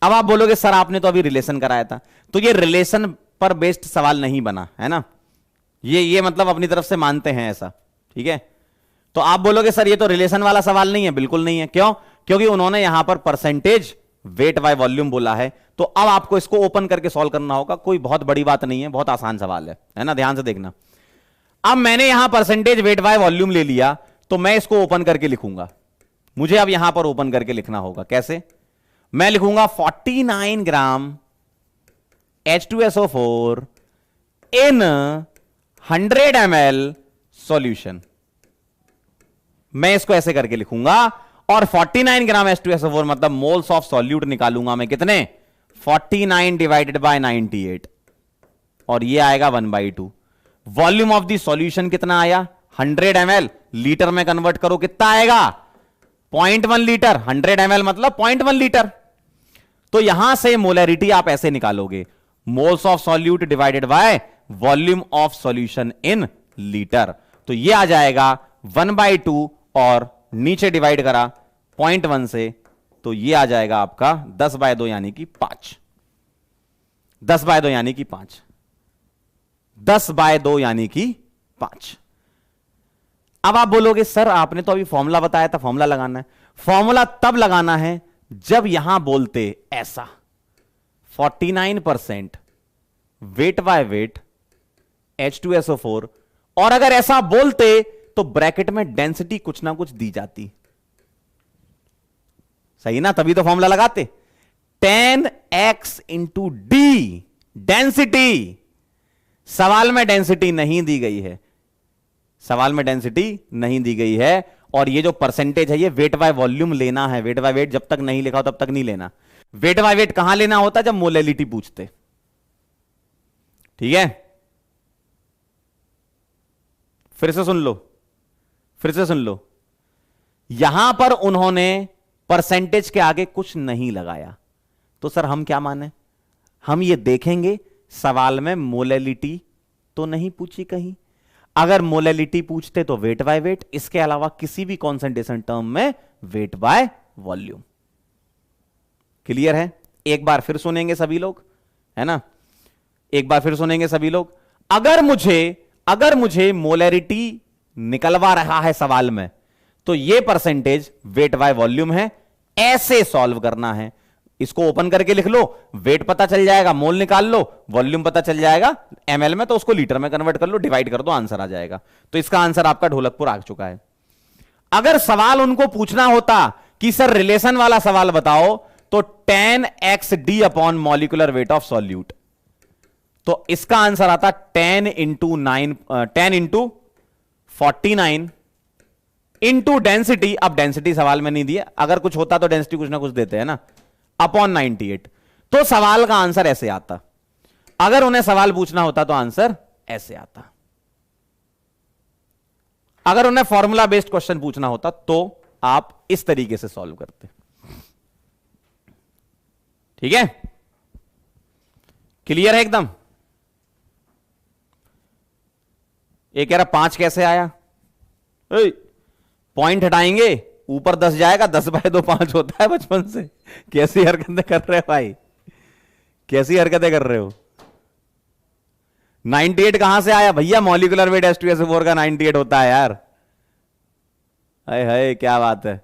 [SPEAKER 1] अब आप बोलोगे सर आपने तो अभी रिलेशन कराया था, तो ये रिलेशन पर बेस्ड सवाल नहीं बना है ना, ये मतलब अपनी तरफ से मानते हैं ऐसा। ठीक है, तो आप बोलोगे सर ये तो रिलेशन वाला सवाल नहीं है, बिल्कुल नहीं है। क्यों? क्योंकि उन्होंने यहां पर परसेंटेज वेट बाय वॉल्यूम बोला है। तो अब आपको इसको ओपन करके सॉल्व करना होगा, कोई बहुत बड़ी बात नहीं है, बहुत आसान सवाल है ना, ध्यान से देखना। अब मैंने यहां परसेंटेज वेट बाय वॉल्यूम ले लिया तो मैं इसको ओपन करके लिखूंगा। मुझे अब यहां पर ओपन करके लिखना होगा, कैसे? मैं लिखूंगा 49 ग्राम H2SO4 इन 100 ml सॉल्यूशन। मैं इसको ऐसे करके लिखूंगा और 49 ग्राम H2SO4 मतलब मोल्स ऑफ सॉल्यूट निकालूंगा मैं, कितने? 49 डिवाइडेड बाय 98 और ये आएगा 1/2। वॉल्यूम ऑफ द सॉल्यूशन कितना आया? 100 ml। लीटर में कन्वर्ट करो कितना आएगा? 0.1 लीटर। 100 ml मतलब 0.1 लीटर। तो यहां से मोलैरिटी आप ऐसे निकालोगे, moles of solute divided by volume of solution in litre. तो ये आ जाएगा 1/2 और नीचे डिवाइड करा 0.1 से, तो ये आ जाएगा आपका 10/2 यानी कि 5। 10/2 यानी कि 5। 10/2 यानी कि 5। अब आप बोलोगे सर आपने तो अभी फॉर्मूला बताया था, फॉर्मूला लगाना है। फॉर्मूला तब लगाना है जब यहां बोलते ऐसा 49% वेट बाय वेट H2SO4, और अगर ऐसा बोलते तो ब्रैकेट में डेंसिटी कुछ ना कुछ दी जाती, सही ना? तभी तो फॉर्मूला लगाते। 10x into D density. सवाल में डेंसिटी नहीं दी गई है, सवाल में डेंसिटी नहीं दी गई है। और ये जो परसेंटेज है ये वेट बाय वॉल्यूम लेना है। वेट बाय वेट जब तक नहीं लिखा हो तब तक नहीं लेना। वेट बाय वेट कहां लेना होता? जब मोलैलिटी पूछते। ठीक है, फिर से सुन लो, फिर से सुन लो। यहां पर उन्होंने परसेंटेज के आगे कुछ नहीं लगाया, तो सर हम क्या माने? हम ये देखेंगे सवाल में मोलैलिटी तो नहीं पूछी कहीं। अगर मोलैलिटी पूछते तो वेट बाय वेट, इसके अलावा किसी भी कॉन्सेंट्रेशन टर्म में वेट बाय वॉल्यूम। क्लियर है? एक बार फिर सुनेंगे सभी लोग, है ना? एक बार फिर सुनेंगे सभी लोग। अगर मुझे मोलैरिटी निकलवा रहा है सवाल में, तो यह परसेंटेज वेट बाय वॉल्यूम है, ऐसे सॉल्व करना है। इसको ओपन करके लिख लो, वेट पता चल जाएगा, मोल निकाल लो, वॉल्यूम पता चल जाएगा एमएल में, तो उसको लीटर में कन्वर्ट कर लो, डिवाइड कर दो, आंसर आ जाएगा। तो इसका आंसर आपका ढोलकपुर आ चुका है। अगर सवाल उनको पूछना होता कि सर रिलेशन वाला सवाल बताओ, तो 10xd upon molecular weight of solute, तो इसका आंसर आता 10 इंटू 49 इंटू डेंसिटी। अब डेंसिटी सवाल में नहीं दिया, अगर कुछ होता तो डेंसिटी कुछ ना कुछ देते हैं ना, अपॉन 98। तो सवाल का आंसर ऐसे आता। अगर उन्हें सवाल पूछना होता तो आंसर ऐसे आता। अगर उन्हें फॉर्मूला बेस्ड क्वेश्चन पूछना होता तो आप इस तरीके से सॉल्व करते। ठीक है? क्लियर है एकदम? एक कह रहा 5 कैसे आया? पॉइंट हटाएंगे, ऊपर 10 जाएगा, 10 बाय 2 5 होता है बचपन से। कैसी हरकतें कर रहे हो भाई, कैसी हरकतें कर रहे हो? 98 कहां से आया भैया? मॉलिक्यूलर वेट H2SO4 का 98 होता है यार। हाय हाय, क्या बात है।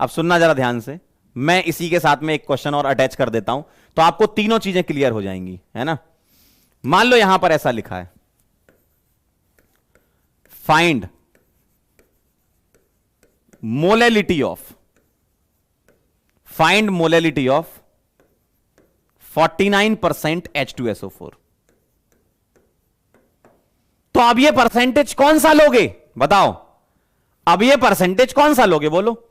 [SPEAKER 1] अब सुनना जरा ध्यान से, मैं इसी के साथ में एक क्वेश्चन और अटैच कर देता हूं, तो आपको तीनों चीजें क्लियर हो जाएंगी, है ना? मान लो यहां पर ऐसा लिखा है, फाइंड मोलैलिटी ऑफ 49% H2SO4। तो अब ये परसेंटेज कौन सा लोगे बताओ? अब ये परसेंटेज कौन सा लोगे बोलो?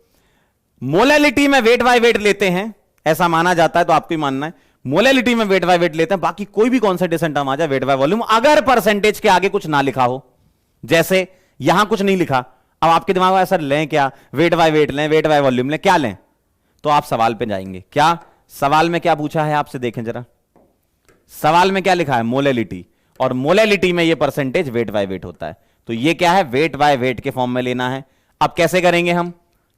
[SPEAKER 1] मोलैलिटी में वेट बाय वेट लेते हैं, ऐसा माना जाता है, तो आपको ही मानना है। मोलैलिटी में वेट बाय वेट लेते हैं, बाकी कोई भी कॉन्सेंट्रेशन टर्म आ जाए वेट बाय वॉल्यूम, अगर परसेंटेज के आगे कुछ ना लिखा हो, जैसे यहां कुछ नहीं लिखा, अब आपके दिमाग में सर लें क्या? वेट बाय वेट लें, वेट बाय वॉल्यूम लें, क्या लें? तो आप सवाल पे जाएंगे। क्या सवाल में क्या पूछा है आपसे? देखें जरा, सवाल में क्या लिखा है? मोलैलिटी, और मोलैलिटी में ये परसेंटेज वेट बाय वेट होता है, तो ये क्या है? वेट बाय वेट के फॉर्म में लेना है। अब कैसे करेंगे हम?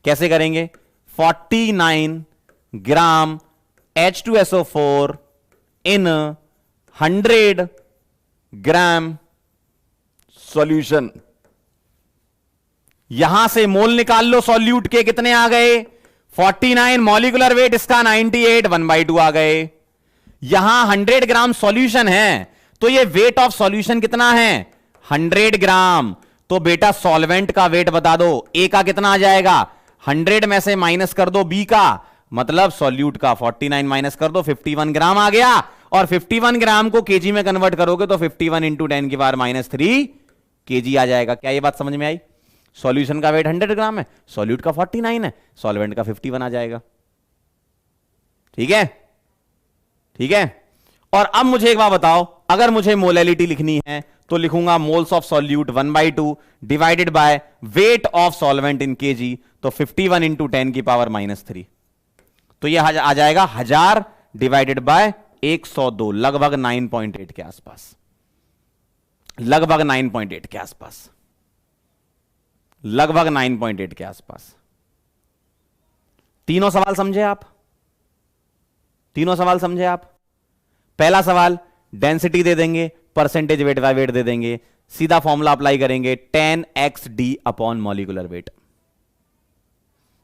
[SPEAKER 1] कैसे करेंगे? 49 ग्राम H2SO4 इन 100 ग्राम सॉल्यूशन। यहां से मोल निकाल लो सॉल्यूट के, कितने आ गए? 49, मॉलिक्यूलर वेट इसका 98, 1/2 आ गए। यहां 100 ग्राम सॉल्यूशन है, तो ये वेट ऑफ सॉल्यूशन कितना है? 100 ग्राम। तो बेटा सॉल्वेंट का वेट बता दो, ए का कितना आ जाएगा? 100 में से माइनस कर दो बी का, मतलब सॉल्यूट का 49 माइनस कर दो, 51 ग्राम आ गया। और 51 ग्राम को केजी में कन्वर्ट करोगे तो 51 इंटू 10 की पावर -3 केजी आ जाएगा। क्या ये बात समझ में आई? सॉल्यूशन का वेट 100 ग्राम है, सॉल्यूट का 49 है, सॉल्वेंट का 51 आ जाएगा। ठीक है? ठीक है? और अब मुझे एक बात बताओ, अगर मुझे मोलैलिटी लिखनी है तो लिखूंगा moles of solute 1/2 divided by weight of solvent in KG, तो 51 इंटू 10 की पावर -3, तो यह आ जाएगा 1000 डिवाइडेड बाय 102, लगभग 9.8 के आसपास, लगभग 9.8 के आसपास, लगभग 9.8 के आसपास। तीनों सवाल समझे आप? तीनों सवाल समझे आप? पहला सवाल डेंसिटी दे देंगे, परसेंटेज वेट बाय वेट दे देंगे, सीधा फॉर्मूला अप्लाई करेंगे 10xd अपॉन मॉलिक्यूलर वेट।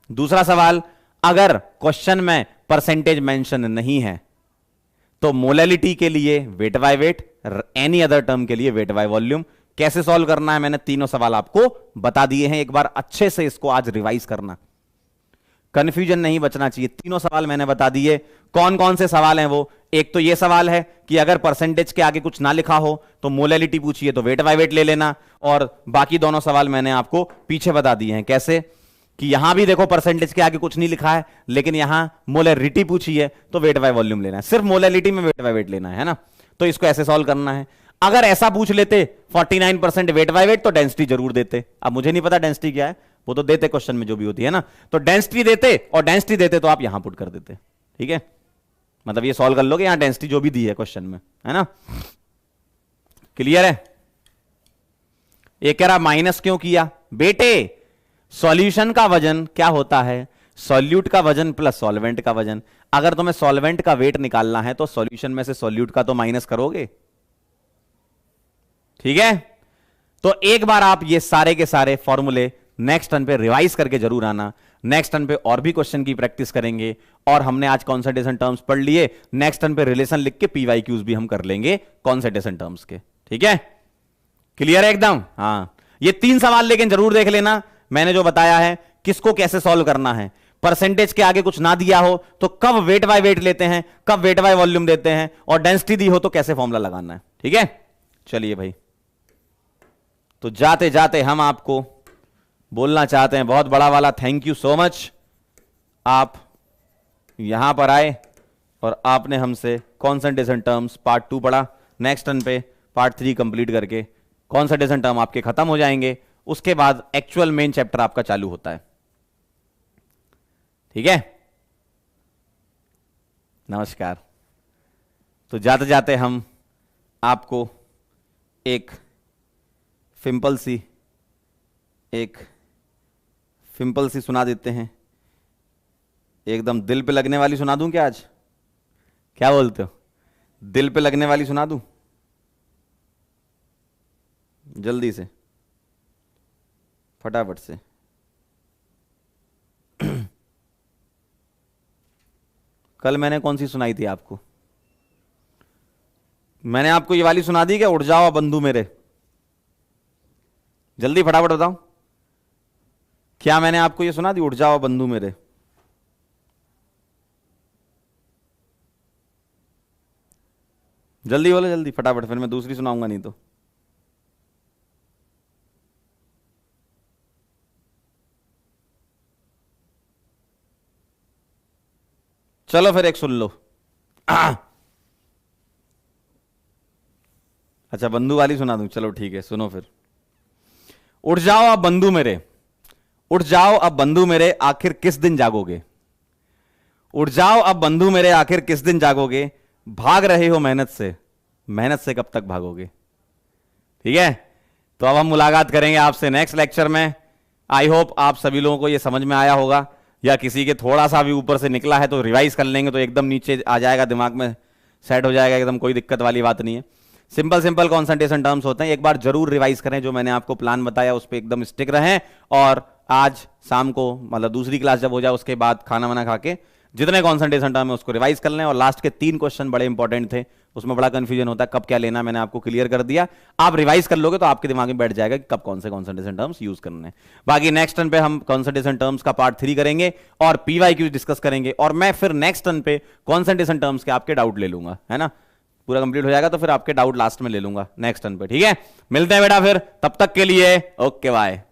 [SPEAKER 1] दूसरा सवाल, अगर क्वेश्चन में परसेंटेज मेंशन नहीं है तो मोलैलिटी के लिए wait by wait, any other term के लिए वेट बाय वॉल्यूम। कैसे सॉल्व करना है मैंने तीनों सवाल आपको बता दिए हैं, एक बार अच्छे से इसको आज रिवाइज करना, कंफ्यूजन नहीं बचना चाहिए। तीनों सवाल मैंने बता दिए। कौन कौन से सवाल हैं वो? एक तो ये सवाल है कि अगर परसेंटेज के आगे कुछ ना लिखा हो तो मोलैलिटी पूछिए तो वेट बाय वेट ले लेना, और बाकी दोनों सवाल मैंने आपको पीछे बता दिए हैं। कैसे कि यहां भी देखो परसेंटेज के आगे कुछ नहीं लिखा है, लेकिन यहां मोलैरिटी पूछी है तो वेट बाय वॉल्यूम लेना है, सिर्फ मोलैलिटी में वेट बाय वेट लेना है ना, तो इसको ऐसे सॉल्व करना है। अगर ऐसा पूछ लेते 49% वेट बाय वेट तो डेंसिटी जरूर देते। अब मुझे नहीं पता डेंसिटी क्या है, वो तो देते क्वेश्चन में जो भी होती है ना, तो डेंसिटी देते, और डेंसिटी देते तो आप यहां पुट कर देते। ठीक है, मतलब ये सॉल्व कर लोगे, यहां डेंसिटी जो भी दी है क्वेश्चन में, है ना? क्लियर है? एक कह रहा माइनस क्यों किया बेटे, सॉल्यूशन का वजन क्या होता है, सॉल्यूट का वजन प्लस सॉल्वेंट का वजन। अगर तुम्हें सॉल्वेंट का वेट निकालना है तो सॉल्यूशन में से सॉल्यूट का तो माइनस करोगे, ठीक है। तो एक बार आप ये सारे के सारे फॉर्मूले नेक्स्ट टर्न पे रिवाइज करके जरूर आना। नेक्स्ट टर्न पे और भी क्वेश्चन की प्रैक्टिस करेंगे, और हमने आज कॉन्सेंट्रेशन टर्म्स पढ़ लिए, नेक्स्ट टर्न पे रिलेशन लिख के पीवाईक्यूज भी हम कर लेंगे कॉन्सेंट्रेशन टर्म्स के, ठीक है। क्लियर है एकदम? हाँ, ये 3 सवाल लेकिन जरूर देख लेना, मैंने जो बताया है किसको कैसे सॉल्व करना है। परसेंटेज के आगे कुछ ना दिया हो तो कब वेट बाय वेट लेते हैं, कब वेट बाय वॉल्यूम देते हैं, और डेंसिटी दी हो तो कैसे फॉर्मूला लगाना है, ठीक है। चलिए भाई, तो जाते जाते हम आपको बोलना चाहते हैं बहुत बड़ा वाला थैंक यू सो मच। आप यहां पर आए और आपने हमसे कॉन्सेंट्रेशन टर्म्स पार्ट 2 पढ़ा। नेक्स्ट टर्न पे पार्ट 3 कंप्लीट करके कॉन्सेंट्रेशन टर्म आपके खत्म हो जाएंगे, उसके बाद एक्चुअल मेन चैप्टर आपका चालू होता है, ठीक है। नमस्कार। तो जाते जाते हम आपको एक सिंपल सी सुना देते हैं, एकदम दिल पे लगने वाली सुना दूं क्या आज? क्या बोलते हो, दिल पे लगने वाली सुना दूं? जल्दी से, फटाफट से। कल मैंने कौन सी सुनाई थी आपको? मैंने आपको ये वाली सुना दी क्या, उठ जाओ बंधु मेरे? जल्दी फटाफट बताओ, क्या मैंने आपको ये सुना दी, उठ जाओ बंधु मेरे? जल्दी बोलो, जल्दी फटाफट, फिर मैं दूसरी सुनाऊंगा नहीं तो। चलो फिर एक सुन लो। अच्छा, बंधु वाली सुना दूं, चलो ठीक है, सुनो फिर। उठ जाओ अब बंधु मेरे, उठ जाओ अब बंधु मेरे, आखिर किस दिन जागोगे। उठ जाओ अब बंधु मेरे, आखिर किस दिन जागोगे, भाग रहे हो मेहनत से, मेहनत से कब तक भागोगे, ठीक है। तो अब हम मुलाकात करेंगे आपसे नेक्स्ट लेक्चर में। आई होप आप सभी लोगों को यह समझ में आया होगा, या किसी के थोड़ा सा भी ऊपर से निकला है तो रिवाइज कर लेंगे तो एकदम नीचे आ जाएगा, दिमाग में सेट हो जाएगा एकदम, कोई दिक्कत वाली बात नहीं है। सिंपल कॉन्सेंट्रेशन टर्म्स होते हैं, एक बार जरूर रिवाइज करें, जो मैंने आपको प्लान बताया उस पर एकदम स्टिक रहें। और आज शाम को, मतलब दूसरी क्लास जब हो जाए उसके बाद खाना वाना खा के जितने कॉन्सेंट्रेशन टर्म है उसको रिवाइज कर लें। और लास्ट के 3 क्वेश्चन बड़े इंपॉर्टेंट थे, उसमें बड़ा कंफ्यूजन होता है कब क्या लेना, मैंने आपको क्लियर कर दिया। आप रिवाइज कर लोगे तो आपके दिमाग में बैठ जाएगा कि कब कौन से कॉन्सेंट्रेशन टर्म्स यूज करने हैं। बाकी नेक्स्ट टर्न पे हम कॉन्सेंट्रेशन टर्म्स का पार्ट 3 करेंगे और पीवाईक्यूज डिस्कस करेंगे, और मैं फिर नेक्स्ट टर्न पे कॉन्सेंट्रेशन टर्म्स के आपके डाउट ले लूंगा, है ना। पूरा कंप्लीट हो जाएगा तो फिर आपके डाउट लास्ट में ले लूंगा नेक्स्ट टर्न पे, ठीक है। मिलते हैं बेटा फिर, तब तक के लिए ओके बाय।